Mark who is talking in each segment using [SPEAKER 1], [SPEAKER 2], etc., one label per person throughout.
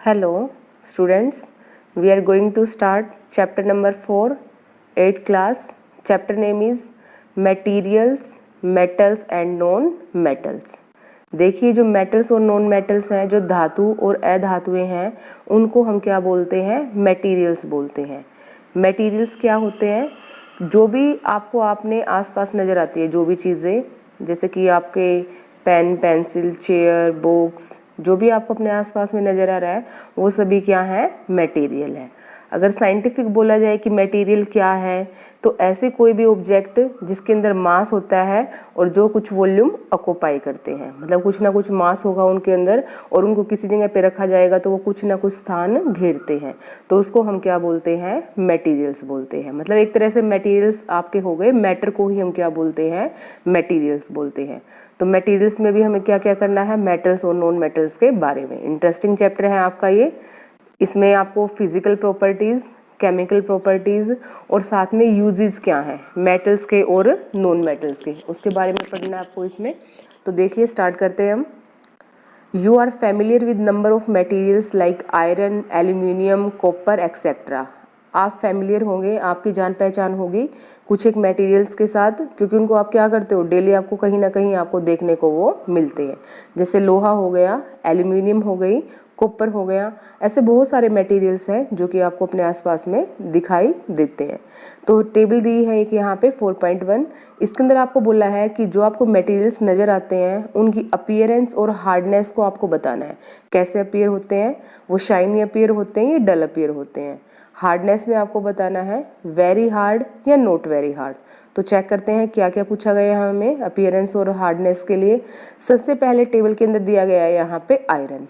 [SPEAKER 1] Hello students, we are going to start chapter number 4, 8th class. Chapter name is Materials, Metals and Non-Metals. देखिए जो metals और non metals हैं, जो धातु और अधातुएं हैं, उनको हम क्या बोलते हैं? मटेरियल्स बोलते हैं। मटेरियल्स क्या होते हैं? जो भी आपको आपने आसपास नज़र आती है, जो भी चीज़ें, जैसे कि आपके पेन, पेंसिल, चेयर, बुक्स, जो भी आपको अपने आसपास में नज़र आ रहा है, वो सभी क्या है? मटेरियल है। अगर साइंटिफिक बोला जाए कि मटेरियल क्या है, तो ऐसे कोई भी ऑब्जेक्ट जिसके अंदर मास होता है और जो कुछ वॉल्यूम ऑक्यूपाई करते हैं, मतलब कुछ ना कुछ मास होगा उनके अंदर और उनको किसी जगह पे रखा जाएगा तो वो कुछ ना कुछ स्थान घेरते हैं, तो उसको हम क्या बोलते हैं? मटेरियल्स बोलते हैं। मतलब एक तरह से मटेरियल्स आपके हो गए, मैटर को ही हम क्या बोलते हैं? मटेरियल्स बोलते हैं। तो मटेरियल्स में भी हमें क्या क्या करना है? मेटल्स और नॉन मेटल्स के बारे में। इंटरेस्टिंग चैप्टर है आपका ये। इसमें आपको फिजिकल प्रॉपर्टीज़, केमिकल प्रॉपर्टीज़ और साथ में यूजेस क्या हैं मेटल्स के और नॉन मेटल्स के, उसके बारे में पढ़ना है आपको इसमें। तो देखिए स्टार्ट करते हैं हम। You are familiar with number of materials like iron, aluminium, copper etcetera. आप फैमिलियर होंगे, आपकी जान पहचान होगी कुछ एक मटेरियल्स के साथ, क्योंकि उनको आप क्या करते हो? डेली आपको कहीं ना कहीं आपको देखने को वो मिलते हैं। जैसे लोहा हो गया, एल्यूमिनियम हो गई, कॉपर हो गया, ऐसे बहुत सारे मटेरियल्स हैं जो कि आपको अपने आसपास में दिखाई देते हैं। तो टेबल दी है एक यहाँ पे 4.1। इसके अंदर आपको बोला है कि जो आपको मटेरियल्स नज़र आते हैं उनकी अपीयरेंस और हार्डनेस को आपको बताना है। कैसे अपीयर होते हैं? वो शाइनी अपीयर होते हैं या डल अपीयर होते हैं? हार्डनेस में आपको बताना है वेरी हार्ड या नॉट वेरी हार्ड। तो चेक करते हैं क्या क्या पूछा गया है हमें अपीयरेंस और हार्डनेस के लिए। सबसे पहले टेबल के अंदर दिया गया है यहाँ पे आयरन।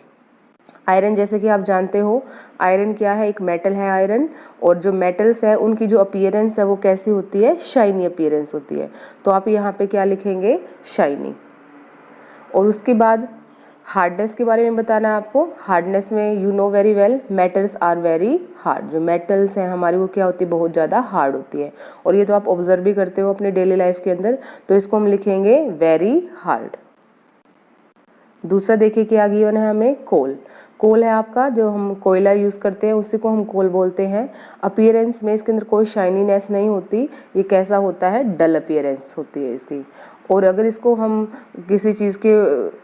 [SPEAKER 1] आयरन जैसे कि आप जानते हो, आयरन क्या है? एक मेटल है आयरन। और जो मेटल्स है उनकी जो अपीयरेंस है वो कैसी होती है? शाइनी अपीयरेंस होती है। तो आप यहाँ पे क्या लिखेंगे? शाइनी। और उसके बाद हार्डनेस के बारे में बताना है आपको। हार्डनेस में you know very well metals are very hard. जो मेटल्स हैं हमारी वो क्या होती है? बहुत ज़्यादा हार्ड होती है। और ये तो आप ऑब्जर्व भी करते हो अपने डेली लाइफ के अंदर। तो इसको हम लिखेंगे वेरी हार्ड। दूसरा देखिए क्या गिवन है हमें? कोल। कोल है आपका जो हम कोयला यूज़ करते हैं, उसी को हम कोल बोलते हैं। अपीयरेंस में इसके अंदर कोई शाइनीनेस नहीं होती। ये कैसा होता है? डल अपीयरेंस होती है इसकी। और अगर इसको हम किसी चीज़ के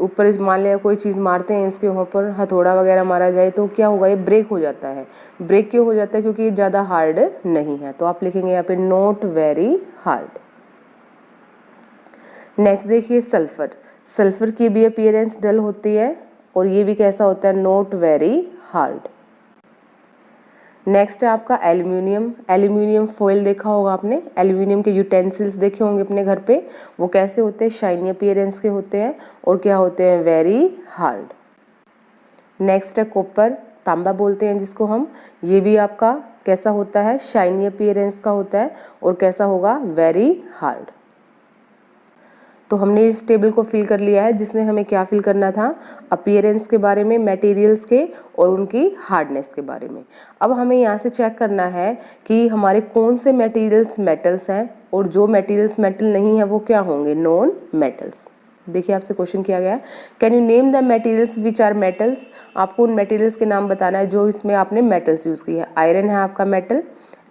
[SPEAKER 1] ऊपर मान लिया कोई चीज़ मारते हैं, इसके ऊपर हथौड़ा वगैरह मारा जाए तो क्या होगा? ये ब्रेक हो जाता है। ब्रेक क्यों हो जाता है? क्योंकि ये ज़्यादा हार्ड नहीं है। तो आप लिखेंगे यहाँ पे नॉट वेरी हार्ड। नेक्स्ट देखिए सल्फर। सल्फर की भी अपीयरेंस डल होती है और ये भी कैसा होता है? Not very hard. नेक्स्ट है आपका एल्यूमिनियम। एल्यूमिनियम फॉयल देखा होगा आपने, एल्यूमिनियम के यूटेंसिल्स देखे होंगे अपने घर पे। वो कैसे होते हैं? शाइनी अपीयरेंस के होते हैं और क्या होते हैं? Very hard. नेक्स्ट है कॉपर, तांबा बोलते हैं जिसको हम। ये भी आपका कैसा होता है? शाइनी अपीयरेंस का होता है और कैसा होगा? Very hard. तो हमने इस टेबल को फिल कर लिया है जिसमें हमें क्या फिल करना था? अपीयरेंस के बारे में मटेरियल्स के और उनकी हार्डनेस के बारे में। अब हमें यहाँ से चेक करना है कि हमारे कौन से मटेरियल्स मेटल्स हैं और जो मटेरियल्स मेटल नहीं है वो क्या होंगे? Non metals. देखिए आपसे क्वेश्चन किया गया, can you name the materials which are metals. आपको उन मटेरियल्स के नाम बताना है जो इसमें आपने मेटल्स यूज़ किए हैं। आयरन है आपका मेटल,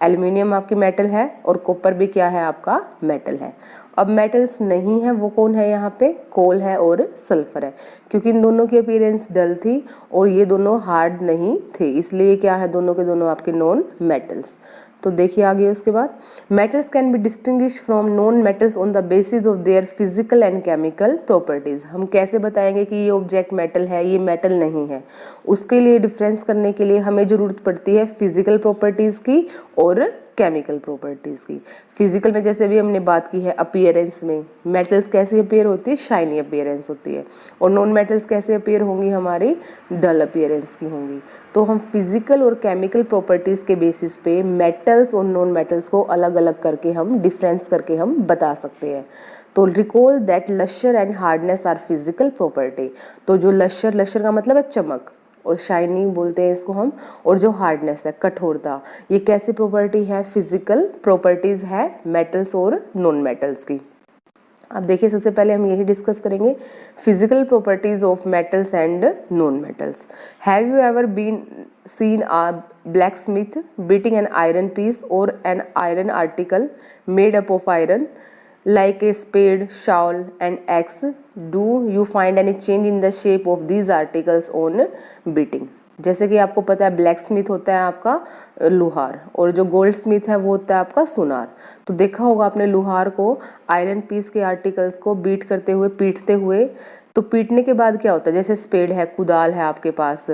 [SPEAKER 1] एल्यूमिनियम आपकी मेटल है और कॉपर भी क्या है? आपका मेटल है। अब मेटल्स नहीं है वो कौन है यहाँ पे? कोल है और सल्फर है, क्योंकि इन दोनों की अपीयरेंस डल थी और ये दोनों हार्ड नहीं थे, इसलिए क्या है? दोनों के दोनों आपके नॉन मेटल्स। तो देखिए आगे उसके बाद, metals can be distinguish from non metals on the basis of their physical and chemical properties. हम कैसे बताएंगे कि ये ऑब्जेक्ट मेटल है, ये मेटल नहीं है? उसके लिए डिफरेंस करने के लिए हमें जरूरत पड़ती है फिजिकल प्रॉपर्टीज की और केमिकल प्रॉपर्टीज़ की। फिजिकल में जैसे भी हमने बात की है अपीयरेंस में, मेटल्स कैसी अपीयर होती है? शाइनी अपीयरेंस होती है। और नॉन मेटल्स कैसे अपीयर होंगी? हमारी डल अपीयरेंस की होंगी। तो हम फिजिकल और केमिकल प्रॉपर्टीज़ के बेसिस पे मेटल्स और नॉन मेटल्स को अलग अलग करके हम डिफरेंस करके हम बता सकते हैं। तो recall that lustre and hardness are physical property. तो जो लश्यर, लश्यर का मतलब है चमक, और शाइनी बोलते हैं इसको हम, और जो हार्डनेस है, कठोरता, ये कैसी प्रॉपर्टी है? फिजिकल प्रॉपर्टीज है मेटल्स और नॉन मेटल्स की। अब देखिए सबसे पहले हम यही डिस्कस करेंगे physical properties of metals and non metals. Have you ever been seen a blacksmith beating an iron piece और an iron article made up of iron like a spade, shawl and axe? Do you find any change in the shape of these articles on beating? जैसे कि आपको पता है black Smith होता है आपका लोहार और जो गोल्ड स्मिथ है वो होता है आपका सुनार। तो देखा होगा आपने लोहार को आयरन पीस के आर्टिकल्स को बीट करते हुए पीटते हुए, तो पीटने के बाद क्या होता है, जैसे स्पेड है, कुदाल है आपके पास,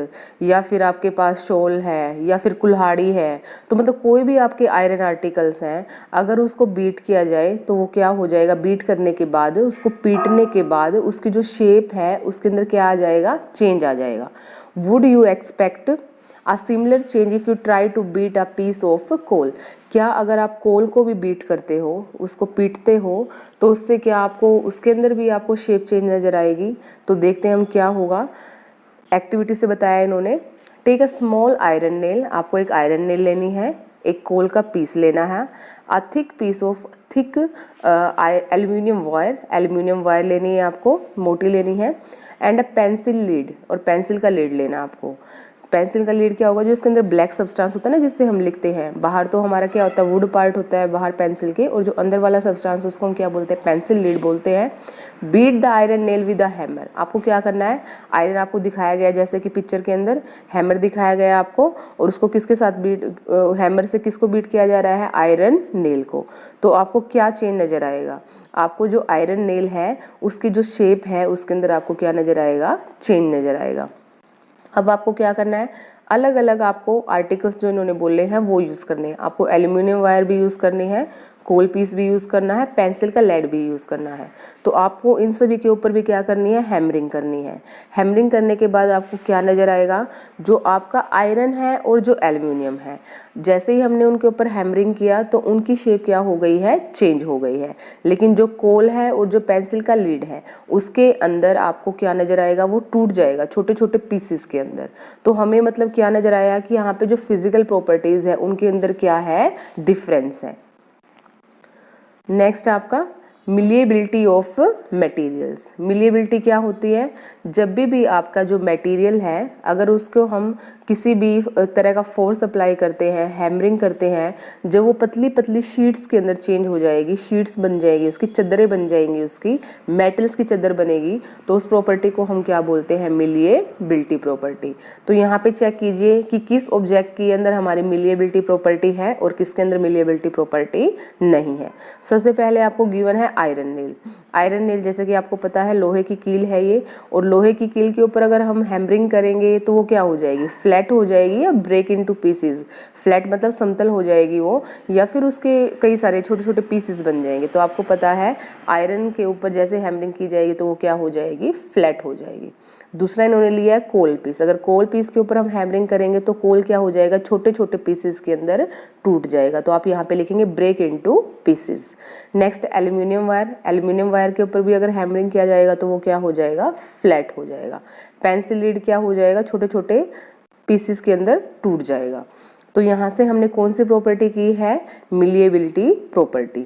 [SPEAKER 1] या फिर आपके पास शॉल है, या फिर कुल्हाड़ी है, तो मतलब कोई भी आपके आयरन आर्टिकल्स हैं, अगर उसको बीट किया जाए तो वो क्या हो जाएगा, बीट करने के बाद उसको पीटने के बाद उसकी जो शेप है उसके अंदर क्या आ जाएगा, चेंज आ जाएगा। Would you expect a similar change if you try to beat a piece of coal? क्या अगर आप कोल को भी बीट करते हो, उसको पीटते हो, तो उससे क्या आपको उसके अंदर भी आपको शेप चेंज नजर आएगी? तो देखते हैं हम क्या होगा। एक्टिविटी से बताया इन्होंने, take a small iron nail, आपको एक आयरन नेल लेनी है, एक कोल का पीस लेना है, a thick piece of thick aluminium wire लेनी है आपको, मोटी लेनी है, एंड अ पेंसिल लीड, और पेंसिल का लीड लेना आपको। पेंसिल का लीड क्या होगा, जो उसके अंदर ब्लैक सब्सटेंस होता है ना जिससे हम लिखते हैं, बाहर तो हमारा क्या होता है वुड पार्ट होता है बाहर पेंसिल के, और जो अंदर वाला सब्सटेंस उसको हम क्या बोलते हैं, पेंसिल लीड बोलते हैं। Beat the iron nail with the hammer, आपको क्या करना है, आयरन आपको दिखाया गया जैसे कि पिक्चर के अंदर हैमर दिखाया गया आपको, और उसको किसके साथ बीट, हैमर से किसको बीट किया जा रहा है, आयरन नेल को। तो आपको क्या चेंज नजर आएगा, आपको जो आयरन नेल है उसकी जो शेप है उसके अंदर आपको क्या नजर आएगा, चेंज नजर आएगा। अब आपको क्या करना है, अलग अलग आपको आर्टिकल्स जो इन्होंने बोले हैं वो यूज़ करने हैं। आपको एल्यूमिनियम वायर भी यूज़ करनी है, कोल पीस भी यूज़ करना है, पेंसिल का लेड भी यूज़ करना है। तो आपको इन सभी के ऊपर भी क्या करनी है, हैमरिंग करनी है। हैमरिंग करने के बाद आपको क्या नज़र आएगा, जो आपका आयरन है और जो एल्यूमिनियम है, जैसे ही हमने उनके ऊपर हैमरिंग किया तो उनकी शेप क्या हो गई है, चेंज हो गई है। लेकिन जो कोल है और जो पेंसिल का लीड है उसके अंदर आपको क्या नज़र आएगा, वो टूट जाएगा छोटे छोटे पीसेस के अंदर। तो हमें मतलब क्या नज़र आया कि यहाँ पे जो फिजिकल प्रॉपर्टीज़ है उनके अंदर क्या है, डिफरेंस है। नेक्स्ट आपका मिलिएबिलिटी ऑफ मटेरियल्स। मिलिएबिलिटी क्या होती है, जब भी आपका जो मटेरियल है अगर उसको हम किसी भी तरह का फोर्स अप्लाई करते हैं, हैमरिंग करते हैं, जब वो पतली पतली शीट्स के अंदर चेंज हो जाएगी, शीट्स बन जाएगी, उसकी चद्दरें बन जाएंगी, उसकी मेटल्स की चद्दर बनेगी, तो उस प्रॉपर्टी को हम क्या बोलते हैं, मिलिएबिलिटी प्रॉपर्टी। तो यहाँ पे चेक कीजिए कि किस ऑब्जेक्ट के अंदर हमारी मिलिएबिलिटी प्रॉपर्टी है और किसके अंदर मिलिएबिलिटी प्रॉपर्टी नहीं है। सबसे पहले आपको गिवन है आयरन नेल। आयरन नेल जैसे कि आपको पता है लोहे की कील है ये, और लोहे की कील के ऊपर अगर हम हैमरिंग करेंगे तो वो क्या हो जाएगी, फ्लैट हो जाएगी या ब्रेक इनटू पीसेस। फ्लैट मतलब समतल हो जाएगी वो, या फिर उसके कई सारे छोटे छोटे पीसेस बन जाएंगे। तो आपको पता है आयरन के ऊपर जैसे हैमरिंग की जाएगी तो वो क्या हो जाएगी, फ्लैट हो जाएगी। दूसरा इन्होंने लिया है कोल पीस। अगर कोल पीस के ऊपर हम हैमरिंग करेंगे तो कोल क्या हो जाएगा, छोटे छोटे पीसेस के अंदर टूट जाएगा। तो आप यहाँ पे लिखेंगे break into pieces. Next aluminium wire. Aluminium wire के ऊपर भी अगर हैमरिंग किया जाएगा तो वो क्या हो जाएगा, फ्लैट हो जाएगा। पेंसिल लीड क्या हो जाएगा, छोटे छोटे पीसेस के अंदर टूट जाएगा। तो यहाँ से हमने कौन सी प्रॉपर्टी की है, मिलिएबिलिटी प्रॉपर्टी।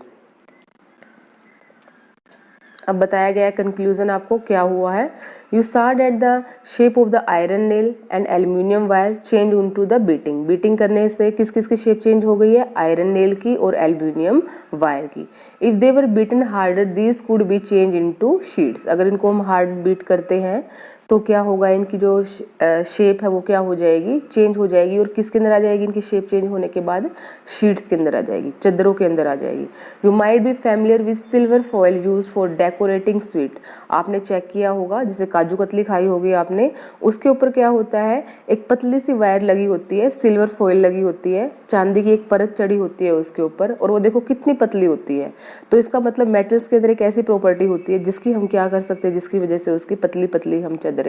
[SPEAKER 1] अब बताया गया कंक्लूजन आपको क्या हुआ है, you saw that the shape of the iron nail and aluminium wire changed into the beating। Beating करने से किस किस की शेप चेंज हो गई है, आयरन नेल की और एल्यूमिनियम वायर की। If they were beaten harder these could be change into sheets. अगर इनको हम हार्ड बीट करते हैं तो क्या होगा, इनकी जो शेप है वो क्या हो जाएगी, चेंज हो जाएगी। और किसके अंदर आ जाएगी, इनकी शेप चेंज होने के बाद शीट्स के अंदर आ जाएगी, चद्दरों के अंदर आ जाएगी। You might be familiar with silver foil use for decorating sweet. आपने चेक किया होगा, जैसे काजू कतली खाई होगी आपने, उसके ऊपर क्या होता है, एक पतली सी वायर लगी होती है, सिल्वर फॉयल लगी होती है, चांदी की एक परत चढ़ी होती है उसके ऊपर, और वो देखो कितनी पतली होती है। तो इसका मतलब मेटल्स के अंदर एक ऐसी प्रॉपर्टी होती है जिसकी हम क्या कर सकते हैं, जिसकी वजह से उसकी पतली पतली हम चद्दरें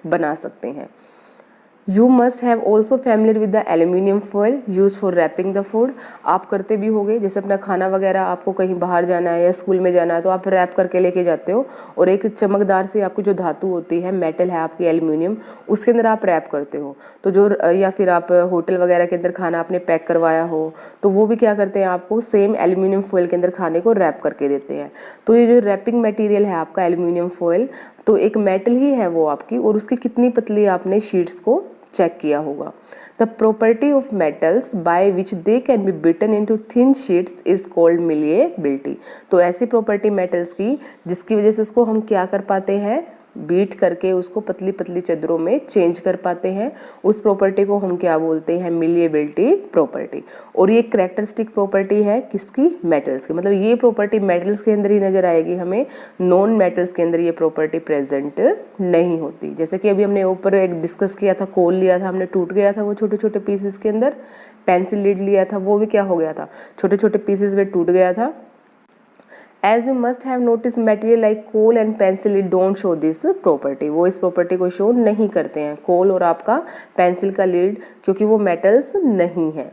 [SPEAKER 1] बना सकते हैं। You must have also familiar with the aluminium foil use for wrapping the food. आप करते भी होगे, जैसे अपना खाना वगैरह आपको कहीं बाहर जाना है या स्कूल में जाना है तो आप रैप करके लेके जाते हो, और एक चमकदार सी आपकी जो धातु होती है, मेटल है आपकी एल्यूमिनियम, उसके अंदर आप रैप करते हो। तो जो या फिर आप होटल वगैरह के अंदर खाना आपने पैक करवाया हो तो वो भी क्या करते हैं, आपको सेम एल्यूमिनियम फॉयल के अंदर खाने को रैप करके देते हैं। तो ये जो रैपिंग मटेरियल है आपका एल्यूमिनियम फॉयल, तो एक मेटल ही है वो आपकी, और उसकी कितनी पतली आपने शीट्स को चेक किया होगा। The property of metals by which they can be beaten into thin sheets is called malleability. तो ऐसी प्रॉपर्टी मेटल्स की जिसकी वजह से उसको हम क्या कर पाते हैं, बीट करके उसको पतली पतली चदरों में चेंज कर पाते हैं, उस प्रॉपर्टी को हम क्या बोलते हैं, मिलिएबिलिटी प्रॉपर्टी। और ये कैरेक्टरिस्टिक प्रॉपर्टी है किसकी, मेटल्स की। मतलब ये प्रॉपर्टी मेटल्स के अंदर ही नजर आएगी हमें, नॉन मेटल्स के अंदर ये प्रॉपर्टी प्रेजेंट नहीं होती। जैसे कि अभी हमने ऊपर एक डिस्कस किया था, कोल लिया था हमने, टूट गया था वो छोटे छोटे पीसेस के अंदर। पेंसिल लीड लिया था, वो भी क्या हो गया था, छोटे छोटे पीसेस में टूट गया था। As you must have noticed, material like coal and pencil it don't show this property। वो इस प्रॉपर्टी को शो नहीं करते हैं, कोल और आपका पेंसिल का लीड, क्योंकि वो मेटल्स नहीं है।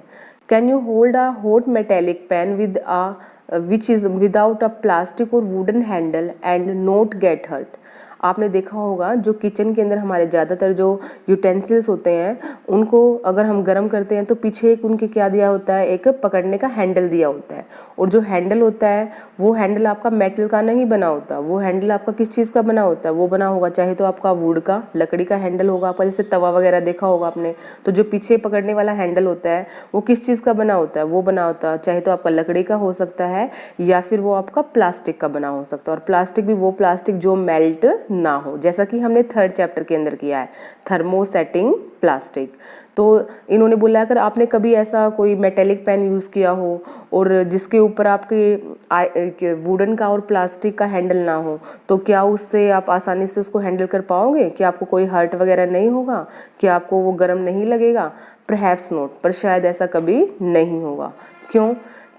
[SPEAKER 1] Can you hold a hot metallic pan with a which is without a plastic और wooden handle and not get hurt. आपने देखा होगा जो किचन के अंदर हमारे ज़्यादातर जो यूटेंसिल्स होते हैं उनको अगर हम गर्म करते हैं तो पीछे एक उनके क्या दिया होता है, एक पकड़ने का हैंडल दिया होता है, और जो हैंडल होता है वो हैंडल आपका मेटल का नहीं बना होता, वो हैंडल आपका किस चीज़ का बना होता है, वो बना होगा चाहे तो आपका वुड का, लकड़ी का हैंडल होगा आपका, जैसे तवा वगैरह देखा होगा आपने, तो जो पीछे पकड़ने वाला हैंडल होता है वो किस चीज़ का बना होता है, वो बना होता है चाहे तो आपका लकड़ी का हो सकता है या फिर वो आपका प्लास्टिक का बना हो सकता है। और प्लास्टिक भी वो प्लास्टिक जो मेल्ट ना हो, जैसा कि हमने 3rd चैप्टर के अंदर किया है, थर्मोसेटिंग प्लास्टिक। तो इन्होंने बोला अगर आपने कभी ऐसा कोई मेटेलिक पेन यूज़ किया हो और जिसके ऊपर आपके वुडन का और प्लास्टिक का हैंडल ना हो, तो क्या उससे आप आसानी से उसको हैंडल कर पाओगे, कि आपको कोई हर्ट वगैरह नहीं होगा, कि आपको वो गर्म नहीं लगेगा? परहैप्स नॉट, पर शायद ऐसा कभी नहीं होगा। क्यों?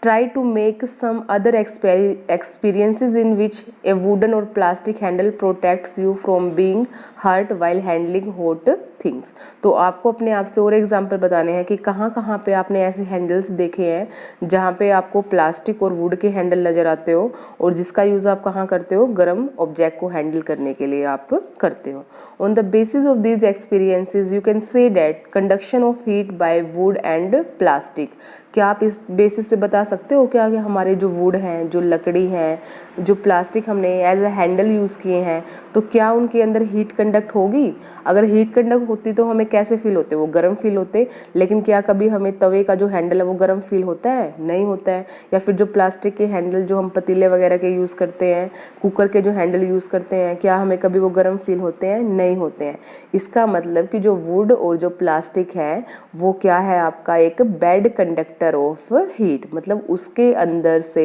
[SPEAKER 1] Try to make some other experiences in which a wooden or plastic handle protects you from being hurt while handling hot things। तो आपको अपने आप से और एग्जाम्पल बताने हैं कि कहाँ कहाँ पे आपने ऐसे हैंडल्स देखे हैं जहाँ पे आपको प्लास्टिक और वुड के हैंडल नज़र आते हो, और जिसका यूज़ आप कहाँ करते हो, गर्म ऑब्जेक्ट को हैंडल करने के लिए आप करते हो। On the basis of these experiences you can say that conduction of heat bye would and plastic. क्या आप इस बेसिस पे बता सकते हो क्या कि हमारे जो वुड हैं, जो लकड़ी है, जो प्लास्टिक हमने एज अ हैंडल यूज़ किए हैं, तो क्या उनके अंदर हीट कंडक्ट होगी? अगर हीट कंडक्ट होती तो हमें कैसे फील होते, वो गर्म फील होते। लेकिन क्या कभी हमें तवे का जो हैंडल है वो गर्म फील होता है? नहीं होता है। या फिर जो प्लास्टिक के हैंडल जो हम पतीले वगैरह के यूज़ करते हैं, कुकर के जो हैंडल यूज़ करते हैं, क्या हमें कभी वो गर्म फील होते हैं? नहीं होते हैं। इसका मतलब कि जो वुड और जो प्लास्टिक है वो क्या है, आपका एक बेड कंडक्टर ऑफ हीट, मतलब उसके अंदर से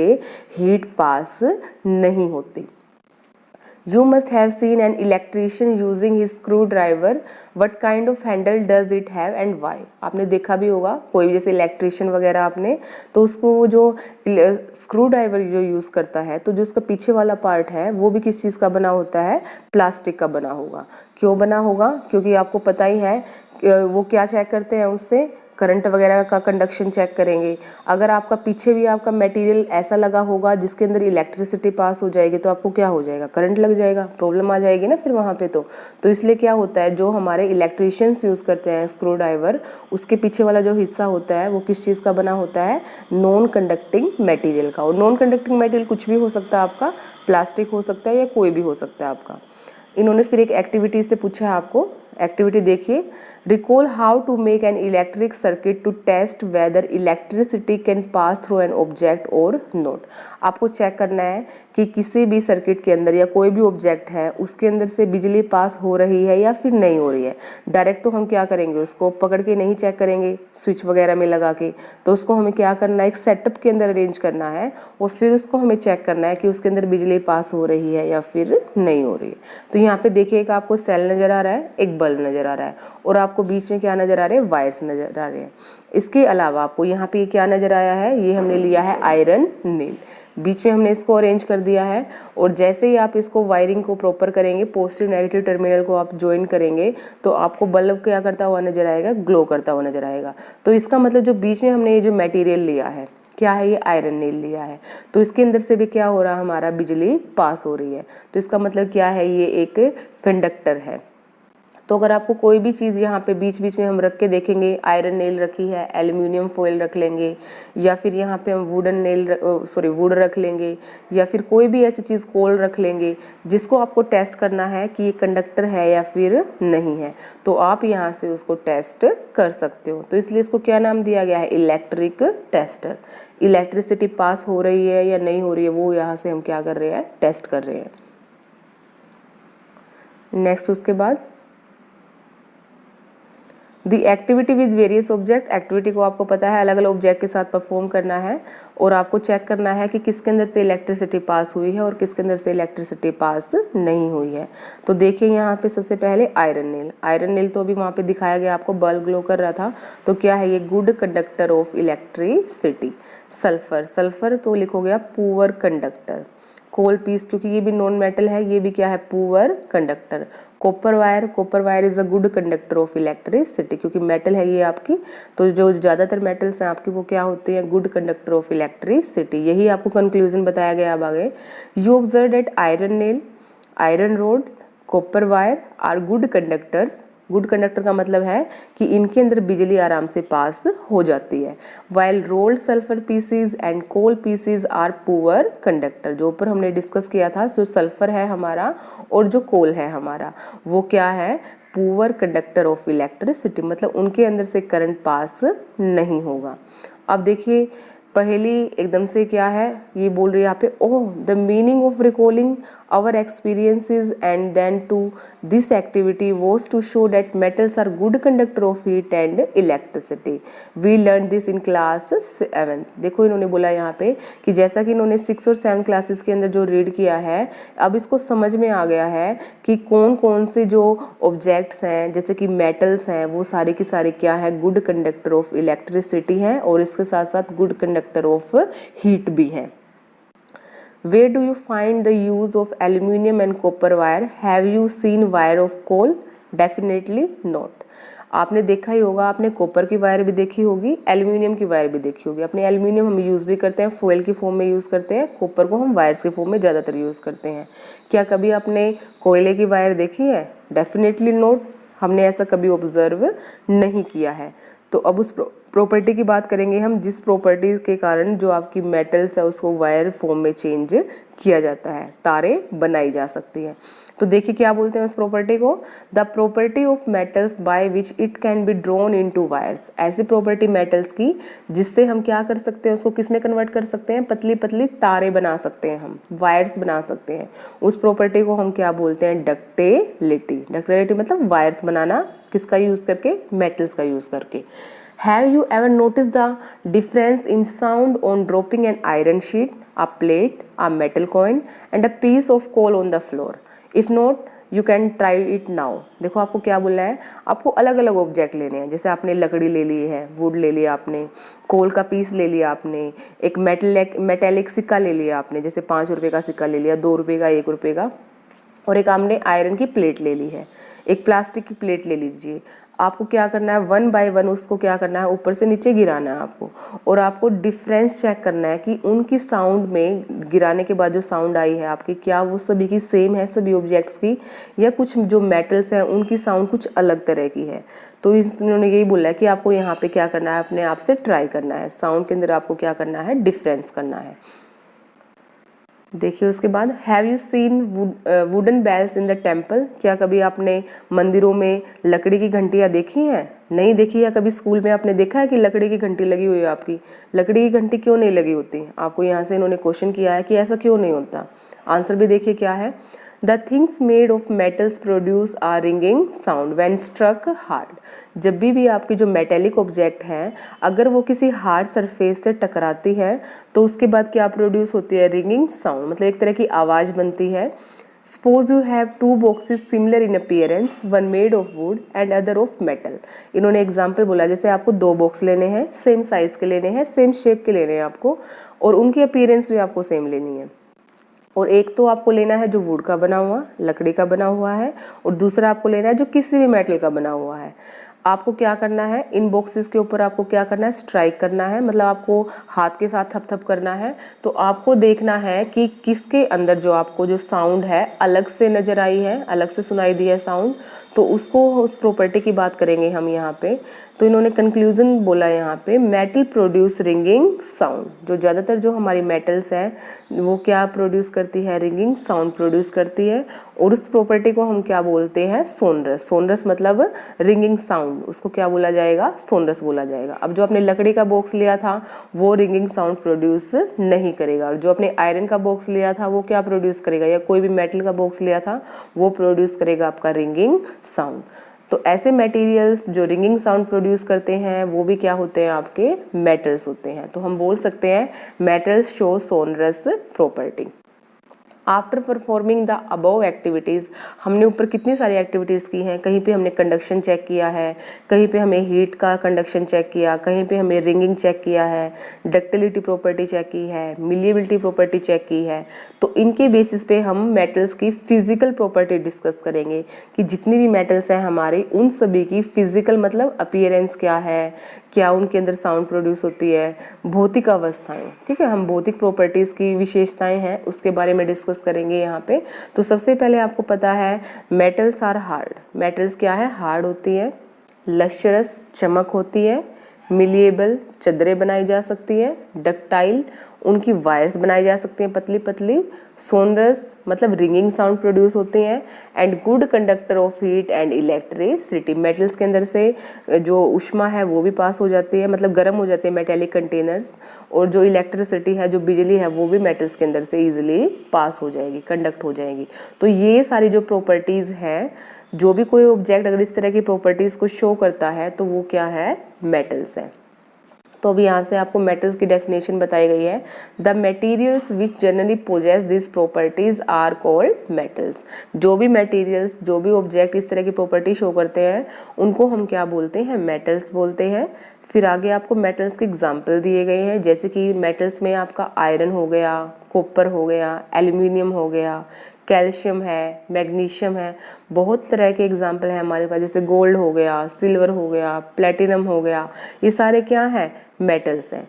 [SPEAKER 1] हीट पास नहीं होती। You must have seen an electrician using his screwdriver. What kind of handle does it have and why? आपने देखा भी होगा कोई भी जैसे इलेक्ट्रिशियन वगैरह आपने, तो उसको जो स्क्रू ड्राइवर जो यूज़ करता है तो जो उसका पीछे वाला पार्ट है वो भी किस चीज़ का बना होता है, प्लास्टिक का बना होगा। क्यों बना होगा? क्योंकि आपको पता ही है वो क्या चेक करते हैं, उससे करंट वगैरह का कंडक्शन चेक करेंगे। अगर आपका पीछे भी आपका मटेरियल ऐसा लगा होगा जिसके अंदर इलेक्ट्रिसिटी पास हो जाएगी तो आपको क्या हो जाएगा, करंट लग जाएगा, प्रॉब्लम आ जाएगी ना फिर वहाँ पे। तो इसलिए क्या होता है, जो हमारे इलेक्ट्रिशियंस यूज़ करते हैं स्क्रू ड्राइवर, उसके पीछे वाला जो हिस्सा होता है वो किस चीज़ का बना होता है, नॉन कंडक्टिंग मटेरियल का। और नॉन कंडक्टिंग मटेरियल कुछ भी हो सकता है आपका, प्लास्टिक हो सकता है या कोई भी हो सकता है आपका। इन्होंने फिर एक एक्टिविटी से पूछा है आपको, एक्टिविटी देखिए, recall how to make an electric circuit to test whether electricity can pass through an object और नॉट। आपको चेक करना है कि किसी भी सर्किट के अंदर या कोई भी ऑब्जेक्ट है उसके अंदर से बिजली पास हो रही है या फिर नहीं हो रही है। डायरेक्ट तो हम क्या करेंगे, उसको पकड़ के नहीं चेक करेंगे स्विच वगैरह में लगा के, तो उसको हमें क्या करना है, एक सेटअप के अंदर अरेंज करना है और फिर उसको हमें चेक करना है कि उसके अंदर बिजली पास हो रही है या फिर नहीं हो रही है। तो यहाँ पे देखिए एक आपको सेल नज़र आ रहा है, एक बल्ब नज़र आ रहा है, और आपको बीच में क्या नज़र आ रहे हैं, वायर्स नज़र आ रहे हैं। इसके अलावा आपको यहाँ पे क्या नज़र आया है, ये हमने लिया है आयरन नील। बीच में हमने इसको अरेंज कर दिया है। और जैसे ही आप इसको वायरिंग को प्रॉपर करेंगे, पॉजिटिव नेगेटिव टर्मिनल को आप ज्वाइन करेंगे, तो आपको बल्ब क्या करता हुआ नजर आएगा, ग्लो करता हुआ नजर आएगा। तो इसका मतलब जो बीच में हमने ये जो मटेरियल लिया है, क्या है, ये आयरन नेल लिया है, तो इसके अंदर से भी क्या हो रहा है, हमारा बिजली पास हो रही है। तो इसका मतलब क्या है, ये एक कंडक्टर है। तो अगर आपको कोई भी चीज़ यहाँ पे बीच बीच में हम रख के देखेंगे, आयरन नेल रखी है, एल्यूमिनियम फॉयल रख लेंगे, या फिर यहाँ पे हम वुड रख लेंगे, या फिर कोई भी ऐसी चीज़ कोल रख लेंगे जिसको आपको टेस्ट करना है कि ये कंडक्टर है या फिर नहीं है, तो आप यहाँ से उसको टेस्ट कर सकते हो। तो इसलिए इसको क्या नाम दिया गया है, इलेक्ट्रिक टेस्टर। इलेक्ट्रिसिटी पास हो रही है या नहीं हो रही है, वो यहाँ से हम क्या कर रहे हैं, टेस्ट कर रहे हैं। नेक्स्ट उसके बाद the activity with various object. Activity को आपको पता है अलग अलग ऑब्जेक्ट के साथ परफॉर्म करना है, और आपको चेक करना है कि किसके अंदर से इलेक्ट्रिसिटी पास हुई है और किसके अंदर से इलेक्ट्रिसिटी पास नहीं हुई है। तो देखिए यहाँ पे सबसे पहले आयरन नेल। आयरन नेल तो अभी वहाँ पे दिखाया गया आपको, बल्ब ग्लो कर रहा था, तो क्या है, ये good conductor of electricity. Sulphur, sulphur को लिखोगे आप पुअर कंडक्टर। कोल पीस, क्योंकि ये भी नॉन मेटल है, ये भी क्या है, poor conductor. Copper wire, copper wire is a good conductor of electricity, क्योंकि मेटल है ये आपकी, तो जो ज़्यादातर मेटल्स हैं आपकी वो क्या होते हैं, गुड कंडक्टर ऑफ इलेक्ट्रिसिटी। यही आपको कंक्लूजन बताया गया अब आगे। You observe that iron nail, iron rod, copper wire are good conductors. Good conductor का मतलब है कि इनके अंदर बिजली आराम से पास हो जाती है। While rolled sulphur pieces and coal pieces are poor conductor. जो ऊपर हमने डिस्कस किया था, जो सल्फर है हमारा और जो कोल है हमारा, वो क्या है, पुअर कंडक्टर ऑफ इलेक्ट्रिसिटी, मतलब उनके अंदर से करंट पास नहीं होगा। अब देखिए पहली एकदम से क्या है, ये बोल रही है यहाँ पे, oh the meaning of recalling our experiences and then to this activity was to show that metals are good conductor of heat and electricity. We learn this in class 7। देखो इन्होंने बोला यहाँ पे कि जैसा कि इन्होंने 6 और 7 क्लासेस के अंदर जो रीड किया है, अब इसको समझ में आ गया है कि कौन कौन से जो ऑब्जेक्ट्स हैं जैसे कि मेटल्स हैं, वो सारे की सारे क्या है, गुड कंडक्टर ऑफ इलेक्ट्रिसिटी हैं, और इसके साथ साथ गुड कंडक्टर ऑफ हीट भी हैं। Where do you find the use of aluminium and copper wire? Have you seen wire of coal? Definitely not. आपने देखा ही होगा, आपने कॉपर की वायर भी देखी होगी, एल्यूमिनियम की वायर भी देखी होगी। अपने एल्यूमिनियम हम यूज़ भी करते हैं, फॉयल की फॉर्म में यूज़ करते हैं, कॉपर को हम वायर्स के फॉर्म में ज़्यादातर यूज़ करते हैं। क्या कभी आपने कोयले की वायर देखी है? डेफिनेटली नोट, हमने ऐसा कभी ऑब्जर्व नहीं किया है। तो अब उस प्रॉपर्टी की बात करेंगे हम, जिस प्रॉपर्टी के कारण जो आपकी मेटल्स है उसको वायर फॉर्म में चेंज किया जाता है, तारें बनाई जा सकती हैं। तो देखिए क्या बोलते हैं उस प्रॉपर्टी को, the property of metals by which it can be drawn into wires. ऐसी प्रॉपर्टी मेटल्स की जिससे हम क्या कर सकते हैं, उसको किस में कन्वर्ट कर सकते हैं, पतली पतली तारें बना सकते हैं, हम वायर्स बना सकते हैं। उस प्रॉपर्टी को हम क्या बोलते हैं, डक्टिलिटी। डक्टिलिटी मतलब वायर्स बनाना, किसका यूज़ करके, मेटल्स का यूज़ करके। Have you ever noticed the difference in sound on dropping an iron sheet, a plate, a metal coin and a piece of coal on the floor? If not, you can try it now. देखो आपको क्या बोलना है, आपको अलग अलग object लेने हैं। जैसे आपने लकड़ी ले ली है, वुड ले लिया आपने, कोल का पीस ले लिया आपने, एक मेटेलिक सिक्का ले लिया आपने, जैसे 5 रुपये का सिक्का ले लिया, 2 रुपये का, 1 रुपये का, और एक आपने आयरन की प्लेट ले ली है, एक प्लास्टिक की प्लेट ले लीजिए। आपको क्या करना है, 1 बाय 1 उसको क्या करना है, ऊपर से नीचे गिराना है आपको, और आपको डिफरेंस चेक करना है कि उनकी साउंड में, गिराने के बाद जो साउंड आई है आपकी, क्या वो सभी की सेम है, सभी ऑब्जेक्ट्स की, या कुछ जो मेटल्स हैं उनकी साउंड कुछ अलग तरह की है। तो इन्होंने यही बोला है कि आपको यहाँ पे क्या करना है, अपने आप से ट्राई करना है, साउंड के अंदर आपको क्या करना है, डिफरेंस करना है। देखिए उसके बाद, have you seen wooden bells in the temple. क्या कभी आपने मंदिरों में लकड़ी की घंटियाँ देखी हैं? नहीं देखी, या कभी स्कूल में आपने देखा है कि लकड़ी की घंटी लगी हुई है आपकी? लकड़ी की घंटी क्यों नहीं लगी होती? आपको यहाँ से इन्होंने क्वेश्चन किया है कि ऐसा क्यों नहीं होता। आंसर भी देखिए क्या है, the things made of metals produce a ringing sound when struck hard. जब भी आपकी जो मेटेलिक ऑब्जेक्ट हैं, अगर वो किसी हार्ड सरफेस से टकराती है तो उसके बाद क्या प्रोड्यूस होती है, रिंगिंग साउंड, मतलब एक तरह की आवाज़ बनती है। Suppose you have 2 boxes similar in appearance, one made of would and other of metal. इन्होंने एग्जाम्पल बोला जैसे आपको 2 बॉक्स लेने हैं, सेम साइज के लेने हैं, सेम शेप के लेने हैं आपको, और उनकी अपीयरेंस भी आपको सेम लेनी है। और एक तो आपको लेना है जो वुड का बना हुआ, लकड़ी का बना हुआ है, और दूसरा आपको लेना है जो किसी भी मेटल का बना हुआ है। आपको क्या करना है, इन बॉक्सेस के ऊपर आपको क्या करना है, स्ट्राइक करना है, मतलब आपको हाथ के साथ थप थप करना है। तो आपको देखना है कि किसके अंदर जो आपको जो साउंड है अलग से नज़र आई है, अलग से सुनाई दी है साउंड, तो उसको उस प्रॉपर्टी की बात करेंगे हम यहाँ पे। तो इन्होंने कंक्लूजन बोला यहाँ पे, मेटल प्रोड्यूस रिंगिंग साउंड। जो ज़्यादातर जो हमारी मेटल्स हैं वो क्या प्रोड्यूस करती है, रिंगिंग साउंड प्रोड्यूस करती है, और उस प्रॉपर्टी को हम क्या बोलते हैं, सोनरस। सोनरस मतलब रिंगिंग साउंड, उसको क्या बोला जाएगा, सोनरस बोला जाएगा। अब जो आपने लकड़ी का बॉक्स लिया था वो रिंगिंग साउंड प्रोड्यूस नहीं करेगा, और जो आपने आयरन का बॉक्स लिया था वो क्या प्रोड्यूस करेगा, या कोई भी मेटल का बॉक्स लिया था वो प्रोड्यूस करेगा आपका रिंगिंग साउंड। तो ऐसे मटेरियल्स जो रिंगिंग साउंड प्रोड्यूस करते हैं वो भी क्या होते हैं, आपके मेटल्स होते हैं। तो हम बोल सकते हैं metals show sonorous property. After performing the above activities, हमने ऊपर कितनी सारी एक्टिविटीज़ की हैं। कहीं पे हमने कंडक्शन चेक किया है, कहीं पे हमें हीट का कंडक्शन चेक किया, कहीं पे हमें रिंगिंग चेक किया है, डक्टिलिटी प्रॉपर्टी चेक की है, मिलिएबिलिटी प्रॉपर्टी चेक की है। तो इनके बेसिस पे हम मेटल्स की फिजिकल प्रॉपर्टी डिस्कस करेंगे कि जितनी भी मेटल्स हैं हमारी, उन सभी की फिजिकल मतलब अपीयरेंस क्या है, क्या उनके अंदर साउंड प्रोड्यूस होती है, भौतिक अवस्थाएं। ठीक है, हम भौतिक प्रॉपर्टीज़ की विशेषताएं हैं उसके बारे में डिस्कस करेंगे यहाँ पे। तो सबसे पहले आपको पता है मेटल्स आर हार्ड। मेटल्स क्या है, हार्ड होती है, लश्चरस चमक होती है, मिलिएबल चद्दरें बनाई जा सकती है, डक्टाइल उनकी वायर्स बनाई जा सकती हैं पतली पतली, सोनरस मतलब रिंगिंग साउंड प्रोड्यूस होते हैं, and good conductor of heat and electricity. Metals के अंदर से जो ऊष्मा है वो भी पास हो जाती है, मतलब गर्म हो जाते हैं मेटेलिक कंटेनर्स, और जो इलेक्ट्रिसिटी है, जो बिजली है, वो भी मेटल्स के अंदर से ईजिली पास हो जाएगी, कंडक्ट हो जाएगी। तो ये सारी जो प्रॉपर्टीज़ हैं, जो भी कोई ऑब्जेक्ट अगर इस तरह की प्रॉपर्टीज़ को शो करता है तो वो क्या है, मेटल्स है। तो अभी यहाँ से आपको मेटल्स की डेफिनेशन बताई गई है। The materials which generally possess this properties are called metals. जो भी मटेरियल्स, जो भी ऑब्जेक्ट इस तरह की प्रॉपर्टी शो करते हैं उनको हम क्या बोलते हैं, मेटल्स बोलते हैं। फिर आगे आपको मेटल्स के एग्जाम्पल दिए गए हैं, जैसे कि मेटल्स में आपका आयरन हो गया, कॉपर हो गया, एल्यूमिनियम हो गया, कैल्शियम है, मैग्नीशियम है, बहुत तरह के एग्जाम्पल हैं हमारे पास, जैसे गोल्ड हो गया, सिल्वर हो गया, प्लेटिनम हो गया, ये सारे क्या हैं, मेटल्स हैं।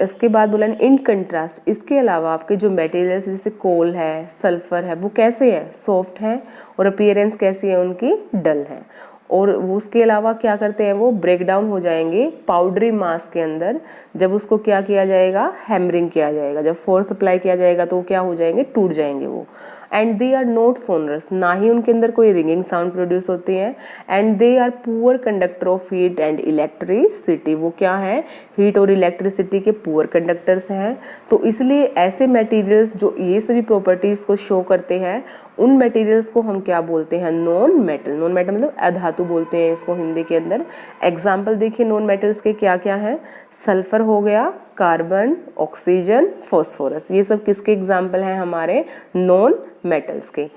[SPEAKER 1] इसके बाद बोला इन कंट्रास्ट, इसके अलावा आपके जो मटेरियल्स जैसे कोल है, सल्फर है, वो कैसे हैं, सॉफ्ट हैं, और अपीयरेंस कैसी है उनकी, डल है। और उसके अलावा क्या करते हैं, वो ब्रेक डाउन हो जाएंगे पाउडरी मास के अंदर, जब उसको क्या किया जाएगा, हैमरिंग किया जाएगा, जब फोर्स अप्लाई किया जाएगा तो क्या हो जाएंगे, टूट जाएंगे वो। And they are not sonorous, ना ही उनके अंदर कोई रिंगिंग साउंड प्रोड्यूस होती है। And they are poor conductor of heat and electricity, वो क्या है, हीट और इलेक्ट्रिसिटी के पुअर कंडक्टर्स हैं। तो इसलिए ऐसे मटेरियल्स जो ये सभी प्रॉपर्टीज़ को शो करते हैं, उन मटेरियल्स को हम क्या बोलते हैं, नॉन मेटल। नॉन मेटल मतलब अधातु बोलते हैं इसको हिंदी के अंदर। एग्जाम्पल देखिए नॉन मेटल्स के क्या क्या हैं, सल्फर हो गया, कार्बन, ऑक्सीजन, फॉस्फोरस, ये सब किसके एग्जाम्पल हैं, हमारे नॉन मेटल्स के।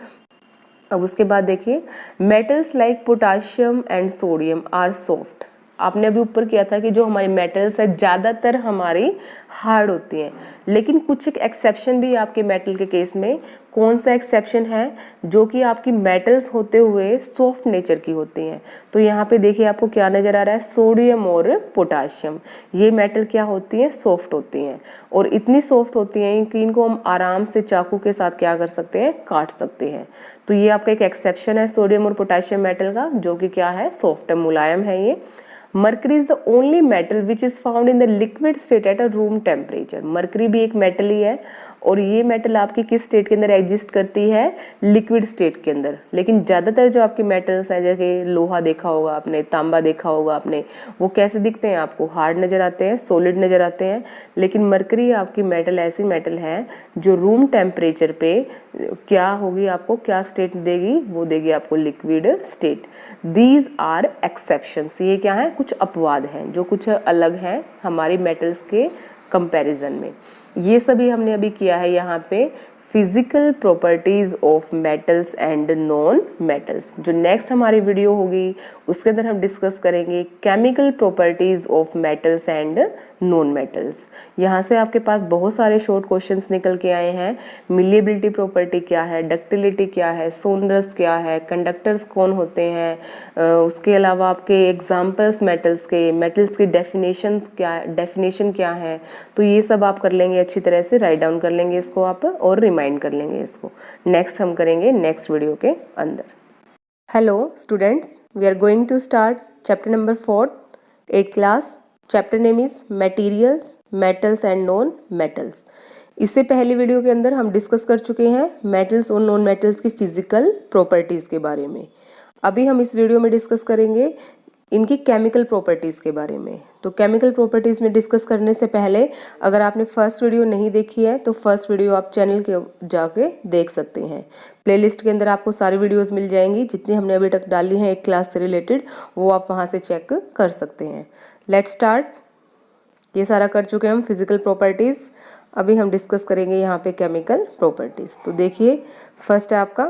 [SPEAKER 1] अब उसके बाद देखिए metals like potassium and sodium are soft. आपने अभी ऊपर किया था कि जो हमारी मेटल्स है ज़्यादातर हमारी हार्ड होती हैं, लेकिन कुछ एक एक्सेप्शन भी आपके मेटल के केस में। कौन सा एक्सेप्शन है, जो कि आपकी मेटल्स होते हुए सॉफ्ट नेचर की होती हैं। तो यहाँ पे देखिए आपको क्या नज़र आ रहा है, सोडियम और पोटाशियम, ये मेटल क्या होती हैं, सॉफ्ट होती हैं, और इतनी सॉफ्ट होती हैं कि इनको हम आराम से चाकू के साथ क्या कर सकते हैं, काट सकते हैं। तो ये आपका एक एक्सेप्शन है सोडियम और पोटाशियम मेटल का, जो कि क्या है, सॉफ्ट है, मुलायम है ये। Mercury is the only metal which is found in the liquid state at a room temperature. Mercury भी एक मेटल ही है, और ये मेटल आपकी किस स्टेट के अंदर एग्जिस्ट करती है, लिक्विड स्टेट के अंदर। लेकिन ज़्यादातर जो आपके मेटल्स हैं, जैसे लोहा देखा होगा आपने, तांबा देखा होगा आपने, वो कैसे दिखते हैं आपको, हार्ड नज़र आते हैं, सॉलिड नज़र आते हैं। लेकिन मर्करी आपकी मेटल ऐसी मेटल है जो रूम टेम्परेचर पे क्या होगी, आपको क्या स्टेट देगी, वो देगी आपको liquid state. These are exceptions, ये क्या है, कुछ अपवाद हैं जो कुछ अलग हैं हमारी मेटल्स के कंपैरिजन में। ये सभी हमने अभी किया है यहाँ पे physical properties of metals and non metals. जो नेक्स्ट हमारी वीडियो होगी उसके अंदर हम डिस्कस करेंगे chemical properties of metals and non metals. यहाँ से आपके पास बहुत सारे शॉर्ट क्वेश्चंस निकल के आए हैं। मिलिएबिलिटी प्रॉपर्टी क्या है, डक्टिलिटी क्या है, सोनरस क्या है, कंडक्टर्स कौन होते हैं, उसके अलावा आपके एग्जाम्पल्स मेटल्स की डेफिनेशन क्या है। तो ये सब आप कर लेंगे, अच्छी तरह से राइट डाउन कर लेंगे इसको आप और रिमाइंड कर लेंगे इसको। नेक्स्ट हम करेंगे नेक्स्ट वीडियो के अंदर। Hello students, we are going to start chapter number 4, 8th class. Chapter name is materials, metals and non metals. इससे पहली वीडियो के अंदर हम डिस्कस कर चुके हैं मेटल्स और नॉन मेटल्स की फिजिकल प्रॉपर्टीज़ के बारे में। अभी हम इस वीडियो में डिस्कस करेंगे इनकी केमिकल प्रॉपर्टीज़ के बारे में। तो केमिकल प्रॉपर्टीज़ में डिस्कस करने से पहले अगर आपने फर्स्ट वीडियो नहीं देखी है तो फर्स्ट वीडियो आप चैनल के जाके देख सकते हैं। प्लेलिस्ट के अंदर आपको सारी वीडियोस मिल जाएंगी, जितनी हमने अभी तक डाली हैं 8th क्लास से रिलेटेड, वो आप वहाँ से चेक कर सकते हैं। Let's start. ये सारा कर चुके हैं हम फिजिकल प्रॉपर्टीज़। अभी हम डिस्कस करेंगे यहाँ पे केमिकल प्रॉपर्टीज़। तो देखिए, फर्स्ट है आपका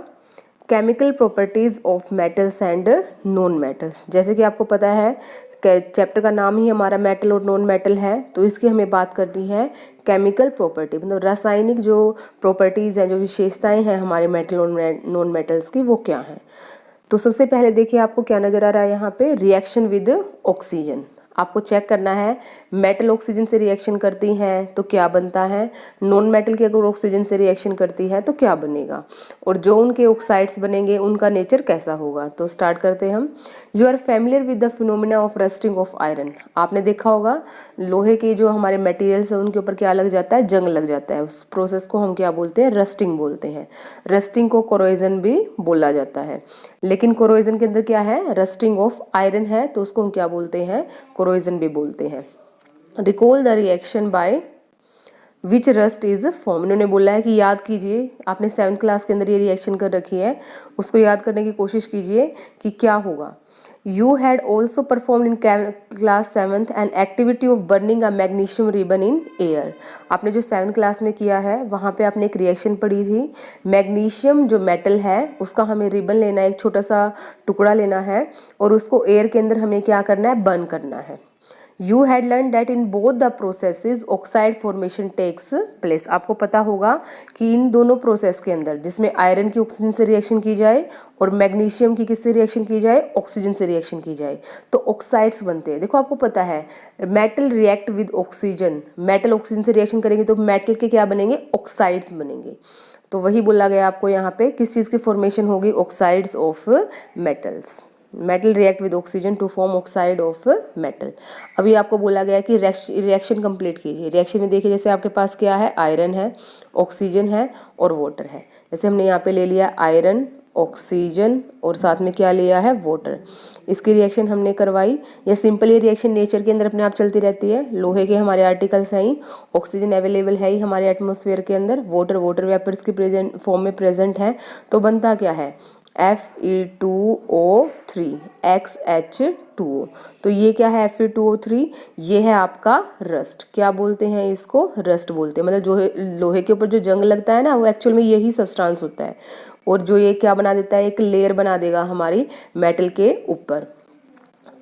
[SPEAKER 1] chemical properties of metals and non metals. जैसे कि आपको पता है चैप्टर का नाम ही हमारा मेटल और नॉन मेटल है, तो इसकी हमें बात करनी है केमिकल प्रॉपर्टी, मतलब रासायनिक जो प्रॉपर्टीज़ हैं, जो विशेषताएं हैं हमारे मेटल और नॉन मेटल्स की, वो क्या हैं। तो सबसे पहले देखिए आपको क्या नज़र आ रहा है यहाँ पे, रिएक्शन विद ऑक्सीजन। आपको चेक करना है मेटल ऑक्सीजन से रिएक्शन करती हैं तो क्या बनता है, नॉन मेटल की अगर ऑक्सीजन से रिएक्शन करती है तो क्या बनेगा, और जो उनके ऑक्साइड्स बनेंगे उनका नेचर कैसा होगा। तो स्टार्ट करते हैं हम। You are familiar with the phenomena of rusting of iron. आपने देखा होगा लोहे के जो हमारे मटेरियल्स हैं उनके ऊपर क्या लग जाता है, जंग लग जाता है। उस प्रोसेस को हम क्या बोलते हैं, रस्टिंग बोलते हैं। रस्टिंग को कोरोजन भी बोला जाता है, लेकिन कोरोजन के अंदर क्या है, रस्टिंग ऑफ आयरन है, तो उसको हम क्या बोलते हैं, कोरोजन भी बोलते हैं। Recall the reaction by which rust is form. इन्होंने बोला है कि याद कीजिए, आपने 7th क्लास के अंदर ये रिएक्शन कर रखी है, उसको याद करने की कोशिश कीजिए कि क्या होगा। You had also perform in class 7th an activity of burning a magnesium ribbon in air. आपने जो 7th क्लास में किया है वहाँ पे आपने एक रिएक्शन पढ़ी थी। मैग्नीशियम जो मेटल है उसका हमें रिबन लेना है, एक छोटा सा टुकड़ा लेना है, और उसको एयर के अंदर हमें क्या करना है, बर्न करना है। You had learned that in both the processes oxide formation takes place। आपको पता होगा कि इन दोनों प्रोसेस के अंदर, जिसमें आयरन की ऑक्सीजन से रिएक्शन की जाए और मैग्नीशियम की किससे रिएक्शन की जाए, ऑक्सीजन से रिएक्शन की जाए, तो ऑक्साइड्स बनते हैं। देखो आपको पता है metal react with oxygen, metal oxygen से रिएक्शन करेंगे तो मेटल के क्या बनेंगे, ऑक्साइड्स बनेंगे। तो वही बोला गया आपको यहाँ पे, किस चीज़ की फॉर्मेशन होगी, oxides of metals. Metal react with oxygen to form oxide of metal. अभी आपको बोला गया कि रिएक्शन कंप्लीट कीजिए। रिएक्शन में देखिए, जैसे आपके पास क्या है, आयरन है, ऑक्सीजन है और वाटर है। जैसे हमने यहाँ पे ले लिया आयरन, ऑक्सीजन और साथ में क्या लिया है, वाटर। इसकी रिएक्शन हमने करवाई। या सिंपल ये रिएक्शन नेचर के अंदर अपने आप चलती रहती है। लोहे के हमारे आर्टिकल्स हैं ही, ऑक्सीजन अवेलेबल है ही हमारे एटमॉस्फेयर के अंदर, वाटर वेपर्स की प्रेजेंट फॉर्म में प्रेजेंट है, तो बनता क्या है, Fe2O3 XH2O। तो ये क्या है, Fe2O3, ये है आपका रस्ट। क्या बोलते हैं इसको, रस्ट बोलते हैं। मतलब जो लोहे के ऊपर जो जंग लगता है ना, वो एक्चुअल में यही सब्सटेंस होता है, और जो ये क्या बना देता है, एक लेयर बना देगा हमारी मेटल के ऊपर।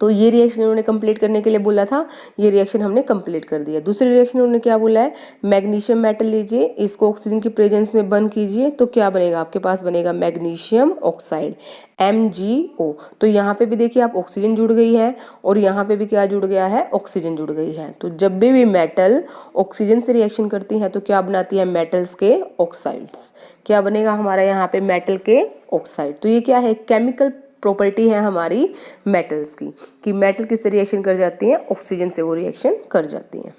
[SPEAKER 1] तो ये रिएक्शन उन्होंने कंप्लीट करने के लिए बोला था, ये रिएक्शन हमने कंप्लीट कर दिया। दूसरी रिएक्शन उन्होंने क्या बोला है, मैग्नीशियम मेटल लीजिए, इसको ऑक्सीजन की प्रेजेंस में बर्न कीजिए, तो क्या बनेगा, आपके पास बनेगा मैग्नीशियम ऑक्साइड, MgO। तो यहाँ पे भी देखिए आप, ऑक्सीजन जुड़ गई है और यहाँ पे भी क्या जुड़ गया है, ऑक्सीजन जुड़ गई है। तो जब भी मेटल ऑक्सीजन से रिएक्शन करती है तो क्या बनाती है, मेटल्स के ऑक्साइड्स। क्या बनेगा हमारा यहाँ पे, मेटल के ऑक्साइड। तो ये क्या है, केमिकल प्रॉपर्टी है हमारी मेटल्स की, कि मेटल किससे रिएक्शन कर जाती हैं, ऑक्सीजन से वो रिएक्शन कर जाती हैं।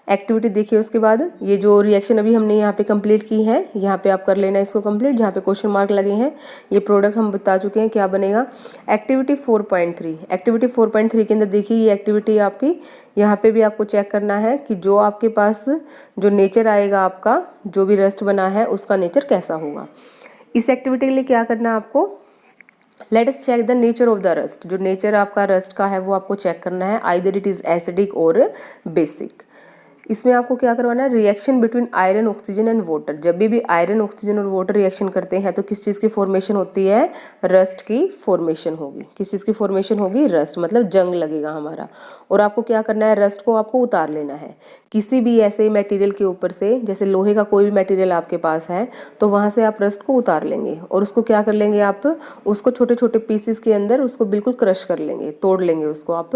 [SPEAKER 1] एक्टिविटी देखिए उसके बाद, ये जो रिएक्शन अभी हमने यहाँ पे कंप्लीट की है, यहाँ पे आप कर लेना इसको कंप्लीट, जहाँ पे क्वेश्चन मार्क लगे हैं। ये प्रोडक्ट हम बता चुके हैं क्या बनेगा। एक्टिविटी 4.3, एक्टिविटी 4.3 के अंदर देखिए ये एक्टिविटी आपकी, यहाँ पे भी आपको चेक करना है कि जो आपके पास जो नेचर आएगा आपका, जो भी रस्ट बना है उसका नेचर कैसा होगा। इस एक्टिविटी के लिए क्या करना है आपको, let us check the nature of the rust. जो नेचर आपका रस्ट का है वो आपको चेक करना है, आइदर इट इज एसिडिक और बेसिक। इसमें आपको क्या करवाना है, reaction between iron, oxygen and water. जब भी आयरन, ऑक्सीजन और वाटर रिएक्शन करते हैं तो किस चीज़ की फॉर्मेशन होती है, रस्ट की फॉर्मेशन होगी। किस चीज़ की फॉर्मेशन होगी, रस्ट, मतलब जंग लगेगा हमारा। और आपको क्या करना है, रस्ट को आपको उतार लेना है किसी भी ऐसे मटेरियल के ऊपर से। जैसे लोहे का कोई भी मटेरियल आपके पास है तो वहाँ से आप रस्ट को उतार लेंगे और उसको क्या कर लेंगे, आप उसको छोटे छोटे पीसेस के अंदर उसको बिल्कुल क्रश कर लेंगे, तोड़ लेंगे उसको। आप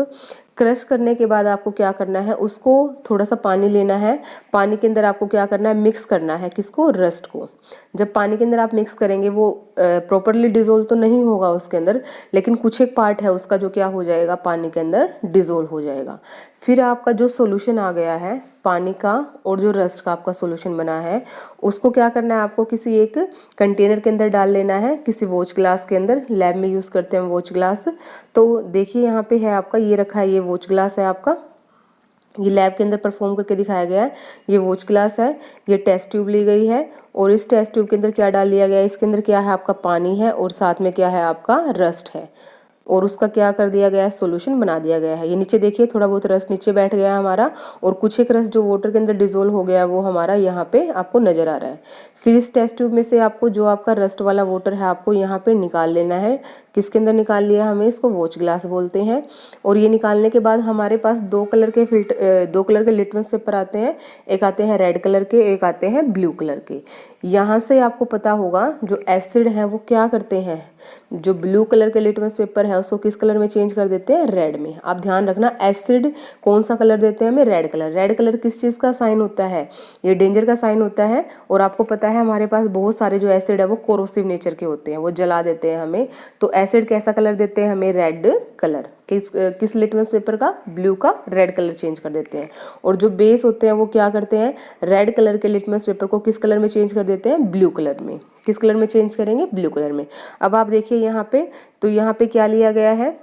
[SPEAKER 1] क्रश करने के बाद आपको क्या करना है, उसको थोड़ा सा पानी लेना है। पानी के अंदर आपको क्या करना है, मिक्स करना है किसको, रस्ट को। जब पानी के अंदर आप मिक्स करेंगे वो प्रॉपरली डिज़ोल्व तो नहीं होगा उसके अंदर, लेकिन कुछ एक पार्ट है उसका जो क्या हो जाएगा, पानी के अंदर डिज़ोल्व हो जाएगा। फिर आपका जो सॉल्यूशन आ गया है पानी का और जो रस्ट का आपका सॉल्यूशन बना है, उसको क्या करना है, आपको किसी एक कंटेनर के अंदर डाल लेना है, किसी वॉच ग्लास के अंदर। लैब में यूज़ करते हैं वॉच ग्लास। तो देखिए यहाँ पे है आपका, ये रखा है, ये वॉच ग्लास है आपका, ये लैब के अंदर परफॉर्म करके दिखाया गया है। ये वॉच ग्लास है, ये टेस्ट ट्यूब ली गई है और इस टेस्ट ट्यूब के अंदर क्या डाल दिया गया है, इसके अंदर क्या है, आपका पानी है और साथ में क्या है, आपका रस्ट है और उसका क्या कर दिया गया है, सॉल्यूशन बना दिया गया है। ये नीचे देखिए थोड़ा बहुत रस्ट नीचे बैठ गया है हमारा और कुछ एक रस्ट जो वाटर के अंदर डिजोल्व हो गया है वो हमारा यहाँ पे आपको नजर आ रहा है। फिर इस टेस्ट ट्यूब में से आपको जो आपका रस्ट वाला वाटर है आपको यहाँ पे निकाल लेना है। किसके अंदर निकाल लिया, हमें इसको वॉच ग्लास बोलते हैं। और ये निकालने के बाद हमारे पास दो कलर के लिटमस पेपर आते हैं। एक आते हैं रेड कलर के, एक आते हैं ब्लू कलर के। यहाँ से आपको पता होगा जो एसिड है वो क्या करते हैं, जो ब्लू कलर के लिटमस पेपर है उसको किस कलर में चेंज कर देते हैं, रेड में। आप ध्यान रखना, एसिड कौन सा कलर देते हैं हमें, रेड कलर। रेड कलर किस चीज़ का साइन होता है, ये डेंजर का साइन होता है। और आपको पता है हमारे पास बहुत सारे जो एसिड है वो कोरोसिव नेचर के होते हैं, वो जला देते हैं हमें। तो एसिड कैसा कलर देते हैं हमें, रेड कलर। किस लिटमस पेपर का, ब्लू का रेड कलर चेंज कर देते हैं। और जो बेस होते हैं वो क्या करते हैं, रेड कलर के लिटमस पेपर को किस कलर में चेंज कर देते हैं, ब्लू कलर में। किस कलर में चेंज करेंगे, ब्लू कलर में। अब आप देखिए यहाँ पे, तो यहाँ पे क्या लिया गया है,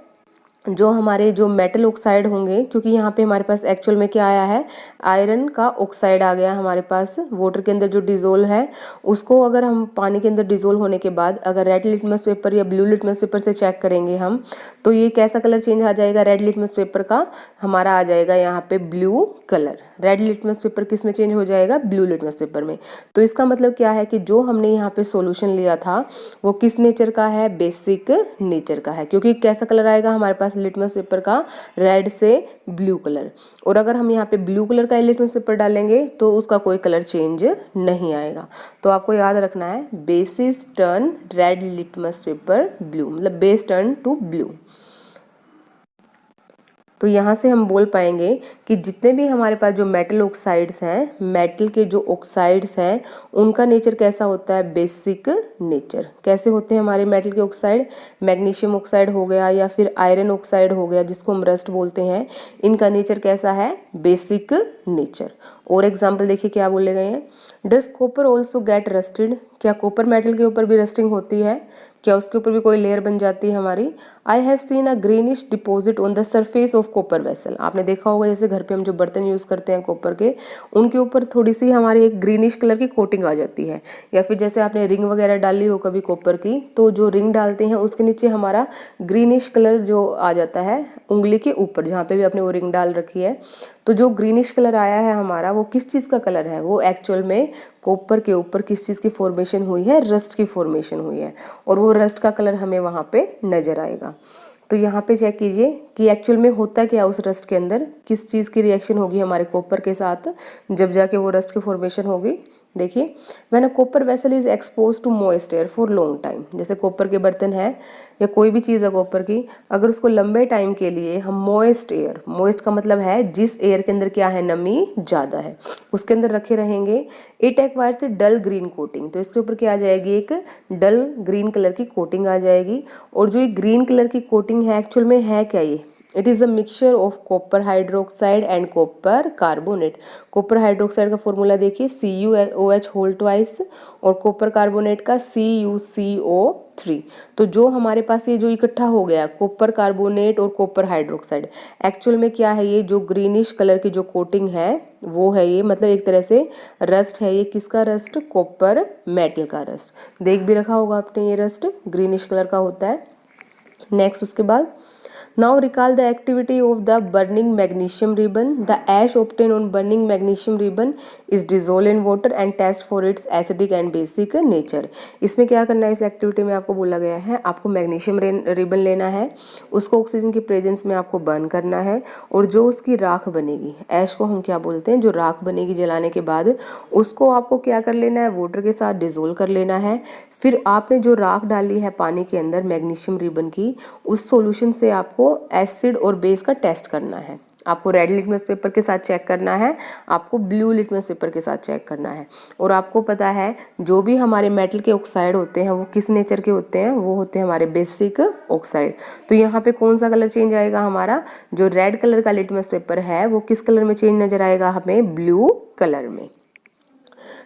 [SPEAKER 1] जो हमारे जो मेटल ऑक्साइड होंगे, क्योंकि यहाँ पे हमारे पास एक्चुअल में क्या आया है, आयरन का ऑक्साइड आ गया हमारे पास वाटर के अंदर जो डिजोल्व है। उसको अगर हम पानी के अंदर डिजोल्व होने के बाद अगर रेड लिटमस पेपर या ब्लू लिटमस पेपर से चेक करेंगे हम, तो ये कैसा कलर चेंज आ जाएगा, रेड लिटमस पेपर का हमारा आ जाएगा यहाँ पे blue colour. Red litmus paper किस में चेंज हो जाएगा, ब्लू लिटमस पेपर में। तो इसका मतलब क्या है कि जो हमने यहाँ पे सॉल्यूशन लिया था वो किस नेचर का है, बेसिक नेचर का है। क्योंकि कैसा कलर आएगा हमारे पास लिटमस पेपर का, रेड से ब्लू कलर। और अगर हम यहाँ पे ब्लू कलर का लिटमस पेपर डालेंगे तो उसका कोई कलर चेंज नहीं आएगा। तो आपको याद रखना है, basis turn red litmus paper blue, मतलब बेस टर्न टू ब्लू। तो यहाँ से हम बोल पाएंगे कि जितने भी हमारे पास जो मेटल ऑक्साइड्स हैं, मेटल के जो ऑक्साइड्स हैं उनका नेचर कैसा होता है, बेसिक नेचर। कैसे होते हैं हमारे मेटल के ऑक्साइड, मैग्नीशियम ऑक्साइड हो गया या फिर आयरन ऑक्साइड हो गया जिसको हम रस्ट बोलते हैं, इनका नेचर कैसा है, बेसिक नेचर। और एग्जाम्पल देखिए क्या बोले गए हैं, does copper also get rusted, क्या कॉपर मेटल के ऊपर भी रस्टिंग होती है, क्या उसके ऊपर भी कोई लेयर बन जाती है हमारी। I have seen a greenish deposit on the surface of copper vessel, आपने देखा होगा जैसे घर पे हम जो बर्तन यूज़ करते हैं कॉपर के, उनके ऊपर थोड़ी सी हमारी एक ग्रीनिश कलर की कोटिंग आ जाती है। या फिर जैसे आपने रिंग वगैरह डाली हो कभी कॉपर की, तो जो रिंग डालते हैं उसके नीचे हमारा ग्रीनिश कलर जो आ जाता है उंगली के ऊपर, जहाँ पे भी आपने वो रिंग डाल रखी है। तो जो ग्रीनिश कलर आया है हमारा वो किस चीज़ का कलर है, वो एक्चुअल में कॉपर के ऊपर किस चीज़ की फॉर्मेशन हुई है, रस्ट की फॉर्मेशन हुई है। और वो रस्ट का कलर हमें वहाँ पे नजर आएगा। तो यहाँ पे चेक कीजिए कि एक्चुअल में होता क्या उस रस्ट के अंदर, किस चीज़ की रिएक्शन होगी हमारे कॉपर के साथ जब जाके वो रस्ट की फॉर्मेशन होगी। देखिए, when a copper vessel is expose to moist air for long time, जैसे कॉपर के बर्तन है या कोई भी चीज़ है कॉपर की, अगर उसको लंबे टाइम के लिए हम मॉइस्ट एयर, मॉइस्ट का मतलब है जिस एयर के अंदर क्या है, नमी ज़्यादा है, उसके अंदर रखे रहेंगे, it acquires a dull green coating, तो इसके ऊपर क्या आ जाएगी, एक डल ग्रीन कलर की कोटिंग आ जाएगी। और जो ये ग्रीन कलर की कोटिंग है एक्चुअल में है क्या, ये it is a mixture of copper hydroxide and copper carbonate. Copper hydroxide का फॉर्मूला देखिए CuOH होल ट्वाइस और कॉपर कार्बोनेट का CuCO3। तो जो हमारे पास ये जो इकट्ठा हो गया कॉपर कार्बोनेट और कॉपर हाइड्रोक्साइड, एक्चुअल में क्या है, ये जो ग्रीनिश कलर की जो कोटिंग है वो है ये, मतलब एक तरह से रस्ट है ये। किसका रस्ट, कॉपर मेटल का रस्ट। देख भी रखा होगा आपने, ये रस्ट ग्रीनिश कलर का होता है। नेक्स्ट उसके बाद Now recall the activity of the burning magnesium ribbon. The ash obtained on burning magnesium ribbon is dissolved in water and test for its acidic and basic nature. इसमें क्या करना है, इस एक्टिविटी में आपको बोला गया है आपको मैग्नीशियम रिबन लेना है, उसको ऑक्सीजन की प्रेजेंस में आपको बर्न करना है और जो उसकी राख बनेगी, ऐश को हम क्या बोलते हैं, जो राख बनेगी जलाने के बाद उसको आपको क्या कर लेना है, वाटर के साथ डिजोल्व कर लेना है। फिर आपने जो राख डाली है पानी के अंदर मैग्नीशियम रिबन की, उस सॉल्यूशन से आपको एसिड और बेस का टेस्ट करना है। आपको रेड लिटमस पेपर के साथ चेक करना है, आपको ब्लू लिटमस पेपर के साथ चेक करना है। और आपको पता है जो भी हमारे मेटल के ऑक्साइड होते हैं वो किस नेचर के होते हैं, वो होते हैं हमारे बेसिक ऑक्साइड। तो यहाँ पे कौन सा कलर चेंज आएगा, हमारा जो रेड कलर का लिटमस पेपर है वो किस कलर में चेंज नजर आएगा, हमें ब्लू कलर में।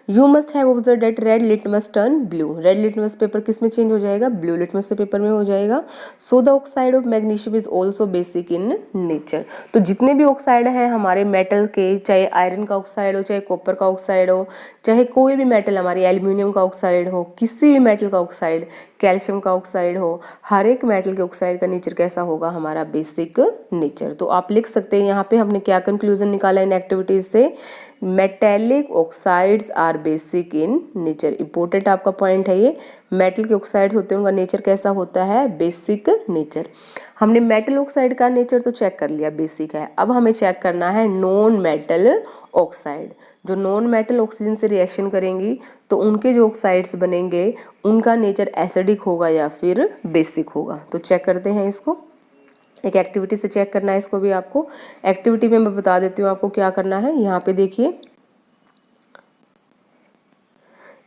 [SPEAKER 1] You must have observed that red litmus turn blue. Red litmus paper किस में चेंज हो जाएगा, ब्लू लिटमस पेपर में हो जाएगा। So the oxide of magnesium is also basic in nature. तो जितने भी ऑक्साइड हैं हमारे मेटल के, चाहे आयरन का ऑक्साइड हो, चाहे कॉपर का ऑक्साइड हो, चाहे कोई भी मेटल हमारी एल्यूमिनियम का ऑक्साइड हो, किसी भी मेटल का ऑक्साइड, कैल्शियम का ऑक्साइड हो, हर एक मेटल के ऑक्साइड का नेचर कैसा होगा, हमारा बेसिक नेचर। तो आप लिख सकते हैं यहाँ पे हमने क्या कंक्लूजन निकाला इन एक्टिविटीज से, metallic oxides are basic in nature. Important आपका पॉइंट है ये, मेटल के ऑक्साइड्स होते हैं उनका नेचर कैसा होता है, बेसिक नेचर। हमने मेटल ऑक्साइड का नेचर तो चेक कर लिया, बेसिक है। अब हमें चेक करना है नॉन मेटल ऑक्साइड। जो नॉन मेटल ऑक्सीजन से रिएक्शन करेंगी तो उनके जो ऑक्साइड्स बनेंगे उनका नेचर एसिडिक होगा या फिर बेसिक होगा। तो चेक करते हैं इसको, एक एक्टिविटी से चेक करना है इसको भी आपको। एक्टिविटी में मैं बता देती हूँ आपको क्या करना है। यहाँ पे देखिए,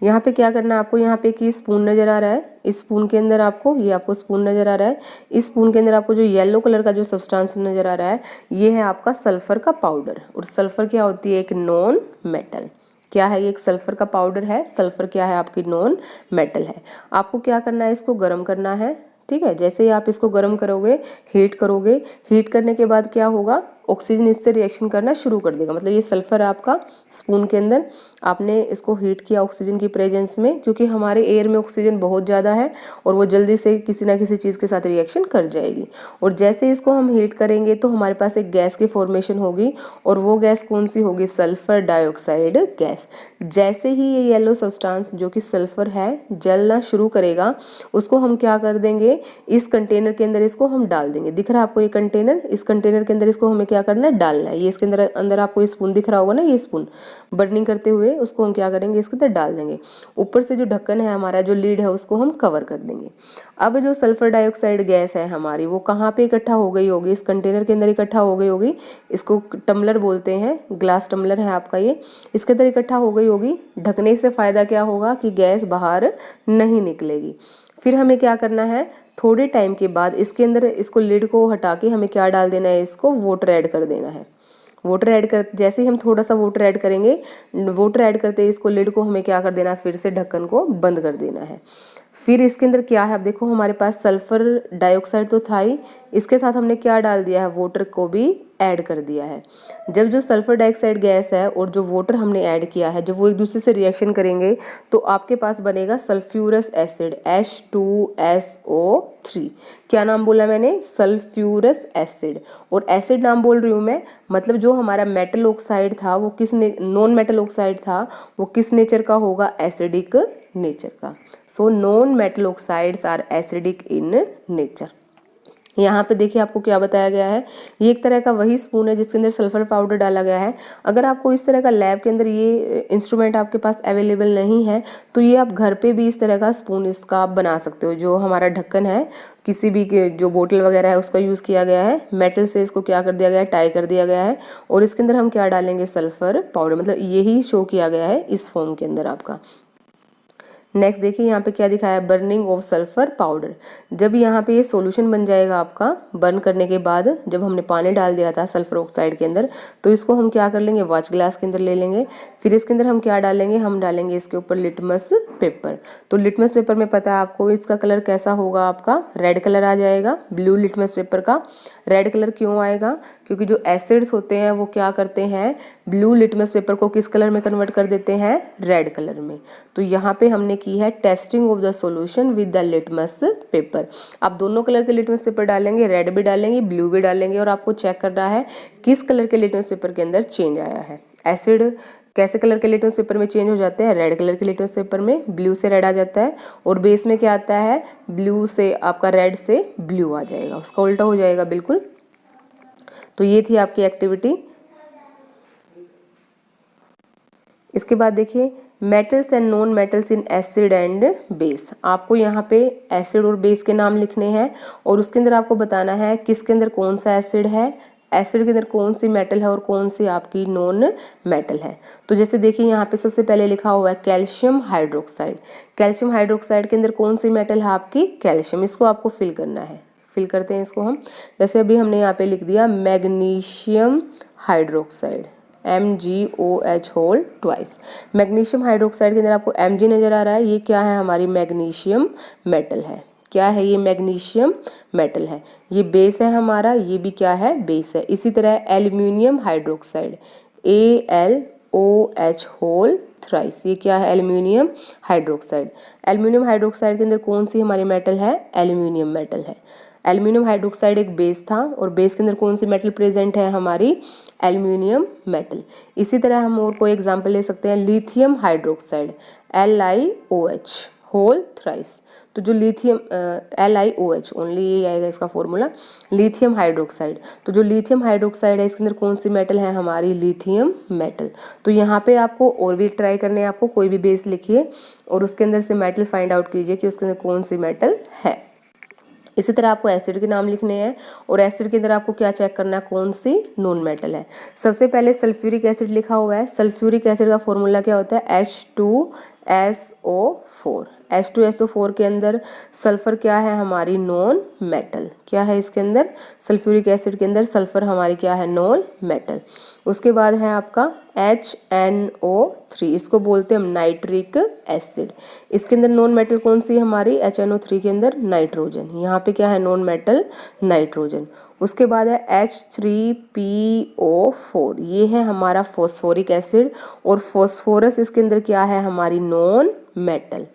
[SPEAKER 1] यहाँ पे क्या करना है आपको, यहाँ पे कि स्पून नज़र आ रहा है, इस स्पून के अंदर आपको, ये आपको स्पून नज़र आ रहा है, इस स्पून के अंदर आपको जो येलो कलर का जो सब्सटेंस नज़र आ रहा है ये है आपका सल्फर का पाउडर। और सल्फर क्या होती है, एक नॉन मेटल। क्या है ये, एक सल्फर का पाउडर है। सल्फर क्या है, आपकी नॉन मेटल है। आपको क्या करना है, इसको गर्म करना है, ठीक है। जैसे ही आप इसको गर्म करोगे, हीट करोगे, हीट करने के बाद क्या होगा, ऑक्सीजन इससे रिएक्शन करना शुरू कर देगा। मतलब ये सल्फर आपका स्पून के अंदर, आपने इसको हीट किया ऑक्सीजन की प्रेजेंस में, क्योंकि हमारे एयर में ऑक्सीजन बहुत ज़्यादा है और वो जल्दी से किसी ना किसी चीज़ के साथ रिएक्शन कर जाएगी। और जैसे इसको हम हीट करेंगे तो हमारे पास एक गैस की फॉर्मेशन होगी, और वो गैस कौन सी होगी, सल्फर डाइऑक्साइड गैस। जैसे ही ये येलो सब्सटेंस जो कि सल्फर है जलना शुरू करेगा, उसको हम क्या कर देंगे, इस कंटेनर के अंदर इसको हम डाल देंगे। दिख रहा है आपको ये कंटेनर, इस कंटेनर के अंदर इसको हमें क्या करना है, डालना है। ये इसके अंदर आपको ये स्पून दिख रहा होगा ना, ये स्पून बर्निंग करते हुए उसको हम क्या करेंगे, इसके अंदर डाल देंगे। ऊपर से जो ढक्कन है हमारा, जो लीड है, उसको हम कवर कर देंगे। अब जो सल्फर डाइऑक्साइड गैस है हमारी, वो कहाँ पे इकट्ठा हो गई होगी, इस कंटेनर के अंदर इकट्ठा हो गई होगी। इसको टम्बलर बोलते हैं, ग्लास टम्बलर है आपका ये, इसके अंदर इकट्ठा हो गई होगी। ढकने से फ़ायदा क्या होगा कि गैस बाहर नहीं निकलेगी। फिर हमें क्या करना है, थोड़े टाइम के बाद इसके अंदर, इसको लिड को हटा के हमें क्या डाल देना है, इसको वाटर ऐड कर देना है। वाटर ऐड कर, जैसे ही हम थोड़ा सा वाटर ऐड करेंगे, वाटर ऐड करते इसको लिड को हमें क्या कर देना है, फिर से ढक्कन को बंद कर देना है। फिर इसके अंदर क्या है, अब देखो हमारे पास सल्फर डाइऑक्साइड तो था ही, इसके साथ हमने क्या डाल दिया है, वाटर को भी ऐड कर दिया है। जब जो सल्फर डाइऑक्साइड गैस है और जो वाटर हमने ऐड किया है, जब वो एक दूसरे से रिएक्शन करेंगे तो आपके पास बनेगा सल्फ्यूरस एसिड H2SO3। क्या नाम बोला मैंने, सल्फ्यूरस एसिड। और एसिड नाम बोल रही हूँ मैं, मतलब जो हमारा मेटल ऑक्साइड था वो किस नॉन मेटल ऑक्साइड था, वो किस नेचर का होगा, एसिडिक नेचर का। So non metal oxides are acidic in nature. यहाँ पे देखिए आपको क्या बताया गया है, ये एक तरह का वही स्पून है जिसके अंदर सल्फर पाउडर डाला गया है। अगर आपको इस तरह का लैब के अंदर ये इंस्ट्रूमेंट आपके पास अवेलेबल नहीं है तो ये आप घर पे भी इस तरह का स्पून इसका आप बना सकते हो। जो हमारा ढक्कन है, किसी भी जो बोतल वगैरह है उसका यूज़ किया गया है, मेटल से इसको क्या कर दिया गया है, टाई कर दिया गया है, और इसके अंदर हम क्या डालेंगे, सल्फर पाउडर। मतलब यही शो किया गया है इस फॉर्म के अंदर आपका। नेक्स्ट देखिए यहाँ पे क्या दिखाया है, बर्निंग ऑफ सल्फर पाउडर। जब यहाँ पे ये सॉल्यूशन बन जाएगा आपका, बर्न करने के बाद जब हमने पानी डाल दिया था सल्फर ऑक्साइड के अंदर, तो इसको हम क्या कर लेंगे, वॉच ग्लास के अंदर ले लेंगे। फिर इसके अंदर हम क्या डालेंगे, हम डालेंगे इसके ऊपर लिटमस पेपर। तो लिटमस पेपर में पता है आपको इसका कलर कैसा होगा, आपका रेड कलर आ जाएगा, ब्लू लिटमस पेपर का। रेड कलर क्यों आएगा? क्योंकि जो एसिड्स होते हैं वो क्या करते हैं, ब्लू लिटमस पेपर को किस कलर में कन्वर्ट कर देते हैं, रेड कलर में। तो यहाँ पे हमने की है testing of the solution with the litmus paper. आप दोनों कलर के लिटमस पेपर डालेंगे, रेड भी डालेंगे, ब्लू भी डालेंगे, और आपको चेक करना है किस कलर के लिटमस पेपर के अंदर चेंज आया है। एसिड कैसे कलर के लिटमस पेपर में चेंज हो जाते हैं, रेड कलर के लिटमस पेपर में ब्लू से रेड आ जाता है, और बेस में क्या आता है, ब्लू से आपका रेड से ब्लू आ जाएगा, उसका उल्टा हो जाएगा बिल्कुल। तो ये थी आपकी एक्टिविटी। इसके बाद देखिए metals and non metals in acid and base. आपको यहाँ पे एसिड और बेस के नाम लिखने हैं, और उसके अंदर आपको बताना है किसके अंदर कौन सा एसिड है, एसिड के अंदर कौन सी मेटल है और कौन सी आपकी नॉन मेटल है। तो जैसे देखिए यहाँ पे सबसे पहले लिखा हुआ है कैल्शियम हाइड्रोक्साइड। कैल्शियम हाइड्रोक्साइड के अंदर कौन सी मेटल है आपकी, कैल्शियम। इसको आपको फिल करना है, फिल करते हैं इसको हम। जैसे अभी हमने यहाँ पे लिख दिया magnesium hydroxide, MgOH whole twice. Magnesium hydroxide के अंदर आपको Mg नजर आ रहा है, ये क्या है, हमारी मैग्नीशियम मेटल है। क्या है ये, मैग्नीशियम मेटल है। ये बेस है हमारा, ये भी क्या है, बेस है। इसी तरह aluminium hydroxide AlOH whole thrice, ये क्या है, एल्यूमिनियम हाइड्रोक्साइड। एल्यूमिनियम हाइड्रोक्साइड के अंदर कौन सी हमारी मेटल है, एल्यूमिनियम मेटल है। एल्यूमिनियम हाइड्रोक्साइड एक बेस था, और बेस के अंदर कौन सी मेटल प्रेजेंट है, हमारी एल्यूमिनियम मेटल। इसी तरह हम और कोई एग्जांपल ले सकते हैं, lithium hydroxide LiOH whole thrice. तो जो लिथियम LiOH ओनली ये आएगा इसका फॉर्मूला, लिथियम हाइड्रोक्साइड। तो जो लिथियम हाइड्रोक्साइड है इसके अंदर कौन सी मेटल है, हमारी लिथियम मेटल। तो यहाँ पे आपको और भी ट्राई करने हैं, आपको कोई भी बेस लिखिए और उसके अंदर से मेटल फाइंड आउट कीजिए कि उसके अंदर कौन सी मेटल है। इसी तरह आपको एसिड के नाम लिखने हैं, और एसिड के अंदर आपको क्या चेक करना है, कौन सी नॉन मेटल है। सबसे पहले सल्फ्यूरिक एसिड लिखा हुआ है। सल्फ्यूरिक एसिड का फॉर्मूला क्या होता है, H2SO4। H2SO4 के अंदर सल्फर क्या है, हमारी नॉन मेटल। क्या है इसके अंदर, सल्फ्यूरिक एसिड के अंदर सल्फर हमारी क्या है, नॉन मेटल। उसके बाद है आपका HNO3, इसको बोलते हैं हम नाइट्रिक एसिड। इसके अंदर नॉन मेटल कौन सी है, हमारी HNO3 के अंदर नाइट्रोजन। यहाँ पे क्या है, नॉन मेटल नाइट्रोजन। उसके बाद है H3PO4, ये है हमारा फॉस्फोरिक एसिड, और फॉस्फोरस इसके अंदर क्या है, हमारी नॉन मेटल।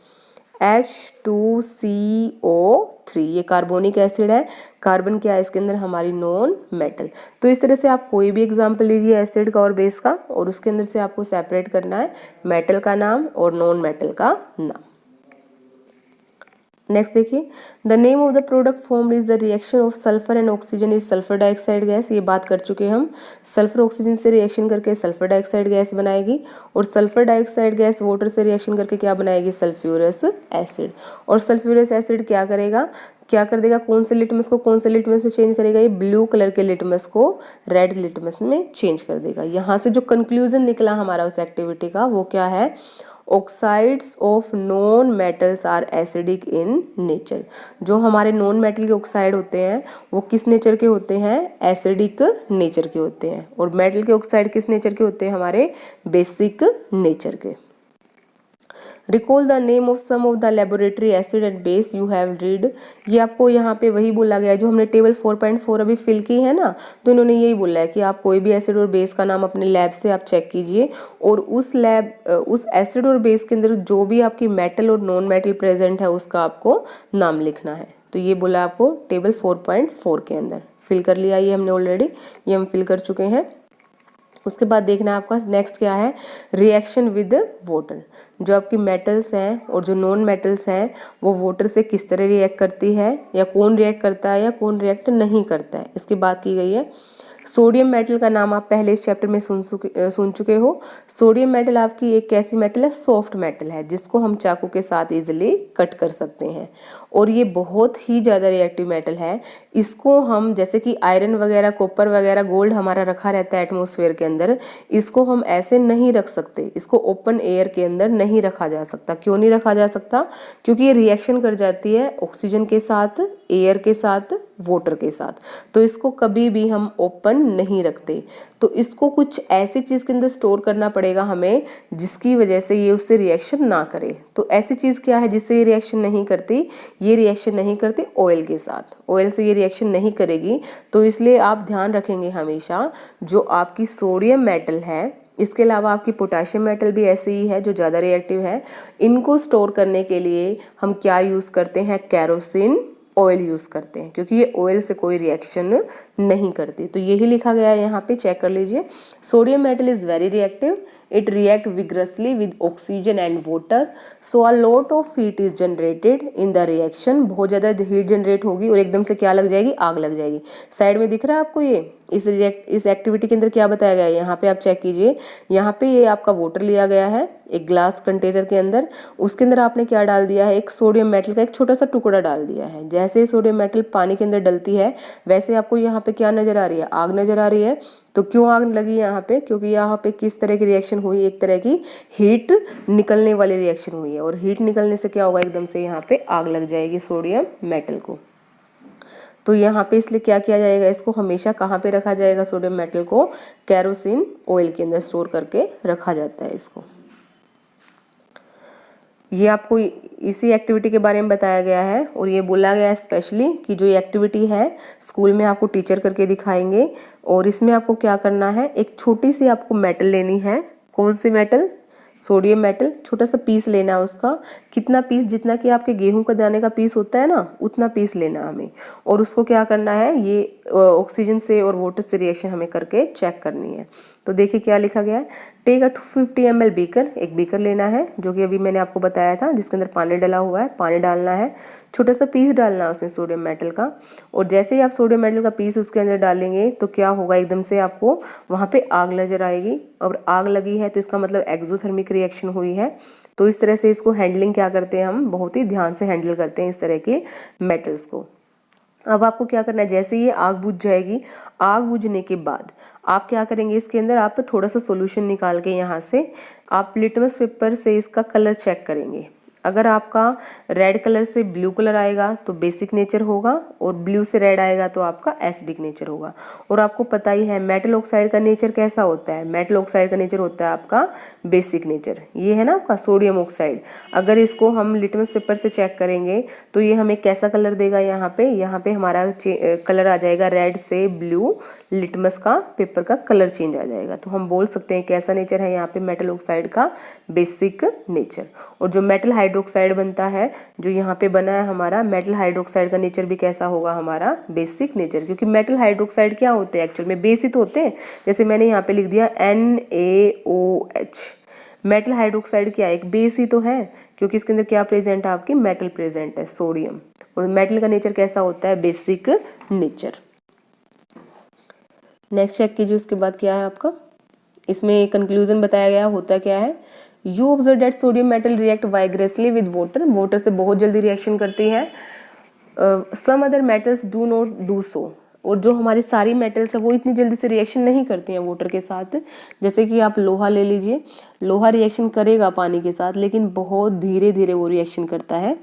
[SPEAKER 1] H2CO3 ये कार्बोनिक एसिड है, कार्बन क्या है इसके अंदर, हमारी नॉन मेटल। तो इस तरह से आप कोई भी एग्जांपल लीजिए एसिड का और बेस का, और उसके अंदर से आपको सेपरेट करना है मेटल का नाम और नॉन मेटल का नाम। नेक्स्ट देखिए, the name of the product formed is the reaction of sulphur and oxygen is sulphur dioxide gas. ये बात कर चुके हम, सल्फर ऑक्सीजन से रिएक्शन करके सल्फर डाइऑक्साइड गैस बनाएगी, और सल्फर डाइऑक्साइड गैस वाटर से रिएक्शन करके क्या बनाएगी, सल्फ्यूरस एसिड। और सल्फ्यूरस एसिड क्या करेगा, क्या कर देगा, कौन से लिटमस को कौन से लिटमस में चेंज करेगा, ये ब्लू कलर के लिटमस को रेड लिटमस में चेंज कर देगा। यहाँ से जो कंक्लूजन निकला हमारा उस एक्टिविटी का वो क्या है, oxides of non metals are acidic in nature. जो हमारे नॉन मेटल के ऑक्साइड होते हैं वो किस नेचर के होते हैं, एसिडिक नेचर के होते हैं, और मेटल के ऑक्साइड किस नेचर के होते हैं, हमारे बेसिक नेचर के। Recall the name of some of the laboratory acid and base you have read. ये आपको यहाँ पे वही बोला गया है जो हमने टेबल 4.4 अभी फिल की है ना, तो इन्होंने यही बोला है कि आप कोई भी एसिड और बेस का नाम अपने लैब से आप चेक कीजिए, और उस एसिड और बेस के अंदर जो भी आपकी मेटल और नॉन मेटल प्रेजेंट है उसका आपको नाम लिखना है। तो ये बोला आपको टेबल 4.4 के अंदर। फिल कर लिया ये हमने ऑलरेडी, ये हम फिल कर चुके हैं। उसके बाद देखना है आपका नेक्स्ट क्या है, रिएक्शन विद वाटर। जो आपकी मेटल्स हैं और जो नॉन मेटल्स हैं वो वाटर से किस तरह रिएक्ट करती है, या कौन रिएक्ट करता है या कौन रिएक्ट नहीं करता है, इसकी बात की गई है। सोडियम मेटल का नाम आप पहले इस चैप्टर में सुन चुके हो। सोडियम मेटल आपकी एक कैसी मेटल है, सॉफ्ट मेटल है, जिसको हम चाकू के साथ इजीली कट कर सकते हैं, और ये बहुत ही ज़्यादा रिएक्टिव मेटल है। इसको हम जैसे कि आयरन वगैरह, कॉपर वगैरह, गोल्ड हमारा रखा रहता है एटमॉस्फेयर के अंदर, इसको हम ऐसे नहीं रख सकते, इसको ओपन एयर के अंदर नहीं रखा जा सकता। क्यों नहीं रखा जा सकता, क्योंकि ये रिएक्शन कर जाती है ऑक्सीजन के साथ, एयर के साथ, वाटर के साथ, तो इसको कभी भी हम ओपन नहीं रखते। तो इसको कुछ ऐसी चीज़ के अंदर स्टोर करना पड़ेगा हमें जिसकी वजह से ये उससे रिएक्शन ना करे। तो ऐसी चीज़ क्या है जिससे ये रिएक्शन नहीं करती, ये रिएक्शन नहीं करती ऑयल के साथ, ऑयल से ये रिएक्शन नहीं करेगी। तो इसलिए आप ध्यान रखेंगे हमेशा जो आपकी सोडियम मेटल है, इसके अलावा आपकी पोटाशियम मेटल भी ऐसे ही है जो ज़्यादा रिएक्टिव है, इनको स्टोर करने के लिए हम क्या यूज़ करते हैं, केरोसिन ऑयल यूज़ करते हैं, क्योंकि ये ऑयल से कोई रिएक्शन नहीं करती। तो यही लिखा गया है यहाँ पे, चेक कर लीजिए। Sodium metal is very reactive, it react vigorously with oxygen and water, so a lot of heat is generated in the reaction। बहुत ज़्यादा हीट जनरेट होगी और एकदम से क्या लग जाएगी, आग लग जाएगी। साइड में दिख रहा है आपको ये, इस एक्टिविटी के अंदर क्या बताया गया है, यहाँ पे आप चेक कीजिए। यहाँ पे ये आपका वाटर लिया गया है एक ग्लास कंटेनर के अंदर, उसके अंदर आपने क्या डाल दिया है, एक सोडियम मेटल का एक छोटा सा टुकड़ा डाल दिया है। जैसे ही सोडियम मेटल पानी के अंदर डलती है वैसे आपको यहाँ पे क्या नजर आ रही है, आग नजर आ रही है। तो क्यों आग लगी यहाँ पे, क्योंकि यहाँ पे किस तरह की रिएक्शन हुई, एक तरह की हीट निकलने वाली रिएक्शन हुई है, और हीट निकलने से क्या होगा, एकदम से यहाँ पे आग लग जाएगी सोडियम मेटल को। तो यहाँ पे इसलिए क्या किया जाएगा, इसको हमेशा कहाँ पे रखा जाएगा, सोडियम मेटल को केरोसिन ऑयल के अंदर स्टोर करके रखा जाता है इसको। ये आपको इसी एक्टिविटी के बारे में बताया गया है, और ये बोला गया है स्पेशली कि जो ये एक्टिविटी है स्कूल में आपको टीचर करके दिखाएंगे। और इसमें आपको क्या करना है, एक छोटी सी आपको मेटल लेनी है। कौन सी मेटल, सोडियम मेटल। छोटा सा पीस लेना है उसका, कितना पीस, जितना कि आपके गेहूं का दाने का पीस होता है ना, उतना पीस लेना हमें। और उसको क्या करना है, ये ऑक्सीजन से और वाटर से रिएक्शन हमें करके चेक करनी है। तो देखिए क्या लिखा गया है, टेक अ 250 ml बीकर, एक बीकर लेना है जो कि अभी मैंने आपको बताया था, जिसके अंदर पानी डला हुआ है। पानी डालना है, छोटा सा पीस डालना है उसमें सोडियम मेटल का। और जैसे ही आप सोडियम मेटल का पीस उसके अंदर डालेंगे तो क्या होगा, एकदम से आपको वहाँ पे आग नजर आएगी। और आग लगी है तो इसका मतलब एक्सोथर्मिक रिएक्शन हुई है। तो इस तरह से इसको हैंडलिंग क्या करते हैं, हम बहुत ही ध्यान से हैंडल करते हैं इस तरह के मेटल्स को। अब आपको क्या करना है, जैसे ये आग बुझ जाएगी, आग बुझने के बाद आप क्या करेंगे, इसके अंदर आप थोड़ा सा सॉल्यूशन निकाल के यहाँ से आप लिटमस पेपर से इसका कलर चेक करेंगे। अगर आपका रेड कलर से ब्लू कलर आएगा तो बेसिक नेचर होगा, और ब्लू से रेड आएगा तो आपका एसिडिक नेचर होगा। और आपको पता ही है मेटल ऑक्साइड का नेचर कैसा होता है, मेटल ऑक्साइड का नेचर होता है आपका बेसिक नेचर। ये है ना आपका सोडियम ऑक्साइड। अगर इसको हम लिटमस पेपर से चेक करेंगे तो ये हमें कैसा कलर देगा, यहाँ पे हमारा कलर आ जाएगा रेड से ब्लू, लिटमस का पेपर का कलर चेंज आ जाएगा। तो हम बोल सकते हैं कैसा नेचर है यहाँ पे मेटल ऑक्साइड का, बेसिक नेचर। और जो मेटल हाइड्रोक्साइड बनता है, जो यहाँ पे बना है हमारा, मेटल हाइड्रोक्साइड का नेचर भी कैसा होगा हमारा, बेसिक नेचर। क्योंकि मेटल हाइड्रोक्साइड क्या होते हैं, एक्चुअल में बेस ही तो होते हैं। जैसे मैंने यहाँ पे लिख दिया NaOH, मेटल हाइड्रोक्साइड क्या है, एक बेस ही तो है, क्योंकि इसके अंदर क्या प्रेजेंट है, आपकी मेटल प्रेजेंट है, सोडियम। और मेटल का नेचर कैसा होता है, बेसिक नेचर। नेक्स्ट चेक कीजिए, उसके बाद क्या है आपका, इसमें कंक्लूजन बताया गया होता क्या है। You observe that sodium metal react vigorously with water, water से बहुत जल्दी रिएक्शन करती है। Some other metals do not do so, और जो हमारी सारी मेटल्स है वो इतनी जल्दी से रिएक्शन नहीं करती हैं वाटर के साथ। जैसे कि आप लोहा ले लीजिए, लोहा रिएक्शन करेगा पानी के साथ, लेकिन बहुत धीरे धीरे वो रिएक्शन करता है।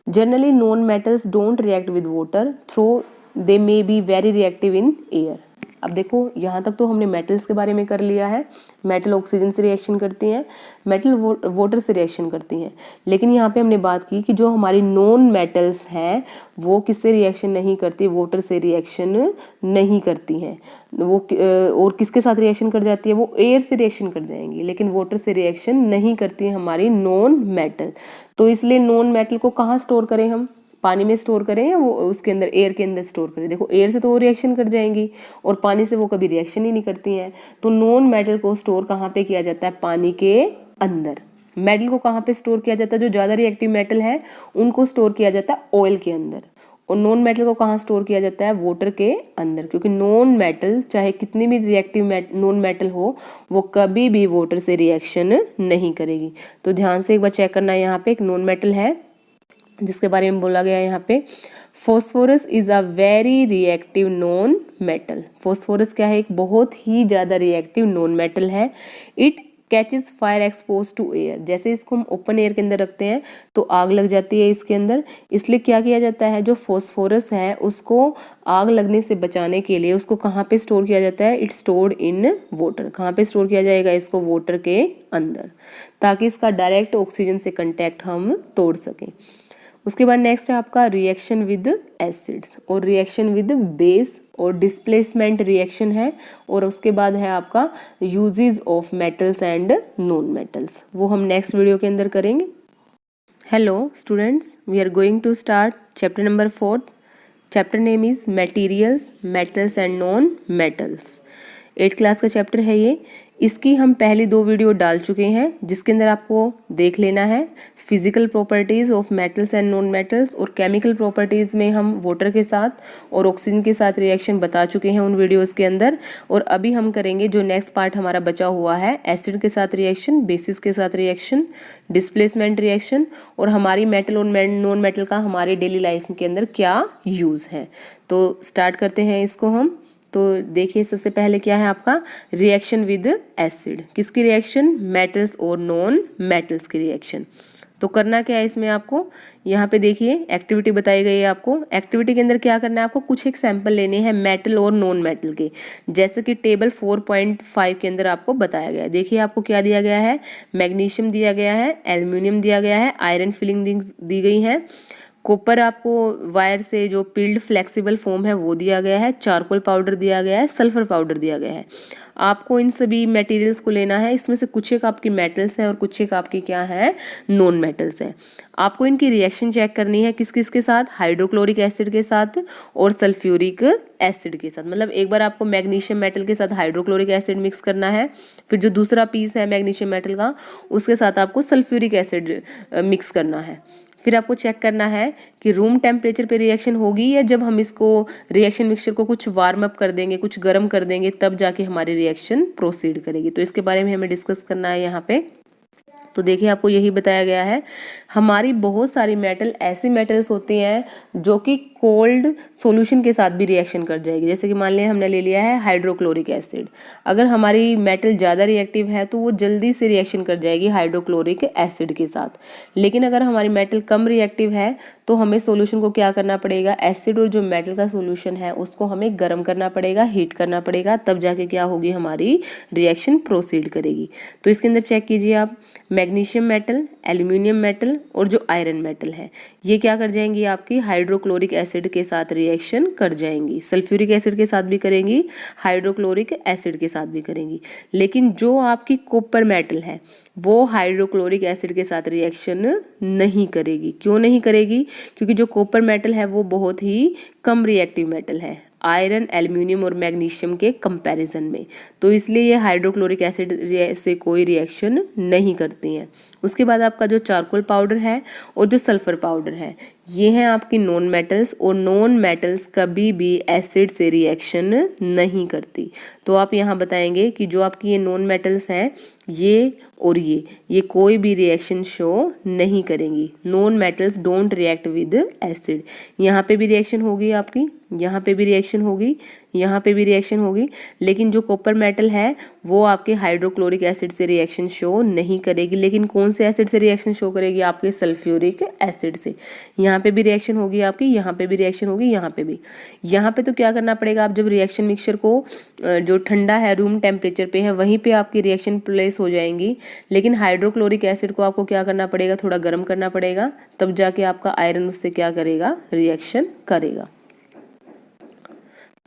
[SPEAKER 1] Generally non metals don't react with water though they may be very reactive in air. अब देखो यहाँ तक तो हमने मेटल्स के बारे में कर लिया है, मेटल ऑक्सीजन से रिएक्शन करती हैं, मेटल वाटर से रिएक्शन करती हैं। लेकिन यहाँ पे हमने बात की कि जो हमारी नॉन मेटल्स हैं वो किससे रिएक्शन नहीं करती, वाटर से रिएक्शन नहीं करती हैं। वो और किसके साथ रिएक्शन कर जाती है, वो एयर से रिएक्शन कर जाएंगी, लेकिन वाटर से रिएक्शन नहीं करती है हमारी नॉन मेटल। तो इसलिए नॉन मेटल को कहाँ स्टोर करें, हम पानी में स्टोर करें या वो उसके अंदर एयर के अंदर स्टोर करें। देखो एयर से तो वो रिएक्शन कर जाएंगी और पानी से वो कभी रिएक्शन ही नहीं करती हैं। तो नॉन मेटल को स्टोर कहाँ पे किया जाता है, पानी के अंदर। मेटल को कहाँ पे स्टोर किया जाता है, जो ज़्यादा रिएक्टिव मेटल है उनको स्टोर किया जाता है ऑयल के अंदर। और नॉन मेटल को कहाँ स्टोर किया जाता है, वाटर के अंदर। क्योंकि नॉन मेटल चाहे कितनी भी रिएक्टिव नॉन मेटल हो, वो कभी भी वाटर से रिएक्शन नहीं करेगी। तो ध्यान से एक बार चेक करना है, यहाँ पे एक नॉन मेटल है जिसके बारे में बोला गया है यहाँ पे, phosphorus is a very reactive non metal. Phosphorus क्या है, एक बहुत ही ज़्यादा रिएक्टिव नॉन मेटल है। It catches fire expose to air, जैसे इसको हम ओपन एयर के अंदर रखते हैं तो आग लग जाती है इसके अंदर। इसलिए क्या किया जाता है, जो फॉस्फोरस है उसको आग लगने से बचाने के लिए उसको कहाँ पे स्टोर किया जाता है, इट्स स्टोर्ड इन वाटर। कहाँ पे स्टोर किया जाएगा इसको, वाटर के अंदर, ताकि इसका डायरेक्ट ऑक्सीजन से कंटैक्ट हम तोड़ सकें। उसके बाद नेक्स्ट है आपका रिएक्शन विद एसिड्स और रिएक्शन विद बेस और डिस्प्लेसमेंट रिएक्शन है, और उसके बाद है आपका uses of metals and non metals, वो हम नेक्स्ट वीडियो के अंदर करेंगे। Hello students, we are going to start chapter number 4। Chapter name is materials, metals and non metals. 8th class का चैप्टर है ये। इसकी हम पहली 2 वीडियो डाल चुके हैं, जिसके अंदर आपको देख लेना है physical properties of metals and non metals, और केमिकल प्रॉपर्टीज़ में हम वाटर के साथ और ऑक्सीजन के साथ रिएक्शन बता चुके हैं उन वीडियोस के अंदर। और अभी हम करेंगे जो नेक्स्ट पार्ट हमारा बचा हुआ है, एसिड के साथ रिएक्शन, बेसिस के साथ रिएक्शन, डिस्प्लेसमेंट रिएक्शन, और हमारी मेटल और नॉन मेटल का हमारी डेली लाइफ के अंदर क्या यूज़ है। तो स्टार्ट करते हैं इसको हम। तो देखिए सबसे पहले क्या है आपका रिएक्शन विद एसिड। किसकी रिएक्शन? मेटल्स और नॉन मेटल्स की रिएक्शन। तो करना क्या है इसमें आपको, यहाँ पे देखिए एक्टिविटी बताई गई है आपको। एक्टिविटी के अंदर क्या करना है आपको, कुछ एक सैंपल लेने हैं मेटल और नॉन मेटल के, जैसे कि टेबल 4.5 के अंदर आपको बताया गया है। देखिए आपको क्या दिया गया है, मैग्नीशियम दिया गया है, एल्युमिनियम दिया गया है, आयरन फिलिंग दी गई है, कॉपर आपको वायर से जो पिल्ड फ्लेक्सिबल फोम है वो दिया गया है, चारकोल पाउडर दिया गया है, सल्फर पाउडर दिया गया है। आपको इन सभी मटेरियल्स को लेना है। इसमें से कुछ एक आपकी मेटल्स हैं और कुछ एक आपकी क्या है, नॉन मेटल्स हैं। आपको इनकी रिएक्शन चेक करनी है किस किस के साथ, हाइड्रोक्लोरिक एसिड के साथ और सल्फ्यूरिक एसिड के साथ। मतलब एक बार आपको मैग्नीशियम मेटल के साथ हाइड्रोक्लोरिक एसिड मिक्स करना है, फिर जो दूसरा पीस है मैग्नीशियम मेटल का उसके साथ आपको सल्फ्यूरिक एसिड मिक्स करना है। फिर आपको चेक करना है कि रूम टेम्परेचर पे रिएक्शन होगी या जब हम इसको रिएक्शन मिक्सचर को कुछ वार्म अप कर देंगे, कुछ गर्म कर देंगे, तब जाके हमारी रिएक्शन प्रोसीड करेगी। तो इसके बारे में हमें डिस्कस करना है यहाँ पे। तो देखिए आपको यही बताया गया है, हमारी बहुत सारी मेटल ऐसी मेटल्स होती हैं जो कि कोल्ड सॉल्यूशन के साथ भी रिएक्शन कर जाएगी। जैसे कि मान लिया हमने ले लिया है हाइड्रोक्लोरिक एसिड, अगर हमारी मेटल ज़्यादा रिएक्टिव है तो वो जल्दी से रिएक्शन कर जाएगी हाइड्रोक्लोरिक एसिड के साथ। लेकिन अगर हमारी मेटल कम रिएक्टिव है तो हमें सॉल्यूशन को क्या करना पड़ेगा, एसिड और जो मेटल का सॉल्यूशन है उसको हमें गर्म करना पड़ेगा, हीट करना पड़ेगा, तब जाके क्या होगी, हमारी रिएक्शन प्रोसीड करेगी। तो इसके अंदर चेक कीजिए आप, मैग्नीशियम मेटल, एल्यूमिनियम मेटल और जो आयरन मेटल है ये क्या कर जाएंगी, आपकी हाइड्रोक्लोरिक एसिड के साथ रिएक्शन कर जाएंगी, सल्फ्यूरिक एसिड के साथ भी करेंगी, हाइड्रोक्लोरिक एसिड के साथ भी करेंगी। लेकिन जो आपकी कॉपर मेटल है वो हाइड्रोक्लोरिक एसिड के साथ रिएक्शन नहीं करेगी। क्यों नहीं करेगी? क्योंकि जो कॉपर मेटल है वो बहुत ही कम रिएक्टिव मेटल है आयरन, एल्यूमिनियम और मैग्नीशियम के कंपैरिजन में, तो इसलिए ये हाइड्रोक्लोरिक एसिड से कोई रिएक्शन नहीं करती हैं। उसके बाद आपका जो चारकोल पाउडर है और जो सल्फर पाउडर है ये हैं आपकी नॉन मेटल्स, और नॉन मेटल्स कभी भी एसिड से रिएक्शन नहीं करती। तो आप यहाँ बताएंगे कि जो आपकी ये नॉन मेटल्स हैं ये और ये कोई भी रिएक्शन शो नहीं करेंगी। Non metals don't react with acid. यहाँ पे भी रिएक्शन होगी आपकी, यहाँ पे भी रिएक्शन होगी, यहाँ पे भी रिएक्शन होगी, लेकिन जो कॉपर मेटल है वो आपके हाइड्रोक्लोरिक एसिड से रिएक्शन शो नहीं करेगी। लेकिन कौन से एसिड से रिएक्शन शो करेगी, आपके सल्फ्यूरिक एसिड से। यहाँ पे भी रिएक्शन होगी आपकी, यहाँ पे भी रिएक्शन होगी, यहाँ पे भी। यहाँ पे तो क्या करना पड़ेगा, आप जब रिएक्शन मिक्सचर को जो ठंडा है रूम टेम्परेचर पे है वहीं पे आपकी रिएक्शन प्लेस हो जाएंगी। लेकिन हाइड्रोक्लोरिक एसिड को आपको क्या करना पड़ेगा, थोड़ा गर्म करना पड़ेगा, तब जाके आपका आयरन उससे क्या करेगा, रिएक्शन करेगा।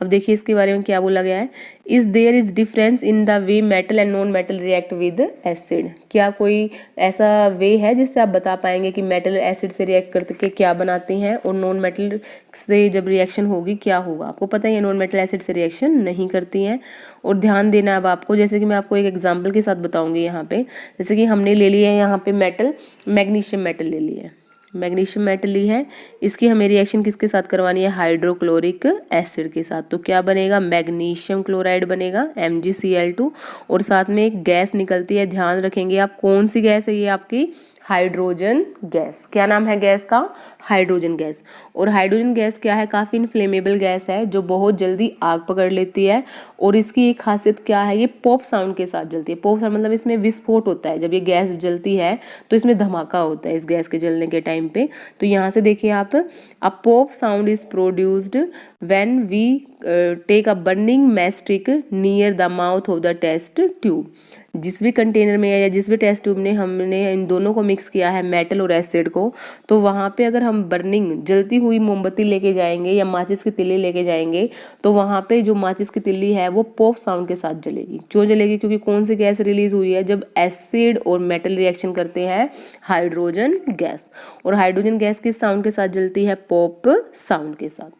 [SPEAKER 1] अब देखिए इसके बारे में क्या बोला गया है, is there is difference in the way metal and non metal react with acid. क्या कोई ऐसा वे है जिससे आप बता पाएंगे कि मेटल एसिड से रिएक्ट करके क्या बनाती हैं और नॉन मेटल से जब रिएक्शन होगी क्या होगा। आपको पता है ये नॉन मेटल एसिड से रिएक्शन नहीं करती हैं। और ध्यान देना अब आपको, जैसे कि मैं आपको एक एग्जाम्पल के साथ बताऊंगी यहाँ पे। जैसे कि हमने ले लिया है यहाँ पे मेटल, मैग्नीशियम मेटल ले लिया है, मैग्नीशियम मेटल ली है, इसकी हमें रिएक्शन किसके साथ करवानी है, हाइड्रोक्लोरिक एसिड के साथ। तो क्या बनेगा, मैग्नीशियम क्लोराइड बनेगा MgCl2, और साथ में एक गैस निकलती है, ध्यान रखेंगे आप कौन सी गैस है, ये आपकी हाइड्रोजन गैस। क्या नाम है गैस का, हाइड्रोजन गैस। और हाइड्रोजन गैस क्या है, काफ़ी इनफ्लेमेबल गैस है जो बहुत जल्दी आग पकड़ लेती है। और इसकी एक खासियत क्या है, ये पॉप साउंड के साथ जलती है। पॉप साउंड मतलब इसमें विस्फोट होता है, जब ये गैस जलती है तो इसमें धमाका होता है इस गैस के जलने के टाइम पे। तो यहाँ से देखिए आप, a pop sound is produced when we take a burning match stick near the mouth of the test tube. जिस भी कंटेनर में या जिस भी टेस्ट ट्यूब में हमने इन दोनों को मिक्स किया है, मेटल और एसिड को, तो वहाँ पे अगर हम बर्निंग जलती हुई मोमबत्ती लेके जाएंगे या माचिस की तिल्ली लेके जाएंगे, तो वहाँ पे जो माचिस की तिल्ली है वो पॉप साउंड के साथ जलेगी। क्यों जलेगी? क्योंकि कौन सी गैस रिलीज हुई है? जब एसिड और मेटल रिएक्शन करते हैं, हाइड्रोजन गैस। और हाइड्रोजन गैस किस साउंड के साथ जलती है? पॉप साउंड के साथ।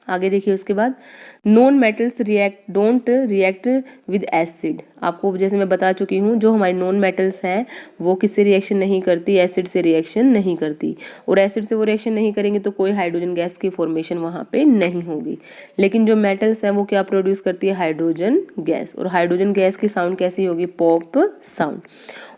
[SPEAKER 1] आगे देखिए उसके बाद, non metals don't react with acid. आपको जैसे मैं बता चुकी हूँ, जो हमारी नॉन मेटल्स हैं वो किससे रिएक्शन नहीं करती? एसिड से रिएक्शन नहीं करती। और एसिड से वो रिएक्शन नहीं करेंगे तो कोई हाइड्रोजन गैस की फॉर्मेशन वहाँ पे नहीं होगी। लेकिन जो मेटल्स हैं वो क्या प्रोड्यूस करती है? Hydrogen gas. और हाइड्रोजन गैस की साउंड कैसी होगी? Pop sound.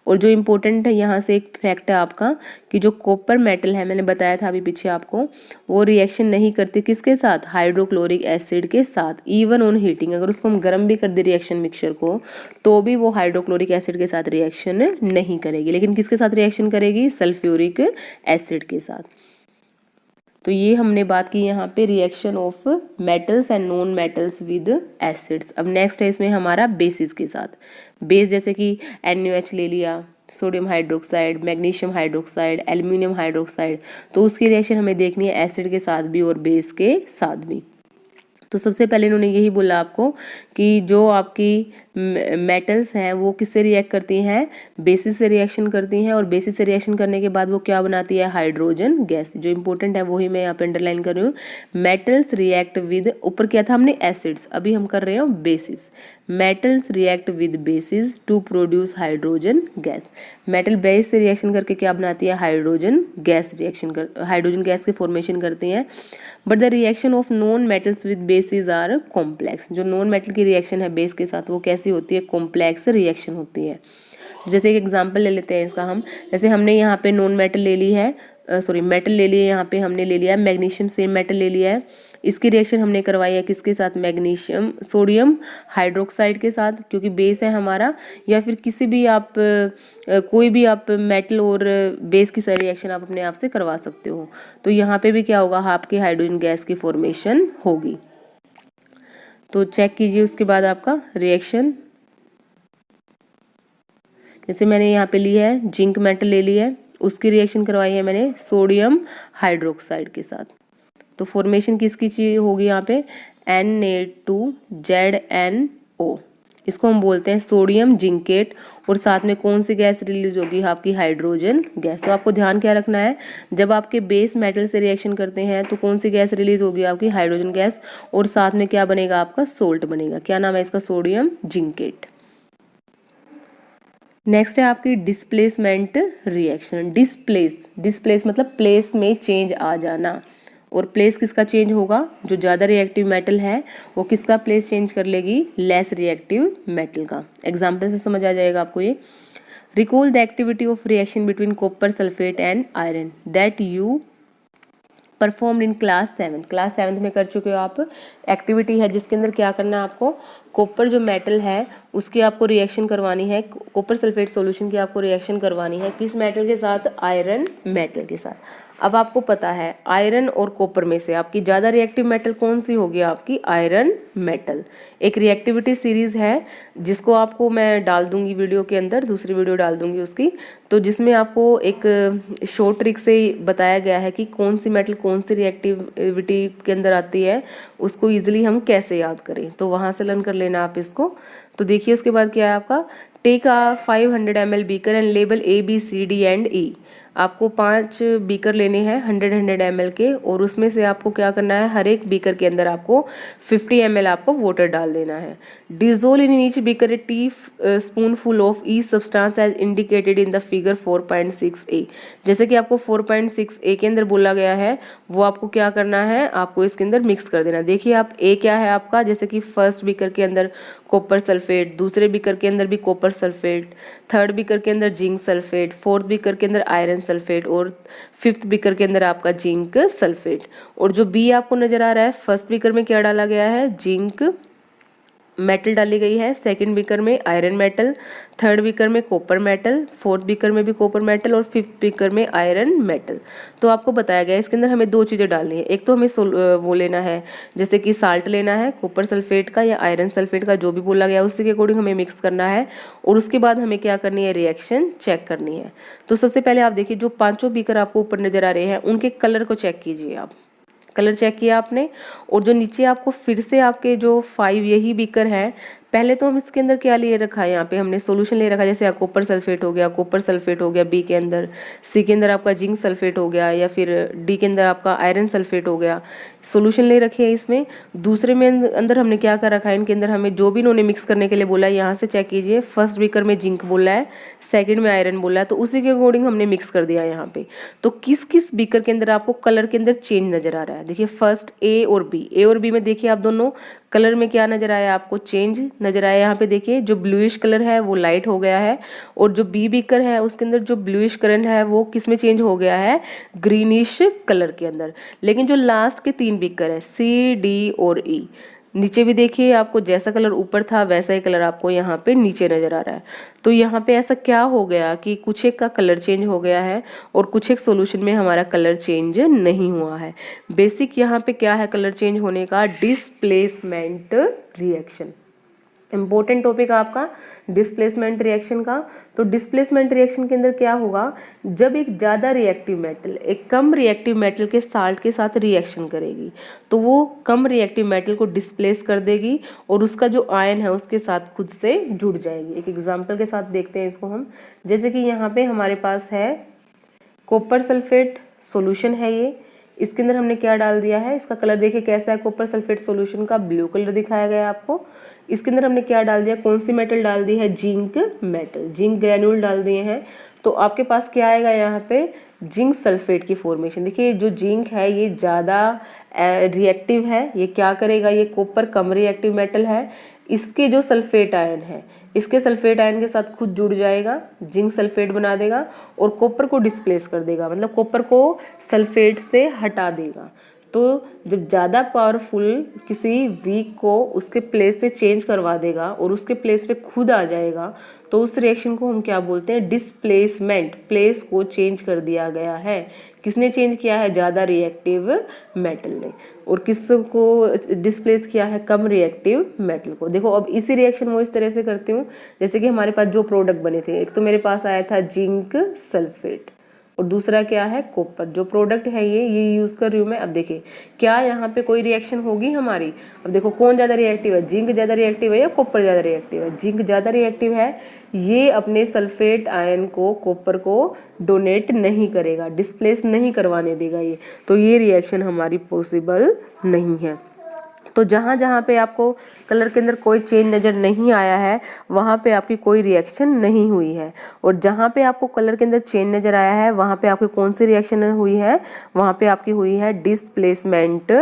[SPEAKER 1] और जो इम्पोर्टेंट है यहाँ से एक फैक्ट है आपका कि जो कॉपर मेटल है, मैंने बताया था अभी पीछे आपको, वो रिएक्शन नहीं करती किसके साथ? हाइड्रोक्लोरिक एसिड के साथ। इवन ऑन हीटिंग, अगर उसको हम गर्म भी कर दे रिएक्शन मिक्सचर को, तो भी वो हाइड्रोक्लोरिक एसिड के साथ रिएक्शन नहीं करेगी। लेकिन किसके साथ रिएक्शन करेगी? सल्फ्यूरिक एसिड के साथ। तो ये हमने बात की यहाँ पे reaction of metals and non metals with acids. अब नेक्स्ट है इसमें हमारा बेसिस के साथ। बेस जैसे कि NaOH ले लिया, sodium hydroxide, magnesium hydroxide, aluminium hydroxide, तो उसकी रिएक्शन हमें देखनी है एसिड के साथ भी और बेस के साथ भी। तो सबसे पहले इन्होंने यही बोला आपको कि जो आपकी मेटल्स हैं वो किससे रिएक्ट करती हैं? बेसिस से रिएक्शन करती हैं। और बेसिस से रिएक्शन करने के बाद वो क्या बनाती है? Hydrogen gas. जो इंपॉर्टेंट है वही मैं यहाँ पे अंडरलाइन कर रही हूँ। मेटल्स रिएक्ट विद, ऊपर किया था हमने एसिड्स, अभी हम कर रहे हैं bases. Metals react with bases to produce hydrogen gas. Metal base से रिएक्शन करके क्या बनाती है? हाइड्रोजन गैस हाइड्रोजन गैस की फॉर्मेशन करती हैं। But the reaction of non metals with bases are complex. जो नॉन मेटल की रिएक्शन है बेस के साथ वो कैसी होती है? कॉम्प्लेक्स रिएक्शन होती है। जैसे एक एग्जांपल ले लेते हैं इसका हम। जैसे हमने यहाँ पे नॉन मेटल ले ली है, मेटल ले लिया, यहाँ पे हमने ले लिया है मैग्नीशियम, सेम मेटल ले लिया है। इसकी रिएक्शन हमने करवाई है किसके साथ? मैग्नीशियम सोडियम हाइड्रोक्साइड के साथ, क्योंकि बेस है हमारा। या फिर किसी भी आप कोई भी आप मेटल और बेस की सारी रिएक्शन आप अपने आप से करवा सकते हो। तो यहाँ पे भी क्या होगा? आपकी हाइड्रोजन गैस की फॉर्मेशन होगी। तो चेक कीजिए उसके बाद आपका रिएक्शन। जैसे मैंने यहाँ पे ली है जिंक मेटल ले ली है, उसकी रिएक्शन करवाई है मैंने सोडियम हाइड्रोक्साइड के साथ। तो फॉर्मेशन किसकी चीज होगी यहाँ पे? Na2ZnO। इसको हम बोलते हैं सोडियम जिंकेट। और साथ में कौन सी गैस रिलीज होगी? आपकी हाइड्रोजन गैस। तो आपको ध्यान क्या रखना है, जब आपके बेस मेटल से रिएक्शन करते हैं तो कौन सी गैस रिलीज होगी? आपकी हाइड्रोजन गैस। और साथ में क्या बनेगा? आपका सोल्ट बनेगा। क्या नाम है इसका? Sodium zincate. नेक्स्ट है आपकी डिस्प्लेसमेंट रिएक्शन। डिस्प्लेस मतलब प्लेस में चेंज आ जाना। और प्लेस किसका चेंज होगा? जो ज़्यादा रिएक्टिव मेटल है वो किसका प्लेस चेंज कर लेगी? लेस रिएक्टिव मेटल का। एग्जाम्पल से समझ आ जाएगा आपको ये। Recall the activity of reaction between copper sulphate and iron that you performed in class 7। Class 7 में कर चुके हो आप। एक्टिविटी है जिसके अंदर क्या करना है आपको? कॉपर जो मेटल है उसकी आपको रिएक्शन करवानी है, कॉपर सल्फेट सॉल्यूशन की आपको रिएक्शन करवानी है। किस मेटल के साथ? आयरन मेटल के साथ। अब आपको पता है आयरन और कॉपर में से आपकी ज़्यादा रिएक्टिव मेटल कौन सी होगी? आपकी आयरन मेटल। एक रिएक्टिविटी सीरीज है जिसको आपको मैं डाल दूंगी वीडियो के अंदर, दूसरी वीडियो डाल दूंगी उसकी, तो जिसमें आपको एक शॉर्ट ट्रिक से बताया गया है कि कौन सी मेटल कौन सी रिएक्टिविटी के अंदर आती है, उसको ईजिली हम कैसे याद करें। तो वहाँ से लर्न कर लेना आप इसको। तो देखिए उसके बाद क्या है आपका? Take a 500 ml beaker and label ABCD and E। आपको 5 बीकर लेने हैं 100 ml के, और उसमें से आपको क्या करना है? हर एक बीकर के अंदर आपको 50 ml आपको वाटर डाल देना है। Dissolve in each beaker a teaspoonful of each substance as indicated in the figure 4.6a। जैसे कि आपको 4.6a के अंदर बोला गया है वो आपको क्या करना है? आपको इसके अंदर मिक्स कर देना। देखिए आप ए क्या है आपका? जैसे कि फर्स्ट बीकर के अंदर कॉपर सल्फेट, दूसरे बीकर के अंदर भी कॉपर सल्फेट, थर्ड बीकर के अंदर जिंक सल्फेट, फोर्थ बीकर के अंदर आयरन सल्फेट, और फिफ्थ बीकर के अंदर आपका जिंक सल्फेट। और जो बी आपको नजर आ रहा है फर्स्ट बीकर में क्या डाला गया है? जिंक मेटल डाली गई है, सेकंड बीकर में आयरन मेटल, थर्ड बीकर में कॉपर मेटल, फोर्थ बीकर में भी कॉपर मेटल और फिफ्थ बीकर में आयरन मेटल। तो आपको बताया गया है इसके अंदर हमें दो चीज़ें डालनी है, एक तो हमें वो लेना है जैसे कि साल्ट लेना है कॉपर सल्फेट का या आयरन सल्फेट का, जो भी बोला गया उसी के अकॉर्डिंग हमें मिक्स करना है, और उसके बाद हमें क्या करनी है, रिएक्शन चेक करनी है। तो सबसे पहले आप देखिए जो पांचों बीकर आपको ऊपर नजर आ रहे हैं उनके कलर को चेक कीजिए आप, कलर चेक किया आपने, और जो नीचे आपको फिर से आपके जो 5 यही बीकर हैं, पहले तो हम इसके अंदर क्या लिए रखा है, यहाँ पे हमने सॉल्यूशन ले रखा है, जैसे कॉपर सल्फेट हो गया, कॉपर सल्फेट हो गया बी के अंदर, सी के अंदर आपका जिंक सल्फेट हो गया, या फिर डी के अंदर आपका आयरन सल्फेट हो गया, सॉल्यूशन ले रखी है इसमें। दूसरे में अंदर हमने क्या कर रखा है, इनके अंदर हमें जो भी इन्होंने मिक्स करने के लिए बोला है यहाँ से चेक कीजिए, फर्स्ट बीकर में जिंक बोला है, सेकंड में आयरन बोला है, तो उसी के अकॉर्डिंग हमने मिक्स कर दिया यहाँ पे। तो किस किस बीकर के अंदर आपको कलर के अंदर चेंज नजर आ रहा है, देखिए फर्स्ट ए और बी में देखिए आप दोनों कलर में क्या नजर आया, आपको चेंज नजर आया। यहाँ पे देखिए जो ब्लूइश कलर है वो लाइट हो गया है, और जो बी बीकर है उसके अंदर जो ब्लूइश करंट है वो किस में चेंज हो गया है, ग्रीनिश कलर के अंदर। लेकिन जो लास्ट के 3 बीकर है सी डी और ई, नीचे भी देखिए आपको जैसा कलर ऊपर था वैसा ही कलर आपको यहाँ पे नीचे नजर आ रहा है। तो यहाँ पे ऐसा क्या हो गया कि कुछ एक का कलर चेंज हो गया है और कुछ एक सॉल्यूशन में हमारा कलर चेंज नहीं हुआ है। बेसिक यहाँ पे क्या है कलर चेंज होने का, डिस्प्लेसमेंट रिएक्शन। इम्पोर्टेंट टॉपिक आपका डिस्प्लेसमेंट रिएक्शन का। तो डिस्प्लेसमेंट रिएक्शन के अंदर क्या होगा, जब एक ज़्यादा रिएक्टिव मेटल एक कम रिएक्टिव मेटल के साल्ट के साथ रिएक्शन करेगी तो वो कम रिएक्टिव मेटल को डिस्प्लेस कर देगी और उसका जो आयन है उसके साथ खुद से जुड़ जाएगी। एक एग्जांपल के साथ देखते हैं इसको हम, जैसे कि यहाँ पे हमारे पास है कॉपर सल्फेट सॉल्यूशन है ये, इसके अंदर हमने क्या डाल दिया है, इसका कलर देखिए कैसा है, कॉपर सल्फेट सॉल्यूशन का ब्लू कलर दिखाया गया है आपको। इसके अंदर हमने क्या डाल दिया, कौन सी मेटल डाल दी है, जिंक मेटल, जिंक ग्रेन्यूल डाल दिए हैं। तो आपके पास क्या आएगा यहाँ पे, जिंक सल्फेट की फॉर्मेशन। देखिए जो जिंक है ये ज़्यादा रिएक्टिव है, ये क्या करेगा, ये कॉपर कम रिएक्टिव मेटल है, इसके जो सल्फेट आयन है इसके सल्फेट आयन के साथ खुद जुड़ जाएगा, जिंक सल्फेट बना देगा और कॉपर को डिस्प्लेस कर देगा, मतलब कॉपर को सल्फेट से हटा देगा। तो जब ज़्यादा पावरफुल किसी वीक को उसके प्लेस से चेंज करवा देगा और उसके प्लेस पे खुद आ जाएगा तो उस रिएक्शन को हम क्या बोलते हैं, डिस्प्लेसमेंट। प्लेस को चेंज कर दिया गया है, किसने चेंज किया है, ज़्यादा रिएक्टिव मेटल ने, और किसको डिस्प्लेस किया है, कम रिएक्टिव मेटल को। देखो अब इसी रिएक्शन वो इस तरह से करती हूँ जैसे कि हमारे पास जो प्रोडक्ट बने थे, एक तो मेरे पास आया था जिंक सल्फेट और दूसरा क्या है, कॉपर। जो प्रोडक्ट है ये यूज कर रही हूँ मैं। अब देखिए क्या यहाँ पे कोई रिएक्शन होगी हमारी, अब देखो कौन ज़्यादा रिएक्टिव है, जिंक ज़्यादा रिएक्टिव है या कॉपर ज़्यादा रिएक्टिव है, जिंक ज़्यादा रिएक्टिव है, ये अपने सल्फेट आयन को कॉपर को डोनेट नहीं करेगा, डिस्प्लेस नहीं करवाने देगा ये, तो ये रिएक्शन हमारी पॉसिबल नहीं है। तो जहाँ जहाँ पे आपको कलर के अंदर कोई चेंज नज़र नहीं आया है वहाँ पे आपकी कोई रिएक्शन नहीं हुई है, और जहाँ पे आपको कलर के अंदर चेंज नज़र आया है वहाँ पे आपकी कौन सी रिएक्शन हुई है, वहाँ पे आपकी हुई है डिस्प्लेसमेंट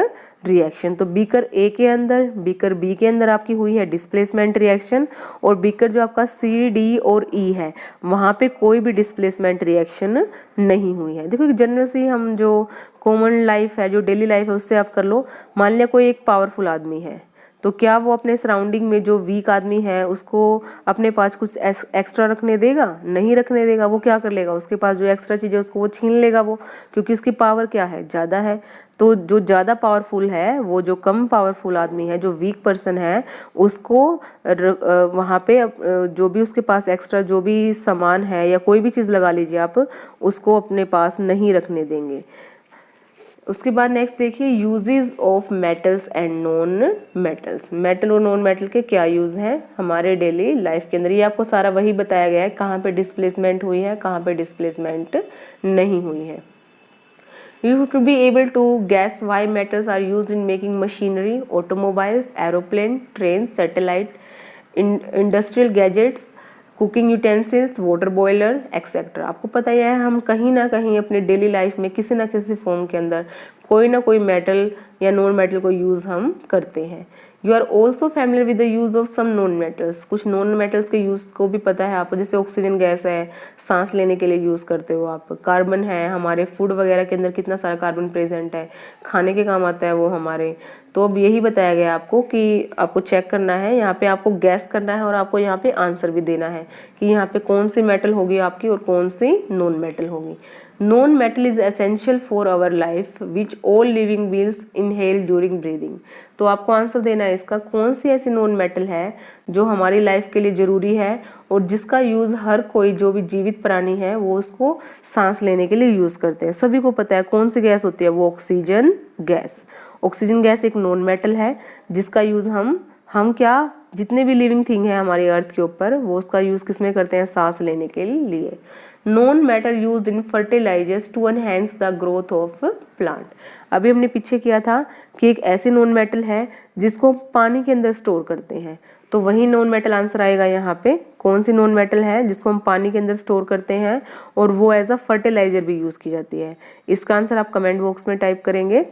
[SPEAKER 1] रिएक्शन। तो बीकर ए के अंदर, बीकर बी के अंदर आपकी हुई है डिस्प्लेसमेंट रिएक्शन, और बीकर जो आपका सी डी और ई है वहाँ पे कोई भी डिस्प्लेसमेंट रिएक्शन नहीं हुई है। देखो जनरल सी हम जो कॉमन लाइफ है, जो डेली लाइफ है उससे आप कर लो। मान लिया कोई एक पावरफुल आदमी है तो क्या वो अपने सराउंडिंग में जो वीक आदमी है उसको अपने पास कुछ एक्स्ट्रा रखने देगा, नहीं रखने देगा। वो क्या कर लेगा, उसके पास जो एक्स्ट्रा चीज़ है उसको वो छीन लेगा वो, क्योंकि उसकी पावर क्या है, ज़्यादा है। तो जो ज़्यादा पावरफुल है वो जो कम पावरफुल आदमी है, जो वीक पर्सन है, उसको वहाँ पे जो भी उसके पास एक्स्ट्रा जो भी सामान है या कोई भी चीज़ लगा लीजिए आप, उसको अपने पास नहीं रखने देंगे। उसके बाद नेक्स्ट देखिए uses of metals and non metals. Metal और नॉन मेटल के क्या यूज़ हैं हमारे डेली लाइफ के अंदर, ये आपको सारा वही बताया गया है, कहाँ पे डिस्प्लेसमेंट हुई है, कहाँ पे डिस्प्लेसमेंट नहीं हुई है। You have to be able to guess why metals are used in making machinery, automobiles, aeroplane, trains, satellite, industrial gadgets, cooking utensils, water boiler etcetera. आपको पता ही है हम कहीं ना कहीं अपने डेली लाइफ में किसी ना किसी फॉर्म के अंदर कोई ना कोई मेटल या नॉन मेटल को यूज़ हम करते हैं। You are also familiar with the use of some non metals, कुछ नॉन मेटल्स के यूज को भी पता है आपको, जैसे ऑक्सीजन गैस है, सांस लेने के लिए यूज करते हो आप। कार्बन है, हमारे फूड वगैरह के अंदर कितना सारा कार्बन प्रेजेंट है, खाने के काम आता है वो हमारे। तो अब यही बताया गया आपको कि आपको चेक करना है, यहाँ पे आपको गैस करना है और आपको यहाँ पे आंसर भी देना है कि यहाँ पे कौन सी मेटल होगी आपकी और कौन सी नॉन मेटल होगी। Non metal is essential for our life which all living beings inhale during breathing. तो आपको आंसर देना है इसका, कौन सी ऐसी नॉन मेटल है जो हमारी लाइफ के लिए जरूरी है और जिसका यूज हर कोई जो भी जीवित प्राणी है वो उसको सांस लेने के लिए यूज करते हैं। सभी को पता है कौन सी गैस होती है, वो ऑक्सीजन गैस। ऑक्सीजन गैस एक नॉन मेटल है जिसका यूज हम क्या, जितने भी लिविंग थिंग है हमारी अर्थ के ऊपर, वो उसका यूज किसमें करते हैं, सांस लेने के लिए। Non metal used in fertilisers to enhance the growth of plant. अभी हमने पीछे किया था कि एक ऐसी नॉन मेटल है जिसको पानी के अंदर स्टोर करते हैं, तो वही नॉन मेटल आंसर आएगा यहाँ पे। कौन सी नॉन मेटल है जिसको हम पानी के अंदर स्टोर करते हैं और वो एज अ फर्टिलाइजर भी यूज की जाती है। इसका आंसर आप कमेंट बॉक्स में टाइप करेंगे,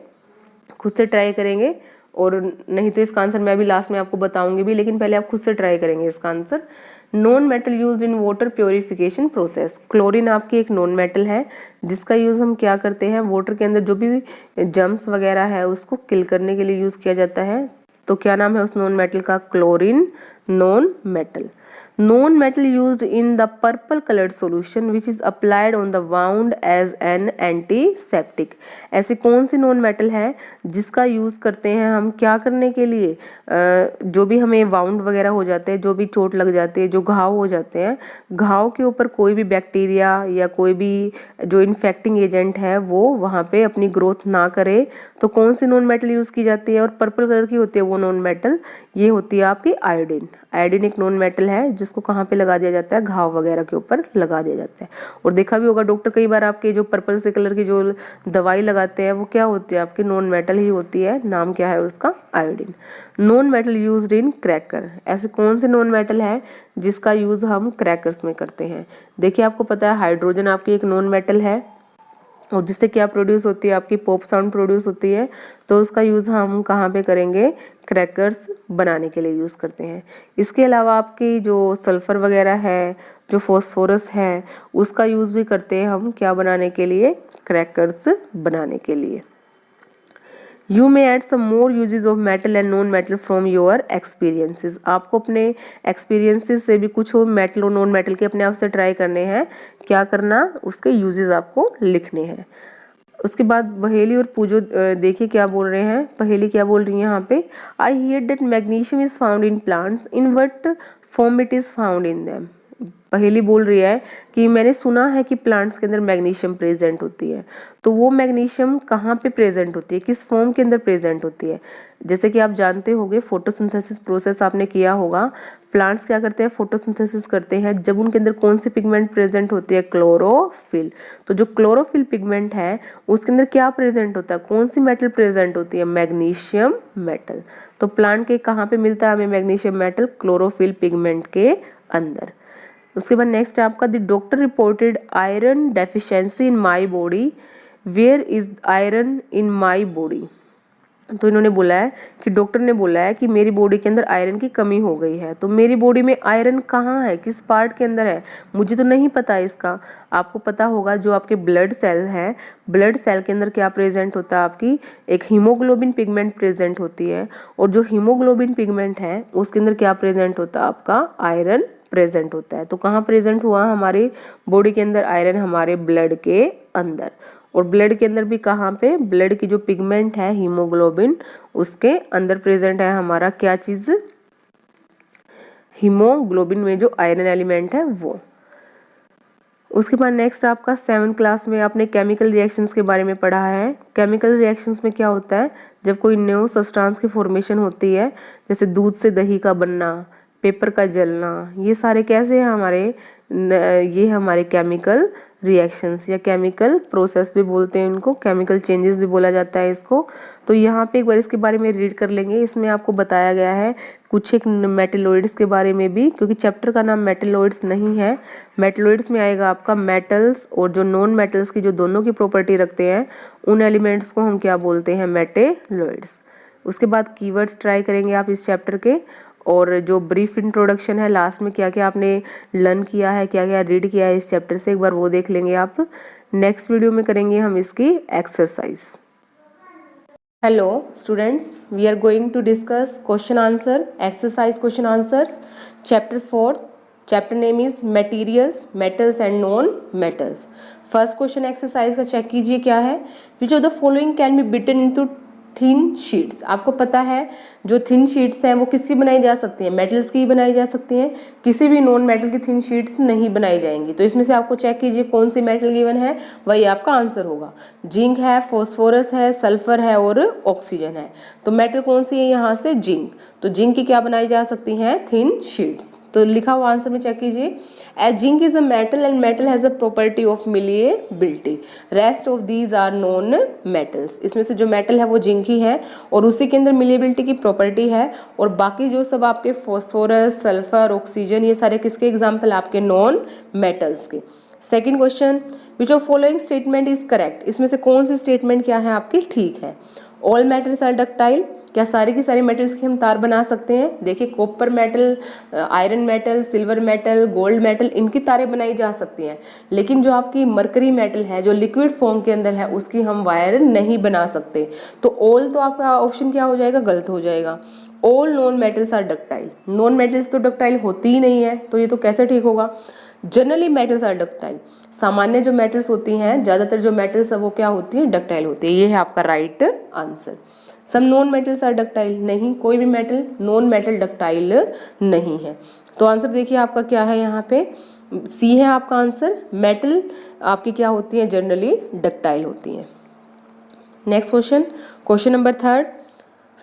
[SPEAKER 1] खुद से ट्राई करेंगे, और नहीं तो इसका आंसर मैं अभी लास्ट में आपको बताऊंगी भी, लेकिन पहले आप खुद से ट्राई करेंगे इसका answer. Non metal used in water purification process. Chlorine आपकी एक नॉन मेटल है जिसका यूज हम क्या करते हैं, वाटर के अंदर जो भी जर्म्स वगैरह है उसको किल करने के लिए यूज किया जाता है। तो क्या नाम है उस नॉन मेटल का, chlorine non metal. Non metal used in the purple coloured solution which is applied on the wound as an antiseptic. ऐसी कौन सी नॉन मेटल है जिसका यूज करते हैं हम क्या करने के लिए, जो भी हमें वाउंड वगैरह हो जाते हैं, जो भी चोट लग जाती है, जो घाव हो जाते हैं, घाव के ऊपर कोई भी बैक्टीरिया या कोई भी जो इन्फेक्टिंग एजेंट है वो वहाँ पे अपनी ग्रोथ ना करे, तो कौन सी नॉन मेटल यूज की जाती है और पर्पल कलर की होती है वो नॉन मेटल, ये होती है आपकी आयोडीन। आयोडीन एक नॉन मेटल है जिसको कहाँ पे लगा दिया जाता है, घाव वगैरह के ऊपर लगा दिया जाता है। और देखा भी होगा डॉक्टर कई बार आपके जो पर्पल से कलर की जो दवाई लगाते हैं वो क्या होती है आपकी, नॉन मेटल ही होती है। नाम क्या है उसका, आयोडीन। नॉन मेटल यूज्ड इन क्रैकर। ऐसे कौन से नॉन मेटल है जिसका यूज हम क्रैकर्स में करते हैं। देखिए आपको पता है हाइड्रोजन आपकी एक नॉन मेटल है और जिससे क्या प्रोड्यूस होती है आपकी, पॉप साउंड प्रोड्यूस होती है, तो उसका यूज़ हम कहाँ पे करेंगे, क्रैकर्स बनाने के लिए यूज़ करते हैं। इसके अलावा आपकी जो सल्फर वगैरह है, जो फॉस्फोरस है, उसका यूज़ भी करते हैं हम क्या बनाने के लिए, क्रैकर्स बनाने के लिए। You may add some more uses of metal and non-metal from your experiences. आपको अपने experiences से भी कुछ हो metal और non-metal के अपने आप से try करने हैं। क्या करना, उसके uses आपको लिखने हैं। उसके बाद पहेली और पूजो देखिए क्या बोल रहे हैं। पहेली क्या बोल रही है यहाँ पे, I hear that magnesium is found in plants. In what form it is found in them? पहेली बोल रही है कि मैंने सुना है कि प्लांट्स के अंदर मैग्नीशियम प्रेजेंट होती है, तो वो मैग्नीशियम कहाँ पे प्रेजेंट होती है, किस फॉर्म के अंदर प्रेजेंट होती है। जैसे कि आप जानते होंगे फोटोसिंथेसिस प्रोसेस आपने किया होगा, प्लांट्स क्या करते हैं, फोटोसिंथेसिस करते हैं, जब उनके अंदर कौन सी पिगमेंट प्रेजेंट होती है, क्लोरोफिल। तो जो क्लोरोफिल पिगमेंट है उसके अंदर क्या प्रेजेंट होता है, कौन सी मेटल प्रेजेंट होती है, मैग्नीशियम मेटल। तो प्लांट के कहाँ पे मिलता है हमें मैग्नीशियम मेटल, क्लोरोफिल पिगमेंट के अंदर। उसके बाद नेक्स्ट है आपका, the doctor reported iron deficiency in my body, where is iron in my body. तो इन्होंने बोला है कि डॉक्टर ने बोला है कि मेरी बॉडी के अंदर आयरन की कमी हो गई है, तो मेरी बॉडी में आयरन कहाँ है, किस पार्ट के अंदर है, मुझे तो नहीं पता इसका। आपको पता होगा जो आपके ब्लड सेल है, ब्लड सेल के अंदर क्या प्रेजेंट होता है आपकी, एक हीमोग्लोबिन पिगमेंट प्रेजेंट होती है, और जो हीमोग्लोबिन पिगमेंट है उसके अंदर क्या प्रेजेंट होता है आपका, आयरन प्रेजेंट होता है। तो कहाँ प्रेजेंट हुआ हमारे बॉडी के अंदर आयरन, हमारे ब्लड के अंदर। और ब्लड के अंदर भी कहाँ पे, ब्लड की जो पिगमेंट है हीमोग्लोबिन, उसके अंदर प्रेजेंट है हमारा क्या चीज, हीमोग्लोबिन में जो आयरन एलिमेंट है वो। उसके बाद नेक्स्ट आपका 7th क्लास में आपने केमिकल रिएक्शंस के बारे में पढ़ा है। केमिकल रिएक्शंस में क्या होता है, जब कोई न्यू सब्सटेंस की फॉर्मेशन होती है, जैसे दूध से दही का बनना, पेपर का जलना, ये सारे कैसे हैं हमारे, ये हमारे केमिकल रिएक्शंस या केमिकल प्रोसेस भी बोलते हैं इनको, केमिकल चेंजेस भी बोला जाता है इसको। तो यहाँ पे एक बार इसके बारे में रीड कर लेंगे। इसमें आपको बताया गया है कुछ एक मेटेलॉइड्स के बारे में भी, क्योंकि चैप्टर का नाम मेटेलॉइड्स नहीं है। मेटेलॉइड्स में आएगा आपका मेटल्स और जो नॉन मेटल्स की जो दोनों की प्रॉपर्टी रखते हैं उन एलिमेंट्स को हम क्या बोलते हैं, मेटेलॉइड्स। उसके बाद कीवर्ड्स ट्राई करेंगे आप इस चैप्टर के, और जो ब्रीफ इंट्रोडक्शन है लास्ट में क्या क्या आपने लर्न किया है, क्या क्या रीड किया है इस चैप्टर से, एक बार वो देख लेंगे आप। नेक्स्ट वीडियो में करेंगे हम इसकी exercise. Hello students, we are going to discuss question answer exercise question answers chapter 4। Chapter name is materials, metals and non metals. First question exercise का चेक कीजिए क्या है। Which of the following can be beaten into thin sheets. आपको पता है जो thin sheets हैं वो किसकी बनाई जा सकती हैं, मेटल्स की बनाई जा सकती हैं, किसी भी नॉन मेटल की थिन शीट्स नहीं बनाई जाएंगी। तो इसमें से आपको चेक कीजिए कौन सी मेटल गिवन है, वही आपका आंसर होगा। जिंक है, फॉस्फोरस है, सल्फर है और ऑक्सीजन है। तो मेटल कौन सी है यहाँ से, जिंक। तो जिंक की क्या बनाई जा सकती हैं, थिन शीट्स। तो लिखा हुआ आंसर में चेक कीजिए। As zinc is a metal and metal has a property of malleability, rest of these are non metals. इसमें से जो मेटल है वो जिंक ही है और उसी के अंदर मिलिएबिलिटी की प्रॉपर्टी है, और बाकी जो सब आपके फॉस्फोरस, सल्फर, ऑक्सीजन, ये सारे किसके एग्जाम्पल, आपके नॉन मेटल्स के। Second question, which of following statement is correct. इसमें से कौन सी स्टेटमेंट क्या है आपकी ठीक है। ऑल मेटल्स आर डक्टाइल, क्या सारी की सारी मेटल्स की हम तार बना सकते हैं। देखिए copper metal, iron metal, silver metal, gold metal, इनकी तारें बनाई जा सकती हैं, लेकिन जो आपकी मरकरी मेटल है जो लिक्विड फॉर्म के अंदर है उसकी हम वायर नहीं बना सकते। तो ऑल तो आपका ऑप्शन क्या हो जाएगा, गलत हो जाएगा। All non metals are ductile, non metals तो डक्टाइल होती ही नहीं है, तो ये तो कैसे ठीक होगा। जनरली मेटल्स आर डक्टाइल, सामान्य जो मेटल्स होती हैं, ज़्यादातर जो मेटल्स है वो क्या होती है, डक्टाइल होती है। ये है आपका right answer. Some non metals are ductile, नहीं, कोई भी मेटल नॉन मेटल डक्टाइल नहीं है। तो आंसर देखिए आपका क्या है, यहाँ पे सी है आपका आंसर। मेटल आपकी क्या होती है, जनरली डक्टाइल होती हैं। Next question, question number 3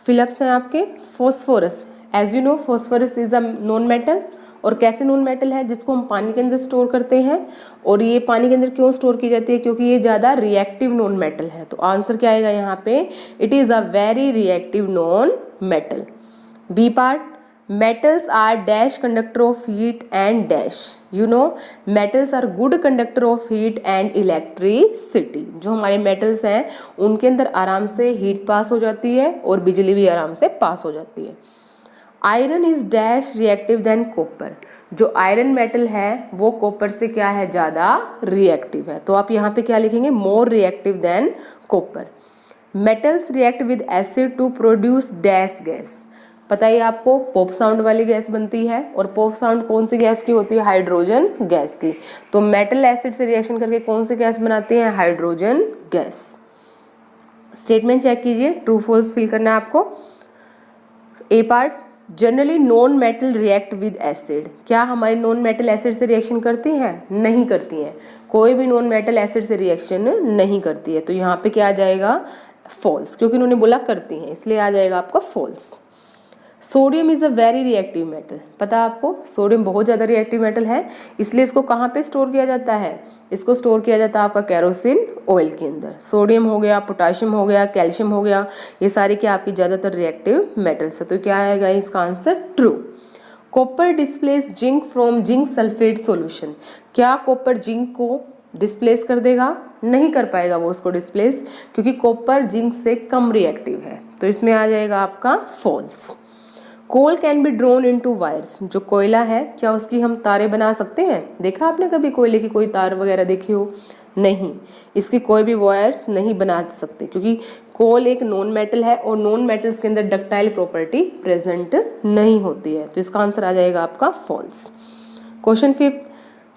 [SPEAKER 1] fill ups हैं आपके। Phosphorus, as you know phosphorus is a non metal, और कैसे नॉन मेटल है, जिसको हम पानी के अंदर स्टोर करते हैं। और ये पानी के अंदर क्यों स्टोर की जाती है, क्योंकि ये ज़्यादा रिएक्टिव नॉन मेटल है। तो आंसर क्या आएगा यहाँ पे, it is a very reactive non metal. B part, metals are dash conductor of heat and dash. You know metals are good conductor of heat and electricity. जो हमारे metals हैं उनके अंदर आराम से हीट पास हो जाती है और बिजली भी आराम से पास हो जाती है। Iron is dash reactive than copper, जो आयरन मेटल है वो कॉपर से क्या है, ज़्यादा रिएक्टिव है। तो आप यहाँ पे क्या लिखेंगे, more reactive than copper. Metals react with acid to produce dash gas. पता है आपको पॉप साउंड वाली गैस बनती है, और पॉप साउंड कौन सी गैस की होती है, हाइड्रोजन गैस की। तो मेटल एसिड से रिएक्शन करके कौन सी गैस बनाती है, हाइड्रोजन गैस। स्टेटमेंट चेक कीजिए, ट्रू फॉल्स फिल करना है आपको। A part, generally non metal react with acid. क्या हमारे नॉन मेटल एसिड से रिएक्शन करती हैं, नहीं करती हैं। कोई भी नॉन मेटल एसिड से रिएक्शन नहीं करती है। तो यहाँ पे क्या आ जाएगा, फॉल्स, क्योंकि उन्होंने बोला करती हैं, इसलिए आ जाएगा आपका false. Sodium is a very reactive metal, पता है आपको सोडियम बहुत ज़्यादा रिएक्टिव मेटल है, इसलिए इसको कहाँ पे स्टोर किया जाता है, इसको स्टोर किया जाता है आपका केरोसिन ऑयल के अंदर। सोडियम हो गया, पोटाशियम हो गया, कैल्शियम हो गया, ये सारी क्या आपकी ज़्यादातर रिएक्टिव मेटल्स है। तो क्या आएगा इसका answer, true. Copper displace zinc from zinc sulphate solution. क्या कॉपर जिंक को डिस्प्लेस कर देगा, नहीं कर पाएगा वो उसको डिस्प्लेस, क्योंकि कॉपर जिंक से कम रिएक्टिव है। तो इसमें आ जाएगा आपका false. Coal can be drawn into wires, जो कोयला है क्या उसकी हम तारे बना सकते हैं। देखा आपने कभी कोयले की कोई तार वगैरह देखी हो, नहीं, इसकी कोई भी वायर्स नहीं बना सकते, क्योंकि कोल एक नॉन मेटल है और नॉन मेटल्स के अंदर डक्टाइल प्रॉपर्टी प्रेजेंट नहीं होती है। तो इसका आंसर आ जाएगा आपका false. Question 5,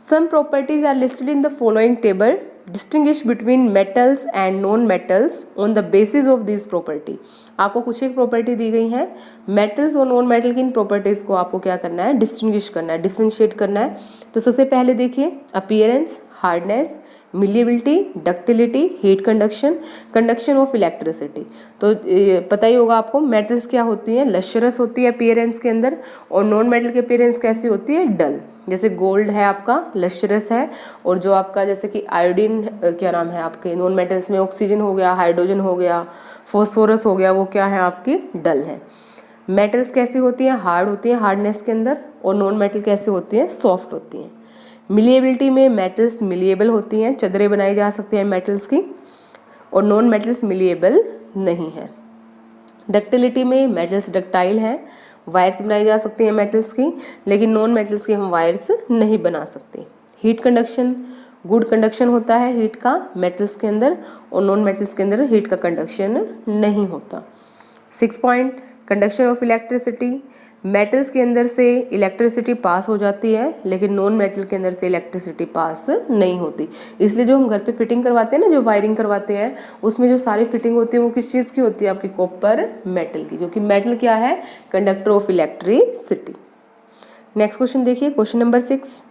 [SPEAKER 1] some properties are listed in the following table, distinguish between metals and non metals on the basis of this property. आपको कुछ एक प्रॉपर्टी दी गई है, मेटल्स और नॉन मेटल की इन प्रॉपर्टीज़ को आपको क्या करना है, डिस्टिंग्विश करना है, डिफ्रेंशिएट करना है। तो सबसे पहले देखिए appearance, hardness, malleability, ductility, heat conduction, conduction of electricity. तो पता ही होगा आपको मेटल्स क्या होती हैं, लश्चरस होती है अपीयरेंस के अंदर, और नॉन मेटल की अपीयरेंस कैसी होती है, डल। जैसे गोल्ड है आपका लश्चरस है, और जो आपका जैसे कि आयोडीन क्या नाम है आपके नॉन मेटल्स में, ऑक्सीजन हो गया, हाइड्रोजन हो गया, फॉस्फोरस हो गया, वो क्या है आपकी डल है। मेटल्स कैसी होती हैं, हार्ड होती हैं हार्डनेस के अंदर, और नॉन मेटल कैसी होती हैं, सॉफ्ट होती हैं। मिलिएबिलिटी में मेटल्स मिलिएबल होती हैं, चदरें बनाई जा सकती हैं मेटल्स की, और नॉन मेटल्स मिलिएबल नहीं है। डक्टिलिटी में मेटल्स डक्टाइल हैं, वायर्स बनाई जा सकती हैं मेटल्स की, लेकिन नॉन मेटल्स की हम वायर्स नहीं बना सकते। हीट कंडक्शन, गुड कंडक्शन होता है हीट का मेटल्स के अंदर, और नॉन मेटल्स के अंदर हीट का कंडक्शन नहीं होता। 6 point, conduction of electricity, metals के अंदर से इलेक्ट्रिसिटी पास हो जाती है, लेकिन नॉन मेटल के अंदर से इलेक्ट्रिसिटी पास नहीं होती। इसलिए जो हम घर पे फिटिंग करवाते हैं ना, जो वायरिंग करवाते हैं, उसमें जो सारी फिटिंग होती है वो किस चीज़ की होती है? आपकी कॉपर मेटल की, क्योंकि मेटल क्या है? Conductor of electricity. Next question देखिए, क्वेश्चन नंबर 6।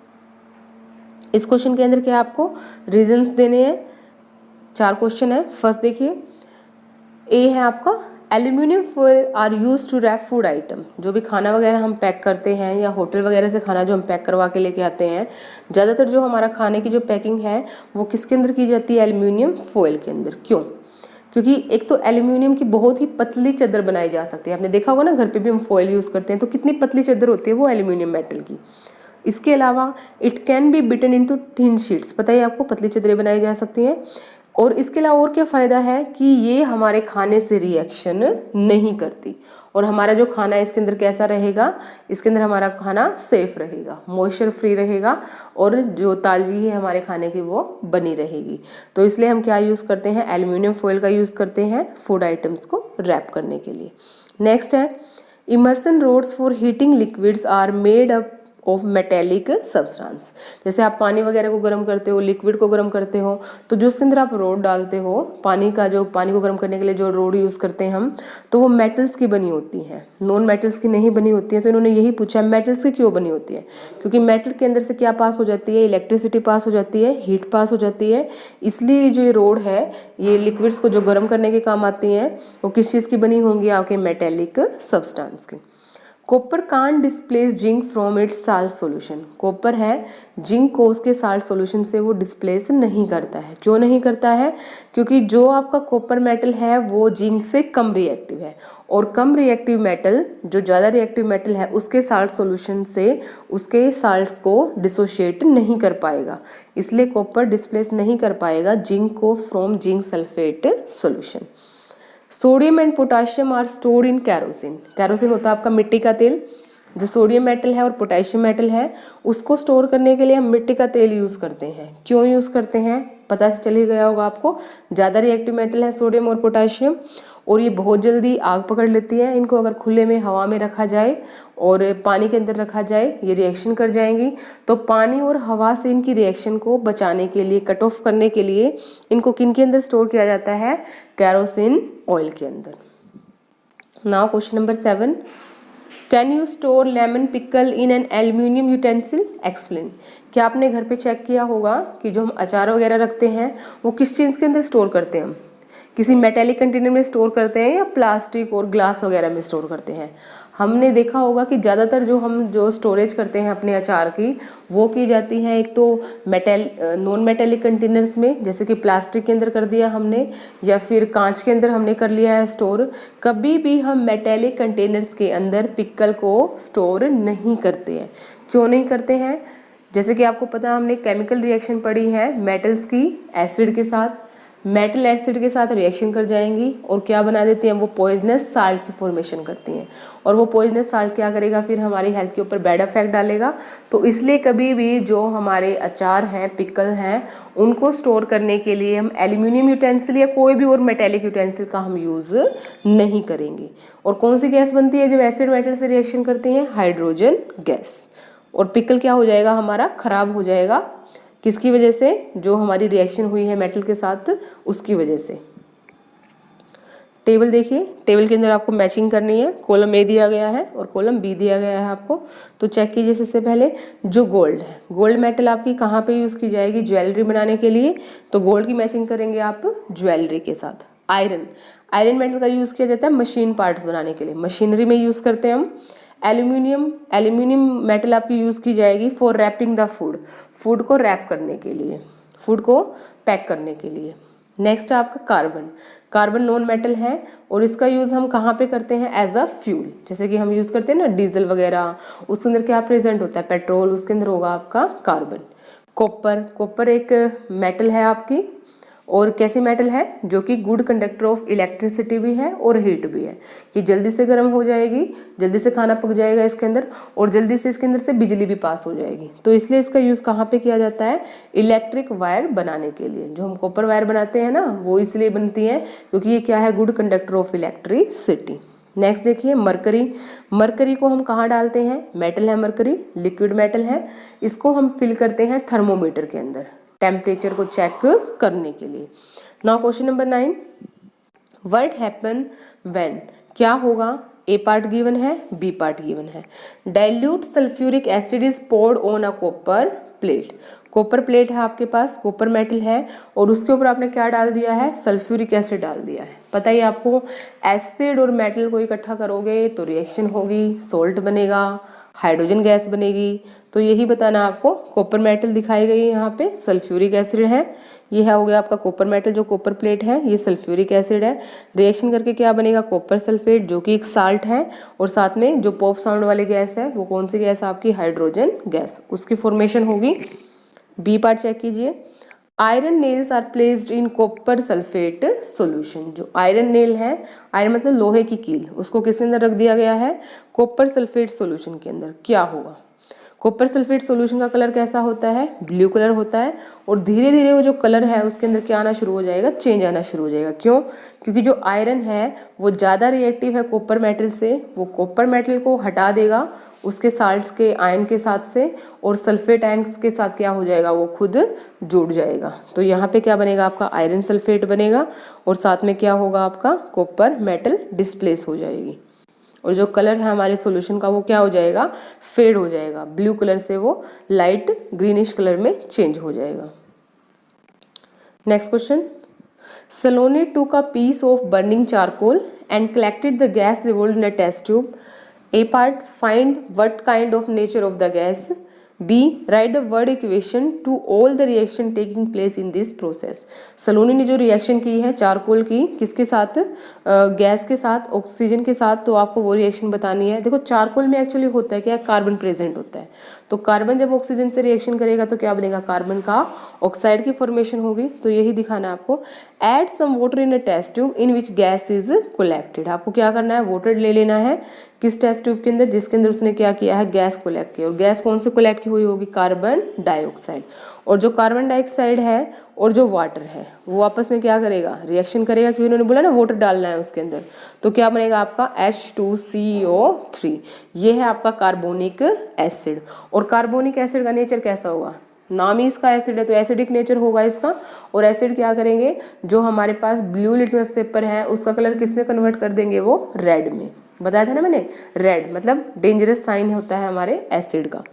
[SPEAKER 1] इस क्वेश्चन के अंदर क्या आपको रीजंस देने हैं? 4 क्वेश्चन है। फर्स्ट देखिए, ए है आपका aluminium foil are use to wrap food item. जो भी खाना वगैरह हम पैक करते हैं या होटल वगैरह से खाना जो हम पैक करवा के लेके आते हैं, ज़्यादातर जो हमारा खाने की जो पैकिंग है वो किसके अंदर की जाती है? एल्यूमिनियम फॉयल के अंदर। क्यों? क्योंकि एक तो एल्यूमिनियम की बहुत ही पतली चादर बनाई जा सकती है। आपने देखा होगा ना, घर पे भी हम फॉयल यूज़ करते हैं तो कितनी पतली चादर होती है वो एल्यूमिनियम मेटल की। इसके अलावा it can be beaten into thin sheets, पता है आपको, पतली चादरें बनाई जा सकती हैं। और इसके अलावा और क्या फ़ायदा है कि ये हमारे खाने से रिएक्शन नहीं करती, और हमारा जो खाना है इसके अंदर कैसा रहेगा? इसके अंदर हमारा खाना सेफ रहेगा, मॉइस्चर फ्री रहेगा, और जो ताजगी है हमारे खाने की वो बनी रहेगी। तो इसलिए हम क्या यूज़ करते हैं? एल्यूमिनियम फॉयल का यूज़ करते हैं फूड आइटम्स को रैप करने के लिए। नेक्स्ट है, immersion rods for heating liquids are made up of metallic substance. जैसे आप पानी वगैरह को गर्म करते हो, लिक्विड को गर्म करते हो, तो जो उसके अंदर आप रोड डालते हो, पानी को गर्म करने के लिए जो रोड यूज़ करते हैं हम, तो वो मेटल्स की बनी होती हैं, नॉन मेटल्स की नहीं बनी होती है। तो इन्होंने यही पूछा मेटल्स की क्यों बनी होती है? क्योंकि मेटल के अंदर से क्या पास हो जाती है? इलेक्ट्रिसिटी पास हो जाती है, हीट पास हो जाती है। इसलिए जो ये रोड है, ये लिक्विड्स को जो गर्म करने के काम आती हैं, वो किस चीज़ की बनी होंगी? आपके मेटेलिक सब्सटेंस की। Copper can't displace zinc from its salt solution. Copper है, जिंक को उसके साल्ट सॉल्यूशन से वो डिस्प्लेस नहीं करता है। क्यों नहीं करता है? क्योंकि जो आपका कॉपर मेटल है वो जिंक से कम रिएक्टिव है, और कम रिएक्टिव मेटल जो ज़्यादा रिएक्टिव मेटल है उसके साल्ट सॉल्यूशन से उसके साल्ट्स को डिसोशिएट नहीं कर पाएगा। इसलिए कॉपर डिस्प्लेस नहीं कर पाएगा जिंक को from zinc sulphate solution. Sodium and potassium are stored in kerosene. Kerosene होता है आपका मिट्टी का तेल। जो सोडियम मेटल है और पोटेशियम मेटल है उसको स्टोर करने के लिए हम मिट्टी का तेल यूज़ करते हैं। क्यों यूज़ करते हैं? पता चल ही गया होगा आपको। ज़्यादा रिएक्टिव मेटल है सोडियम और पोटेशियम, और ये बहुत जल्दी आग पकड़ लेती है। इनको अगर खुले में हवा में रखा जाए और पानी के अंदर रखा जाए, ये रिएक्शन कर जाएंगी। तो पानी और हवा से इनकी रिएक्शन को बचाने के लिए, कट ऑफ करने के लिए, इनको किन के अंदर स्टोर किया जाता है? कैरोसिन ऑयल के अंदर। Now question number 7, can you store lemon pickle in an aluminium utensil? Explain. क्या आपने घर पे चेक किया होगा कि जो हम अचार वगैरह रखते हैं वो किस चीज़ के अंदर स्टोर करते हैं? हम किसी मेटेलिक कंटेनर में स्टोर करते हैं या प्लास्टिक और ग्लास वगैरह में स्टोर करते हैं? हमने देखा होगा कि ज़्यादातर जो स्टोरेज करते हैं अपने अचार की, वो की जाती है एक तो नॉन मेटेलिक कंटेनर्स में, जैसे कि प्लास्टिक के अंदर कर दिया हमने, या फिर कांच के अंदर हमने कर लिया है स्टोर। कभी भी हम मेटेलिक कंटेनर्स के अंदर पिकल को स्टोर नहीं करते हैं। क्यों नहीं करते हैं? जैसे कि आपको पता है, हमने केमिकल रिएक्शन पढ़ी है मेटल्स की एसिड के साथ। मेटल एसिड के साथ रिएक्शन कर जाएंगी और क्या बना देती हैं? वो पॉइजनस साल्ट की फॉर्मेशन करती हैं, और वो पॉइजनस साल्ट क्या करेगा? फिर हमारी हेल्थ के ऊपर बैड इफेक्ट डालेगा। तो इसलिए कभी भी जो हमारे अचार हैं, पिकल हैं, उनको स्टोर करने के लिए हम एल्यूमिनियम यूटेंसिल या कोई भी और मेटेलिक यूटेंसिल का हम यूज़ नहीं करेंगे। और कौन सी गैस बनती है जब एसिड मेटल से रिएक्शन करती हैं? Hydrogen gas. और पिकल क्या हो जाएगा? हमारा खराब हो जाएगा। किसकी वजह से? जो हमारी रिएक्शन हुई है मेटल के साथ, उसकी वजह से। टेबल देखिए, टेबल के अंदर आपको मैचिंग करनी है। कॉलम ए दिया गया है और कॉलम बी दिया गया है आपको। तो चेक कीजिए सबसे पहले, जो गोल्ड है, गोल्ड मेटल आपकी कहाँ पे यूज़ की जाएगी? ज्वेलरी बनाने के लिए। तो गोल्ड की मैचिंग करेंगे आप ज्वेलरी के साथ। आयरन मेटल का यूज़ किया जाता है मशीन पार्ट बनाने के लिए, मशीनरी में यूज़ करते हैं हम। एल्यूमिनियम मेटल आपकी यूज़ की जाएगी फॉर रैपिंग द फूड को रैप करने के लिए, फूड को पैक करने के लिए। नेक्स्ट है आपका कार्बन नॉन मेटल है, और इसका यूज़ हम कहाँ पे करते हैं? As a fuel. जैसे कि हम यूज़ करते हैं ना डीजल वगैरह, उसके अंदर क्या प्रेजेंट होता है? पेट्रोल, उसके अंदर होगा आपका कार्बन। कॉपर एक मेटल है आपकी, और कैसी मेटल है, जो कि गुड कंडक्टर ऑफ इलेक्ट्रिसिटी भी है और हीट भी है, कि जल्दी से गर्म हो जाएगी, जल्दी से खाना पक जाएगा इसके अंदर, और जल्दी से इसके अंदर से बिजली भी पास हो जाएगी। तो इसलिए इसका यूज़ कहाँ पे किया जाता है, इलेक्ट्रिक वायर बनाने के लिए। जो हम कॉपर वायर बनाते हैं ना, वो इसलिए बनती है क्योंकि ये क्या है, good conductor of electricity. Next देखिए मरकरी। मरकरी को हम कहाँ डालते हैं, मेटल है मरकरी, लिक्विड मेटल है, इसको हम फिल करते हैं थर्मोमीटर के अंदर टेम्परेचर को चेक करने के लिए। Now question number 9, what happen when, क्या होगा, ए पार्ट गिवन है, बी पार्ट गिवन है। Dilute sulphuric acid is poured on a copper plate. Copper plate है आपके पास, कॉपर मेटल है, और उसके ऊपर आपने क्या डाल दिया है, सल्फ्यूरिक एसिड डाल दिया है। पता ही आपको, एसिड और मेटल को इकट्ठा करोगे तो रिएक्शन होगी, सोल्ट बनेगा, हाइड्रोजन गैस बनेगी। तो यही बताना आपको। कॉपर मेटल दिखाई गई है यहाँ पे, सल्फ्यूरिक एसिड है, ये है हो गया आपका कॉपर मेटल, जो कॉपर प्लेट है ये सल्फ्यूरिक एसिड है। रिएक्शन करके क्या बनेगा, कॉपर सल्फेट, जो कि एक साल्ट है, और साथ में जो पॉप साउंड वाली गैस है वो कौन सी गैस है आपकी, हाइड्रोजन गैस, उसकी फॉर्मेशन होगी। बी पार्ट चेक कीजिए, iron nails are placed in copper sulphate solution. जो आयरन नेल है, आयरन मतलब लोहे की कील, उसको किसके अंदर रख दिया गया है, कॉपर सल्फेट सॉल्यूशन के अंदर। क्या होगा, कॉपर सल्फेट सॉल्यूशन का कलर कैसा होता है, ब्लू कलर होता है, और धीरे धीरे वो जो कलर है उसके अंदर क्या आना शुरू हो जाएगा, चेंज आना शुरू हो जाएगा। क्यों, क्योंकि जो आयरन है वो ज़्यादा रिएक्टिव है कॉपर मेटल से, वो कॉपर मेटल को हटा देगा उसके साल्ट्स के आयन के साथ से, और सल्फेट आयन्स के साथ क्या हो जाएगा, वो खुद जुड़ जाएगा। तो यहाँ पे क्या बनेगा आपका, आयरन सल्फेट बनेगा, और साथ में क्या होगा आपका, कॉपर मेटल डिस्प्लेस हो जाएगी, और जो कलर है हमारे सॉल्यूशन का वो क्या हो जाएगा, फेड हो जाएगा, ब्लू कलर से वो लाइट ग्रीनिश कलर में चेंज हो जाएगा। Next question, Saloni took a piece of burning charcoal and collected the gas revolved in a test tube. A part, find what kind of nature of the gas. B, write the word equation to all the reaction taking place in this process. सलोनी ने जो reaction की है charcoal की, किसके साथ, gas के साथ, oxygen के साथ, तो आपको वो रिएक्शन बतानी है। देखो चारकोल में एक्चुअली होता है क्या, कार्बन प्रेजेंट होता है, तो कार्बन जब ऑक्सीजन से रिएक्शन करेगा तो क्या बनेगा, कार्बन का ऑक्साइड की फॉर्मेशन होगी। तो यही दिखाना है आपको। Add some water in a test tube in which gas is collected. आपको क्या करना है, वाटर ले लेना है किस टेस्ट ट्यूब के अंदर, जिसके अंदर उसने क्या किया है, गैस कलेक्ट किया, और गैस कौन से कलेक्ट की हुई होगी, कार्बन डाइऑक्साइड। और जो कार्बन डाइऑक्साइड है और जो वाटर है वो आपस में क्या करेगा, रिएक्शन करेगा, क्योंकि उन्होंने बोला ना वाटर डालना है उसके अंदर। तो क्या बनेगा आपका H2CO3, ये है आपका कार्बोनिक एसिड। और कार्बोनिक एसिड का नेचर कैसा होगा, नाम ही इसका एसिड है तो एसिडिक नेचर होगा इसका। और एसिड क्या करेंगे, जो हमारे पास ब्लू लिटमस पेपर है उसका कलर किस में कन्वर्ट कर देंगे, वो रेड में। बताया था ना मैंने, रेड मतलब डेंजरस साइन होता है हमारे एसिड का।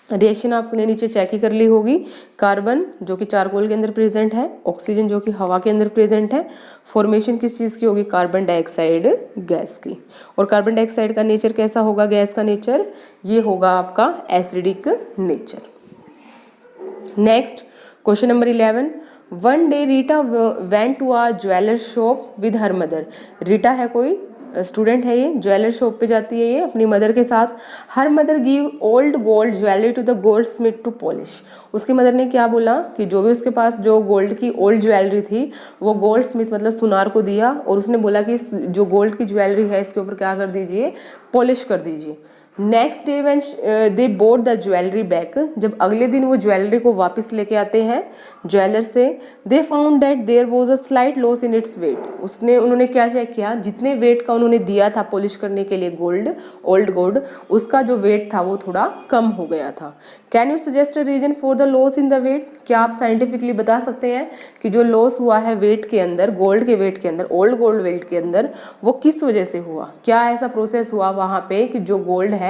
[SPEAKER 1] रिएक्शन आपने नीचे चेक ही कर ली होगी, कार्बन जो कि चारकोल के अंदर प्रेजेंट है, ऑक्सीजन जो कि हवा के अंदर प्रेजेंट है, फॉर्मेशन किस चीज़ की होगी, कार्बन डाइऑक्साइड गैस की। और कार्बन डाइऑक्साइड का नेचर कैसा होगा, गैस का नेचर ये होगा आपका acidic nature. Next question number 11, one day Reeta went to a jeweller shop with her mother. Reeta है कोई स्टूडेंट है, ये ज्वेलर शॉप पे जाती है ये अपनी मदर के साथ। हर mother give old gold jewellery to the goldsmith to polish. उसकी मदर ने क्या बोला कि जो भी उसके पास जो गोल्ड की ओल्ड ज्वेलरी थी वो गोल्ड स्मिथ मतलब सुनार को दिया, और उसने बोला कि जो गोल्ड की ज्वेलरी है इसके ऊपर क्या कर दीजिए, पॉलिश कर दीजिए। Next day when they both the jewellery back, जब अगले दिन वो ज्वेलरी को वापस लेके आते हैं ज्वेलर से, they found that there was a slight loss in its weight. उन्होंने क्या चेक किया, जितने वेट का उन्होंने दिया था पॉलिश करने के लिए गोल्ड, ओल्ड गोल्ड, उसका जो वेट था वो थोड़ा कम हो गया था। Can you suggest a reason for the loss in the weight. क्या आप साइंटिफिकली बता सकते हैं कि जो लॉस हुआ है वेट के अंदर, गोल्ड के वेट के अंदर, ओल्ड गोल्ड वेट के अंदर, वो किस वजह से हुआ, क्या ऐसा प्रोसेस हुआ वहाँ पे कि जो गोल्ड है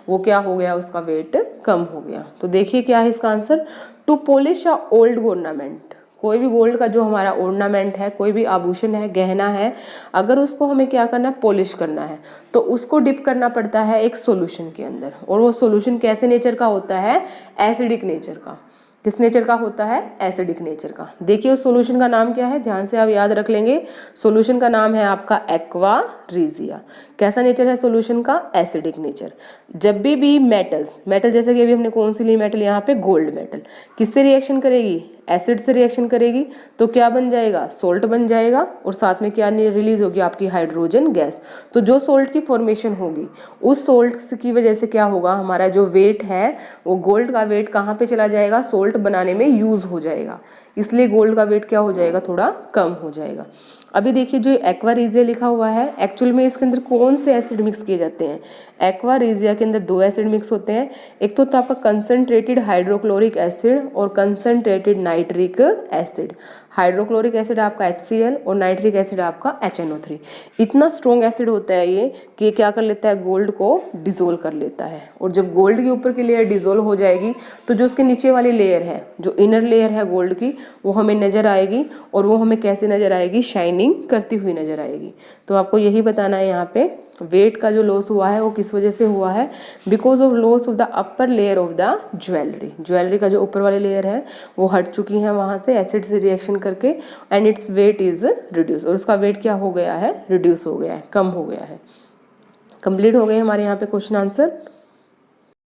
[SPEAKER 1] वो क्या हो गया, उसका वेट कम हो गया। तो देखिए क्या है इसका आंसर, to polish a old ornament. कोई भी गोल्ड का जो हमारा ऑर्नामेंट है, कोई भी आभूषण है, गहना है, अगर उसको हमें क्या करना है, पॉलिश करना है, तो उसको डिप करना पड़ता है एक सॉल्यूशन के अंदर। और वो सॉल्यूशन कैसे नेचर का होता है, एसिडिक नेचर का। किस नेचर का होता है, एसिडिक नेचर का। देखिए उस सॉल्यूशन का नाम क्या है, ध्यान से आप याद रख लेंगे। सॉल्यूशन का नाम है आपका एक्वा रीजिया। कैसा नेचर है सॉल्यूशन का, एसिडिक नेचर। जब भी मेटल जैसे कि अभी हमने कौन सी ली मेटल यहाँ पे, गोल्ड मेटल, किससे रिएक्शन करेगी, एसिड से रिएक्शन करेगी, तो क्या बन जाएगा, सोल्ट बन जाएगा, और साथ में क्या रिलीज होगी, आपकी हाइड्रोजन गैस। तो जो सोल्ट की फॉर्मेशन होगी उस सोल्ट की वजह से क्या होगा, हमारा जो वेट है वो गोल्ड का वेट कहाँ पे चला जाएगा, सोल्ट बनाने में यूज हो जाएगा, इसलिए गोल्ड का वेट क्या हो जाएगा, थोड़ा कम हो जाएगा। अभी देखिए जो एक्वा रीजिया लिखा हुआ है, एक्चुअल में इसके अंदर कौन से एसिड मिक्स किए जाते हैं। एक्वा रीजिया के अंदर 2 एसिड मिक्स होते हैं, एक तो आपका कंसनट्रेटेड हाइड्रोक्लोरिक एसिड और concentrated nitric acid. Hydrochloric acid आपका HCl और नाइट्रिक एसिड आपका HNO3। इतना स्ट्रॉन्ग एसिड होता है ये कि ये क्या कर लेता है, गोल्ड को डिसोल्व कर लेता है। और जब गोल्ड के ऊपर की लेयर डिसोल्व हो जाएगी तो जो उसके नीचे वाली लेयर है, जो इनर लेयर है गोल्ड की, वो हमें नज़र आएगी, और वो हमें कैसे नज़र आएगी, शाइनिंग करती हुई नज़र आएगी। तो आपको यही बताना है यहाँ पे वेट का जो लॉस हुआ है वो किस वजह से हुआ है, because of loss of the upper layer of the jewellery का जो ऊपर वाली लेयर है वो हट चुकी है वहाँ से एसिड से रिएक्शन करके, and its weight is reduce, और उसका वेट क्या हो गया है, रिड्यूस हो गया है, कम हो गया है। कंप्लीट हो गए हमारे यहाँ पे क्वेश्चन आंसर।